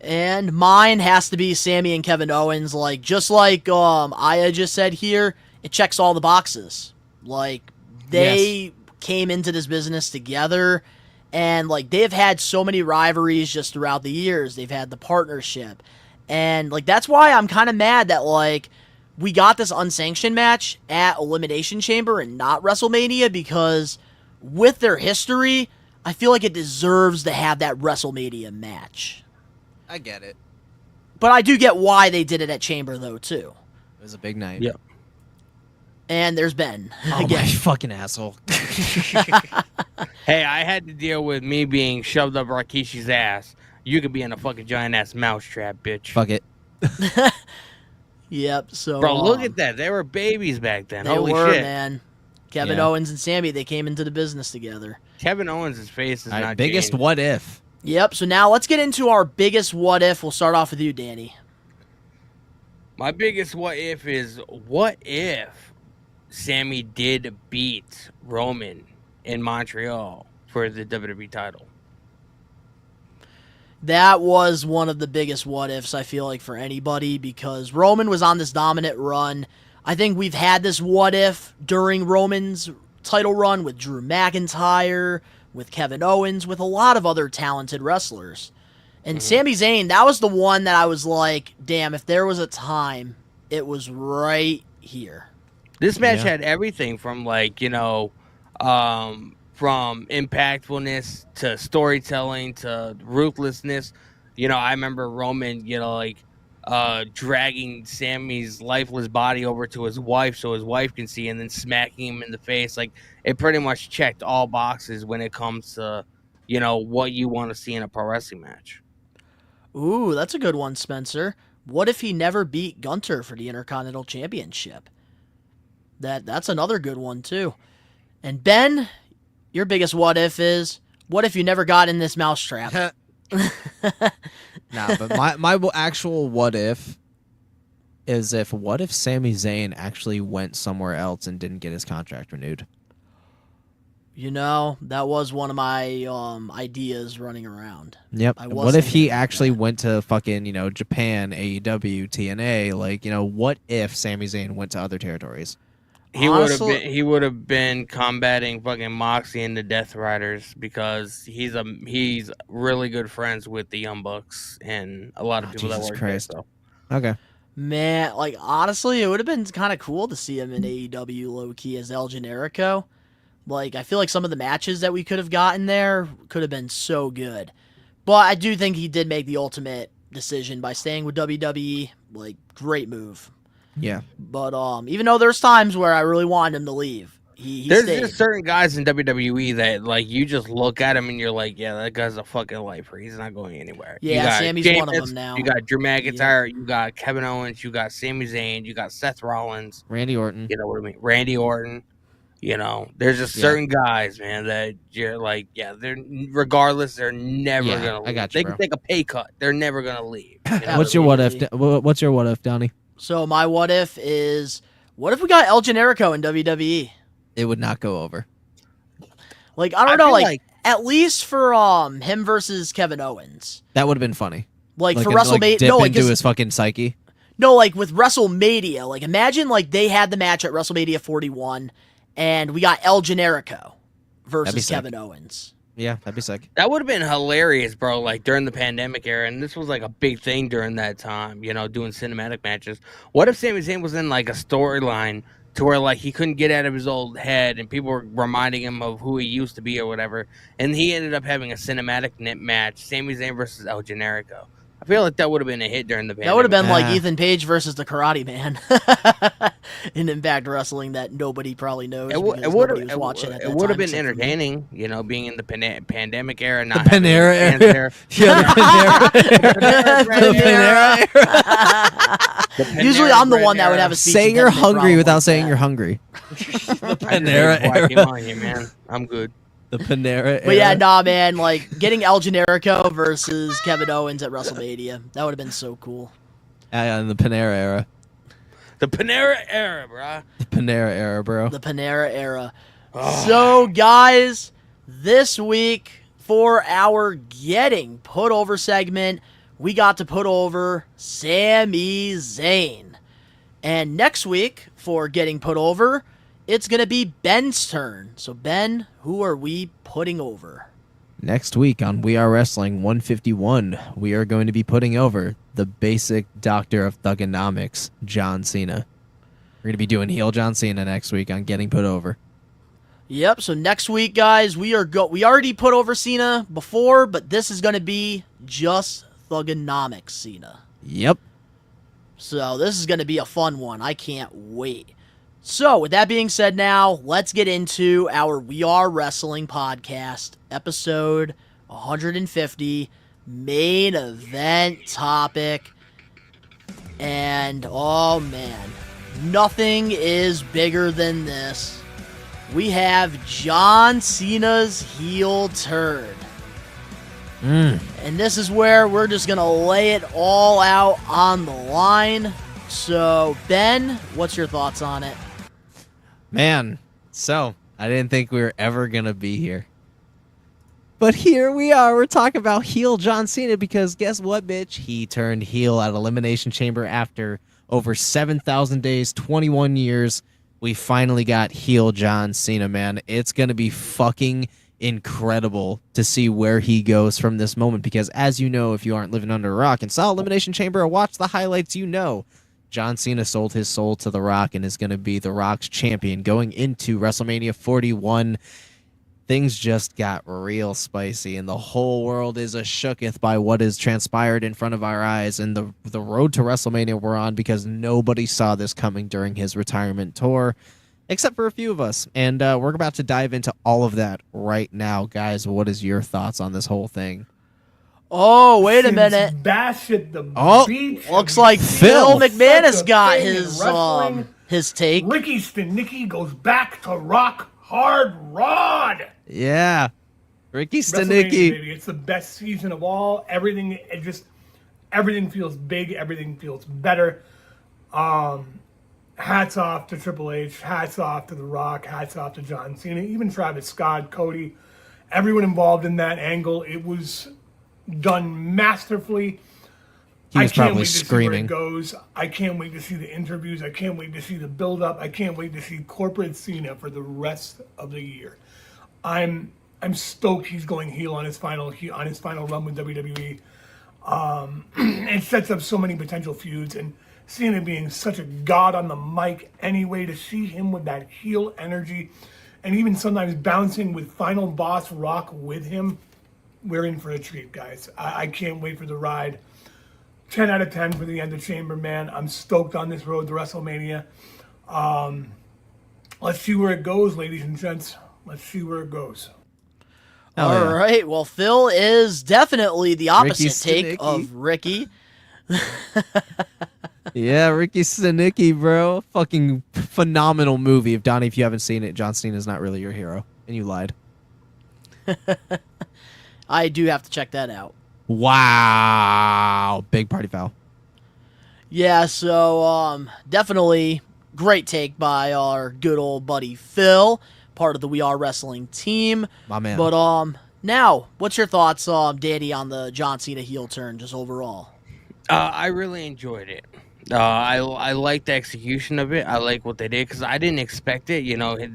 And mine has to be Sami and Kevin Owens. Like just like Aya just said here, it checks all the boxes. Like they came into this business together, and like they've had so many rivalries just throughout the years. They've had the partnership, and like that's why I'm kind of mad that like we got this unsanctioned match at Elimination Chamber and not WrestleMania, because with their history, I feel like it deserves to have that WrestleMania match. I get it. But I do get why they did it at Chamber, though, too. It was a big night. Yep. And there's Ben. Oh, my fucking asshole. Hey, I had to deal with me being shoved up Rakishi's ass. You could be in a fucking giant-ass mousetrap, bitch. Fuck it. Yep, so... Bro, look at that. They were babies back then. They Holy were, shit. man. Kevin Owens and Sami, they came into the business together. Kevin Owens' face is not biggest changed. what if. Yep, so now let's get into our biggest what if. We'll start off with you, Danny. My biggest what if is, what if Sami did beat Roman in Montreal for the WWE title? That was one of the biggest what ifs, I feel like, for anybody, because Roman was on this dominant run. I think we've had this what if during Roman's title run with Drew McIntyre, with Kevin Owens, with a lot of other talented wrestlers. And Sami Zayn, that was the one that I was like, damn, if there was a time, it was right here. This match had everything from, like, you know, from impactfulness to storytelling to ruthlessness. You know, I remember Roman, you know, like, dragging Sammy's lifeless body over to his wife so his wife can see, and then smacking him in the face. Like, it pretty much checked all boxes when it comes to, you know, what you want to see in a pro wrestling match. Ooh, that's a good one, Spencer. What if he never beat Gunther for the Intercontinental Championship? That's another good one, too. And Ben, your biggest what if is, what if you never got in this mousetrap? Nah, but my actual what if is what if Sami Zayn actually went somewhere else and didn't get his contract renewed? You know, that was one of my ideas running around. Yep. I What if he actually went to fucking, you know, Japan, AEW, TNA? Like, you know, what if Sami Zayn went to other territories? He would have been combating fucking Moxley and the Death Riders, because he's really good friends with the Young Bucks and a lot of people that work there. So. Okay. Man, like, honestly, it would have been kind of cool to see him in AEW low-key as El Generico. Like, I feel like some of the matches that we could have gotten there could have been so good. But I do think he did make the ultimate decision by staying with WWE. Like, great move. Yeah. But even though there's times where I really wanted him to leave, he There's stayed. just certain guys in WWE that, like, you just look at him and you're like, yeah, that guy's a fucking lifer. He's not going anywhere. Yeah, Sammy's Sheamus, one of them now. You got Drew McIntyre, you got Kevin Owens, you got Sami Zayn, you got Seth Rollins. Randy Orton. You know what I mean? Randy Orton. You know, there's just certain guys, man, that you're like, yeah, they're regardless, they're never gonna leave. I got you, They bro. can take a pay cut. They're never gonna leave. You know? What's your what if? What's your what if, Donnie? So my what if is, what if we got El Generico in WWE? It would not go over. Like, I don't know, like at least for him versus Kevin Owens. That would have been funny. Like for Like WrestleMania, dip no, like into his fucking psyche. No, like with WrestleMania, like imagine like they had the match at WrestleMania 41, and we got El Generico versus Kevin Owens. Yeah, that'd be sick. That would have been hilarious, bro. Like during the pandemic era, and this was like a big thing during that time. You know, doing cinematic matches. What if Sami Zayn was in like a storyline to where like he couldn't get out of his old head, and people were reminding him of who he used to be or whatever, and he ended up having a cinematic match, Sami Zayn versus El Generico. I feel like that would have been a hit during the pandemic. That would have been like Ethan Page versus the Karate Man in Impact Wrestling that nobody probably knows. It would have been entertaining, you know, being in the pandemic era. Not the Panera era. Yeah, the Panera era. Usually I'm the one that would have a speech. Say you're hungry without saying you're hungry. The Panera era. Come on, man. I'm good. The Panera era. But yeah, nah, man, like getting El Generico versus Kevin Owens at WrestleMania, that would have been so cool. Yeah, in the Panera era. The Panera era, bro. The Panera era, bro. The Panera era. So, guys, this week for our Getting Put Over segment, we got to put over Sami Zayn. And next week for Getting Put Over, it's going to be Ben's turn. So, Ben, who are we putting over? Next week on We Are Wrestling 151, we are going to be putting over the basic doctor of thugonomics, John Cena. We're going to be doing heel John Cena next week on Getting Put Over. Yep, so next week, guys, we already put over Cena before, but this is going to be just thugonomics Cena. Yep. So this is going to be a fun one. I can't wait. So, with that being said now, let's get into our We Are Wrestling podcast, episode 150, main event topic. And, oh man, nothing is bigger than this. We have John Cena's heel turn. And this is where we're just going to lay it all out on the line. So, Ben, what's your thoughts on it? Man, so I didn't think we were ever going to be here. But here we are. We're talking about heel John Cena because guess what, bitch? He turned heel at Elimination Chamber after over 7,000 days, 21 years. We finally got heel John Cena, man. It's going to be fucking incredible to see where he goes from this moment because as you know, if you aren't living under a rock and saw Elimination Chamber or watched the highlights, you know John Cena sold his soul to The Rock and is going to be The Rock's champion going into WrestleMania 41. Things just got real spicy, and the whole world is shooketh by what is transpired in front of our eyes and the road to WrestleMania we're on because nobody saw this coming during his retirement tour, except for a few of us. And we're about to dive into all of that right now. Guys, what is your thoughts on this whole thing? Oh, wait a minute. Bash at the beach. Looks like Phil McManus got his take. Ricky Stenicki goes back to rock hard rod. Yeah. Ricky WrestleMania, Stenicki. baby. It's the best season of all. Everything feels big. Everything feels better. Hats off to Triple H. Hats off to The Rock. Hats off to John Cena. Even Travis Scott, Cody. Everyone involved in that angle. It was done masterfully. He was probably screaming. screaming. See where it goes. I can't wait to see the interviews. I can't wait to see the build-up. I can't wait to see corporate Cena for the rest of the year. I'm stoked he's going heel on his final run with WWE. It sets up so many potential feuds, and Cena being such a god on the mic anyway, to see him with that heel energy, and even sometimes bouncing with Final Boss Rock with him. We're in for a treat, guys. I can't wait for the ride. 10 out of 10 for the end of Chamber, man. I'm stoked on this road to WrestleMania. Let's see where it goes, ladies and gents. Let's see where it goes. All right. Well, Phil is definitely the opposite take of Ricky. Yeah, Ricky Stenicki, bro. Fucking phenomenal movie. Donnie, if you haven't seen it, John Cena is not really your hero. And you lied. I do have to check that out. Wow. Big party foul. Yeah, so definitely great take by our good old buddy Phil, part of the We Are Wrestling team. My man. But Now, what's your thoughts, Danny, on the John Cena heel turn, just overall? I really enjoyed it. I like the execution of it. I like what they did because I didn't expect it.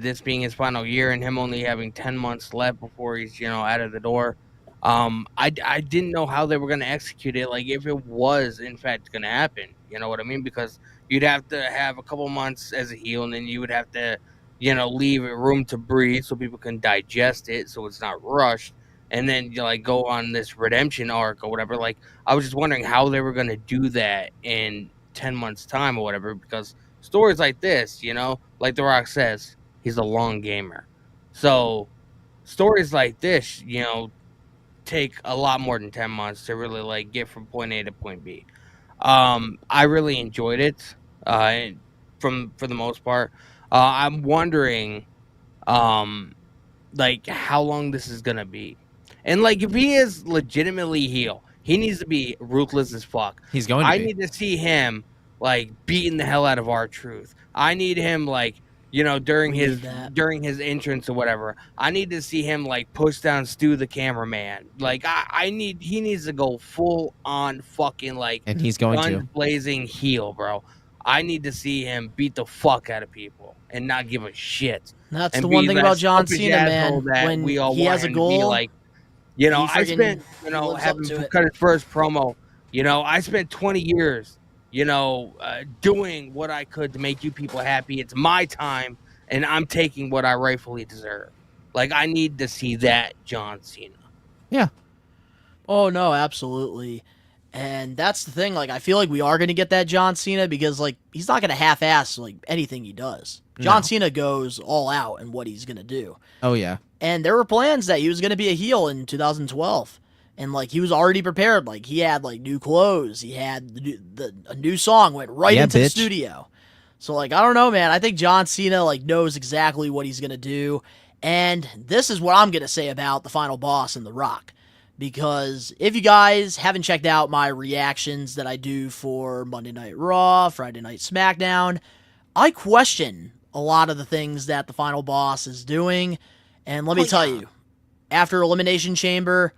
This being his final year and him only having 10 months left before he's out of the door. I didn't know how they were going to execute it. Like if it was in fact going to happen, you know what I mean? Because you'd have to have a couple months as a heel, and then you would have to, leave it room to breathe so people can digest it, so it's not rushed, and then you go on this redemption arc or whatever. Like I was just wondering how they were going to do that in 10 months time or whatever, because stories like this, like The Rock says, he's a long gamer. So stories like this, take a lot more than 10 months to really get from point A to point B. I really enjoyed it for the most part. I'm wondering how long this is gonna be. And if he is legitimately heel, he needs to be ruthless as fuck. He's going to I be. need to see him beating the hell out of R-Truth. I need him during his entrance or whatever. I need to see him push down Stu the cameraman. He needs to go full on fucking and he's going guns to blazing heel, bro. I need to see him beat the fuck out of people and not give a shit. That's and the one be thing that about John selfish Cena, asshole man. that When we all he want has a him to goal, be he I spent, lives up having to it. cut his first promo, I spent 20 years, doing what I could to make you people happy. It's my time, and I'm taking what I rightfully deserve. I need to see that John Cena. Yeah. Oh, no, absolutely. And that's the thing. I feel like we are going to get that John Cena because, he's not going to half-ass, anything he does. John Cena goes all out in what he's going to do. Oh, yeah. And there were plans that he was going to be a heel in 2012. And, he was already prepared. He had, new clothes. He had a new song went right into the studio. So, I don't know, man. I think John Cena, knows exactly what he's going to do. And this is what I'm going to say about the final boss and The Rock. Because if you guys haven't checked out my reactions that I do for Monday Night Raw, Friday Night SmackDown, I question a lot of the things that the final boss is doing. And let me tell you, after Elimination Chamber,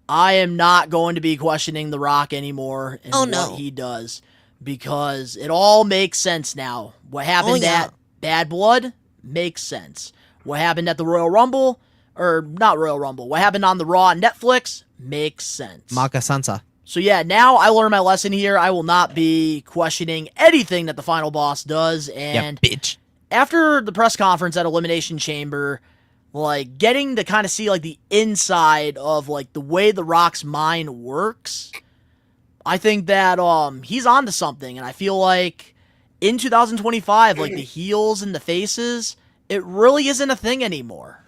I am not going to be questioning The Rock anymore and what he does. Because it all makes sense now. What happened at Bad Blood makes sense. What happened at the Royal Rumble, or not Royal Rumble, what happened on the Raw on Netflix makes sense. Maka Sansa. So yeah, now I learned my lesson here. I will not be questioning anything that the final boss does. And bitch. After the press conference at Elimination Chamber, getting to kind of see the inside of the way The Rock's mind works, I think that he's onto something. And I feel like in 2025, the heels and the faces, it really isn't a thing anymore.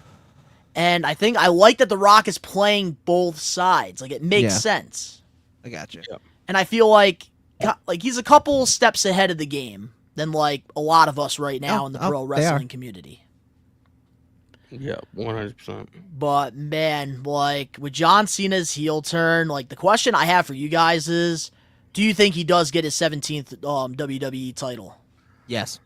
And I think I like that The Rock is playing both sides. It makes sense. I got you. And I feel like he's a couple steps ahead of the game than a lot of us right now in the pro wrestling community. Yeah, 100%. But man, with John Cena's heel turn, the question I have for you guys is, do you think he does get his 17th WWE title? Yes.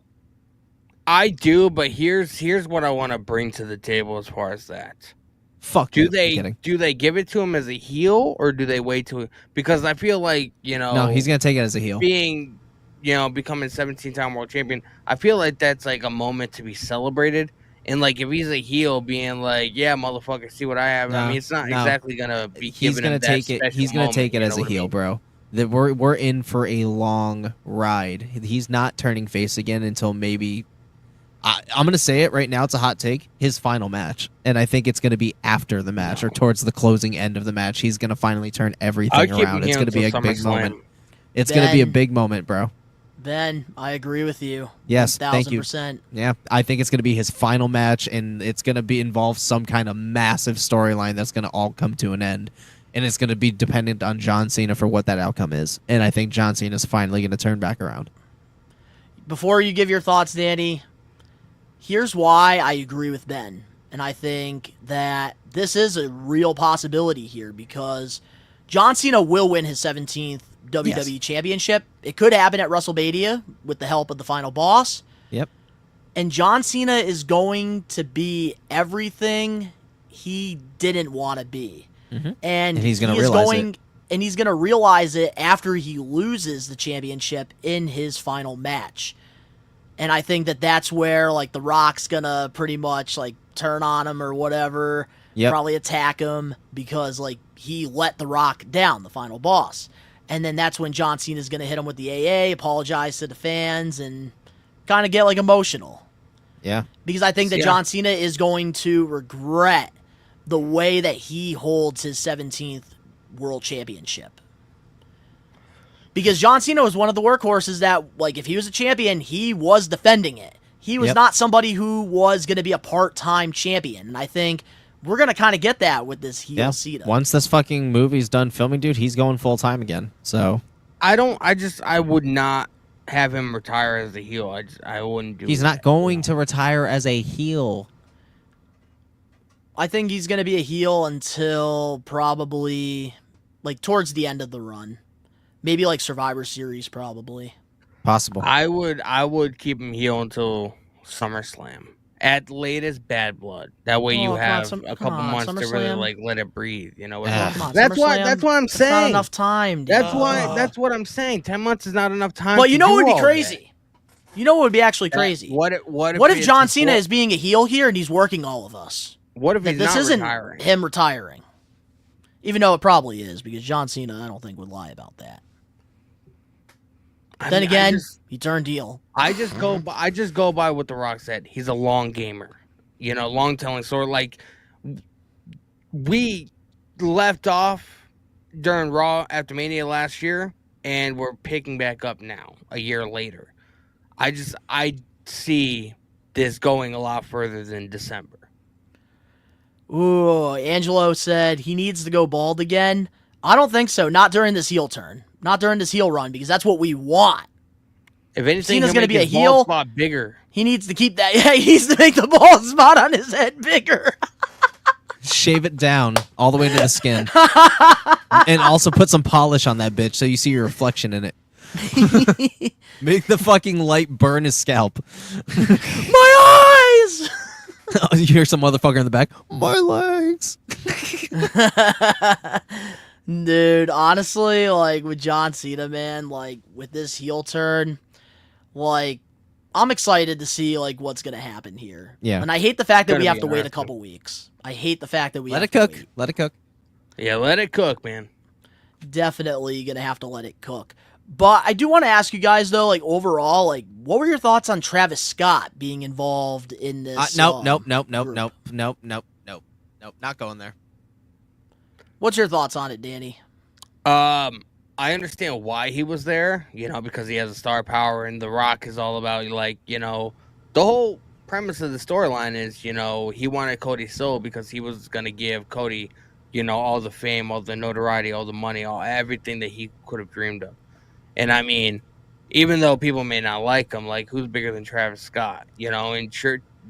I do, but here's what I want to bring to the table as far as that. Fuck. Do they give it to him as a heel, or do they wait till? Because I feel no, he's gonna take it as a heel. Being, becoming 17-time world champion, I feel like that's a moment to be celebrated. And if he's a heel, being yeah, motherfucker, see what I have. I mean, it's not exactly gonna be. He's gonna take it. He's gonna take it as a heel, bro. That we're in for a long ride. He's not turning face again until maybe. I'm going to say it right now. It's a hot take. His final match. And I think it's going to be after the match or towards the closing end of the match. He's going to finally turn everything around. It's going to be a big moment. It's going to be a big moment, bro. Ben, I agree with you. Yes, thank you. 1000%. Yeah, I think it's going to be his final match, and it's going to involve some kind of massive storyline that's going to all come to an end. And it's going to be dependent on John Cena for what that outcome is. And I think John Cena is finally going to turn back around. Before you give your thoughts, Danny, here's why I agree with Ben. And I think that this is a real possibility here because John Cena will win his 17th WWE Championship. It could happen at WrestleMania with the help of the final boss. Yep. And John Cena is going to be everything he didn't want to be. Mhm. And he's going to he is realize going, it. And he's going to realize it after he loses the championship in his final match. And I think that that's where, like, The Rock's going to pretty much, like, turn on him or whatever. Yep. Probably attack him because, like, he let The Rock down, the final boss. And then that's when John Cena's going to hit him with the AA, apologize to the fans, and kind of get, like, emotional. Yeah. Because I think that Yeah. John Cena is going to regret the way that he holds his 17th World Championship. Because John Cena was one of the workhorses that, like, if he was a champion, he was defending it. He was Yep. not somebody who was going to be a part-time champion. And I think we're going to kind of get that with this heel Cena. Once this fucking movie's done filming, dude, he's going full time again. So I would not have him retire as a heel. I wouldn't do he's that. not going to retire as a heel. I think he's going to be a heel until probably, like, towards the end of the run. Maybe, like, Survivor Series, probably. Possible. I would keep him heel until SummerSlam. At latest, Bad Blood. That way you have a couple months to really, SummerSlam. like, let it breathe. You know, Come on, that's SummerSlam, what I'm that's saying. not enough time, dude. That's what I'm saying. 10 months is not enough time. But to you know do what would be all crazy? You know what would be actually that. crazy? What if if John it's Cena before- is being a heel here and he's working all of us? What if That he's this not isn't retiring? him retiring? Even though it probably is, because John Cena, I don't think, would lie about that. I Then mean, again, he turned heel. I just go by what The Rock said. He's a long gamer, you know, long telling story. Like we left off during Raw after Mania last year, and we're picking back up now a year later. I see this going a lot further than December. Ooh, Angelo said he needs to go bald again. I don't think so. Not during this heel turn. Not during this heel run, because that's what we want. If anything, Cena's he'll going to make be a his bald heel. spot bigger. He needs to keep that. Yeah, he needs to make the bald spot on his head bigger. Shave it down all the way to the skin. And also put some polish on that bitch so you see your reflection in it. Make the fucking light burn his scalp. My eyes! You hear some motherfucker in the back. My legs. Dude, honestly, like, with John Cena, man, like, with this heel turn, like, I'm excited to see, like, what's going to happen here. Yeah. And I hate the fact that we Gonna have be to wait a interesting. couple weeks. I hate the fact that we Let have it to cook. wait. Let it cook. Yeah, let it cook, man. Definitely going to have to let it cook. But I do want to ask you guys, though, like, overall, like, what were your thoughts on Travis Scott being involved in this? Nope. Not going there. What's your thoughts on it, Danny? I understand why he was there, you know, because he has a star power, and The Rock is all about, like, you know, the whole premise of the storyline is, you know, he wanted Cody's soul because he was going to give Cody, you know, all the fame, all the notoriety, all the money, everything that he could have dreamed of. And I mean, even though people may not like him, like, who's bigger than Travis Scott, you know, and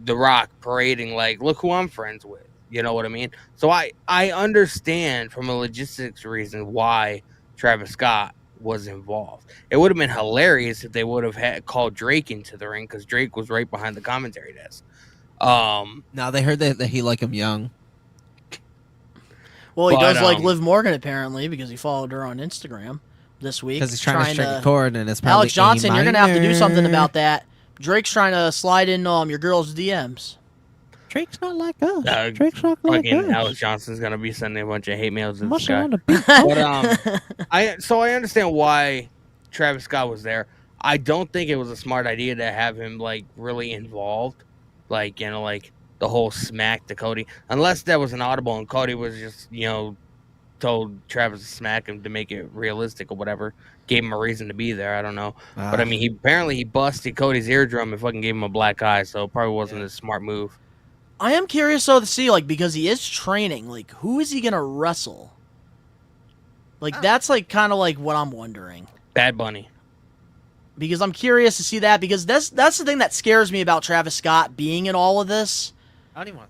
The Rock parading, like, look who I'm friends with. You know what I mean? So I understand from a logistics reason why Travis Scott was involved. It would have been hilarious if they would have called Drake into the ring, because Drake was right behind the commentary desk. No, they heard that he like him young. Well, he But, does like Liv Morgan, apparently, because he followed her on Instagram this week. Because he's trying to strike a chord, and it's probably Alex Johnson, you're going to have to do something minor. about that. Drake's trying to slide in your girl's DMs. Drake's not like us. Drake's not like Fucking us. Alex Johnson's gonna be sending a bunch of hate mails to this Muscle guy. on the beat. But I understand why Travis Scott was there. I don't think it was a smart idea to have him like really involved, like, you know, like the whole smack to Cody, unless that was an audible and Cody was just, you know, told Travis to smack him to make it realistic or whatever, gave him a reason to be there. I don't know, but I mean, he busted Cody's eardrum and fucking gave him a black eye, so it probably wasn't a smart move. I am curious, though, to see, like, because he is training, like, who is he going to wrestle? Like, that's, like, kind of, like, what I'm wondering. Bad Bunny. Because I'm curious to see that, because that's the thing that scares me about Travis Scott being in all of this.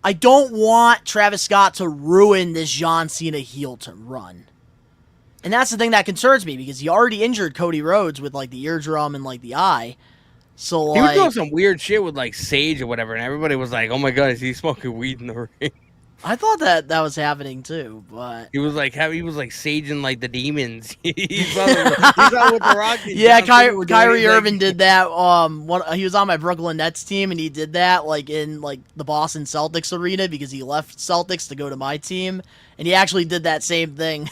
I don't want Travis Scott to ruin this John Cena heel turn run. And that's the thing that concerns me, because he already injured Cody Rhodes with, like, the eardrum and, like, the eye. So, He was like, doing some weird shit with like Sage or whatever, and everybody was like, "Oh my god, is he smoking weed in the ring?" I thought that was happening too, but he was like saging like the demons. he saw what the Rock did. Yeah, Kyrie Irving did that. He was on my Brooklyn Nets team, and he did that like in like the Boston Celtics arena because he left Celtics to go to my team, and he actually did that same thing.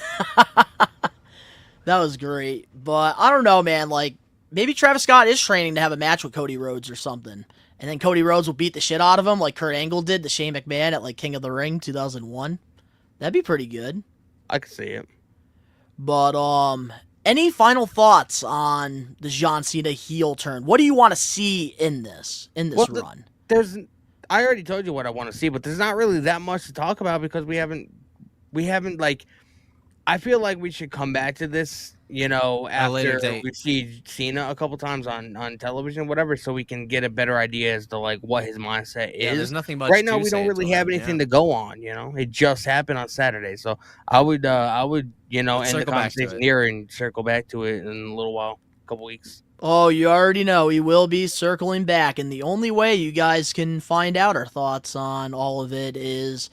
That was great, but I don't know, man. Like maybe Travis Scott is training to have a match with Cody Rhodes or something. And then Cody Rhodes will beat the shit out of him like Kurt Angle did to Shane McMahon at like King of the Ring 2001. That'd be pretty good. I could see it. But any final thoughts on the John Cena heel turn? What do you want to see in this run? I already told you what I want to see, but there's not really that much to talk about because we haven't like I feel like we should come back to this, after we see Cena a couple times on television, whatever, so we can get a better idea as to like what his mindset is. There's nothing much right now. to We don't say really to have him, anything to go on. It just happened on Saturday, so I would end the conversation here and circle back to it in a little while, a couple weeks. Oh, you already know he will be circling back, and the only way you guys can find out our thoughts on all of it is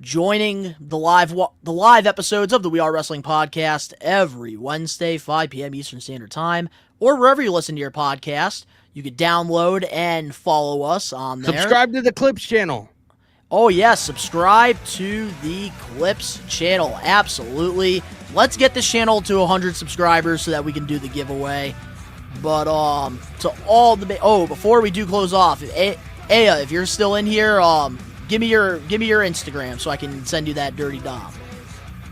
joining the live episodes of the We Are Wrestling podcast every Wednesday, 5 p.m. Eastern Standard Time, or wherever you listen to your podcast. You could download and follow us on there. Subscribe to the Clips channel. Oh, yes, subscribe to the Clips channel. Absolutely. Let's get this channel to 100 subscribers so that we can do the giveaway. But, to all the... before we do close off, Aya, if you're still in here, Give me your Instagram so I can send you that dirty dom.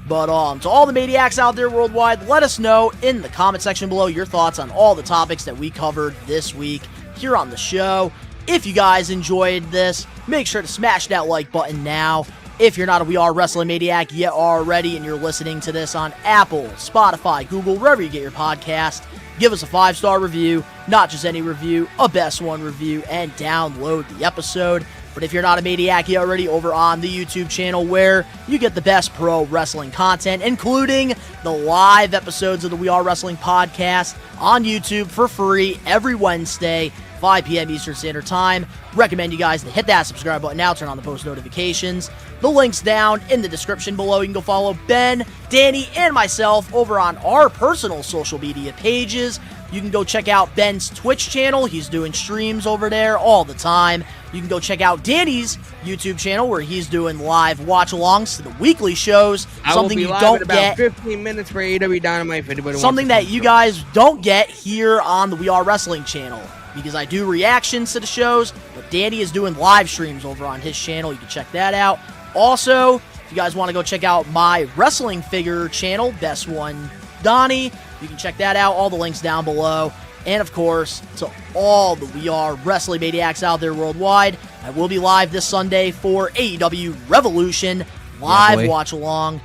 But to all the maniacs out there worldwide, let us know in the comment section below your thoughts on all the topics that we covered this week here on the show. If you guys enjoyed this, make sure to smash that like button now. If you're not a We Are Wrestling Maniac yet already and you're listening to this on Apple, Spotify, Google, wherever you get your podcast, give us a 5-star review, not just any review, a best one review, and download the episode. But if you're not a maniac yet already, over on the YouTube channel where you get the best pro wrestling content, including the live episodes of the We Are Wrestling podcast on YouTube for free every Wednesday, 5 p.m. Eastern Standard Time. Recommend you guys to hit that subscribe button now, turn on the post notifications. The link's down in the description below. You can go follow Ben, Danny, and myself over on our personal social media pages. You can go check out Ben's Twitch channel. He's doing streams over there all the time. You can go check out Danny's YouTube channel where he's doing live watch-alongs to the weekly shows. Something you don't get. 15 minutes for AEW Dynamite. If anybody something that you guys don't get here on the We Are Wrestling channel, because I do reactions to the shows, but Danny is doing live streams over on his channel. You can check that out. Also, if you guys want to go check out my wrestling figure channel, Best One Donnie, you can check that out. All the links down below. And of course, to all the We Are Wrestling Maniacs out there worldwide, I will be live this Sunday for AEW Revolution, live watch along.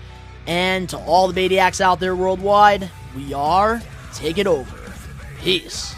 And to all the maniacs out there worldwide, we are Take It Over. Peace.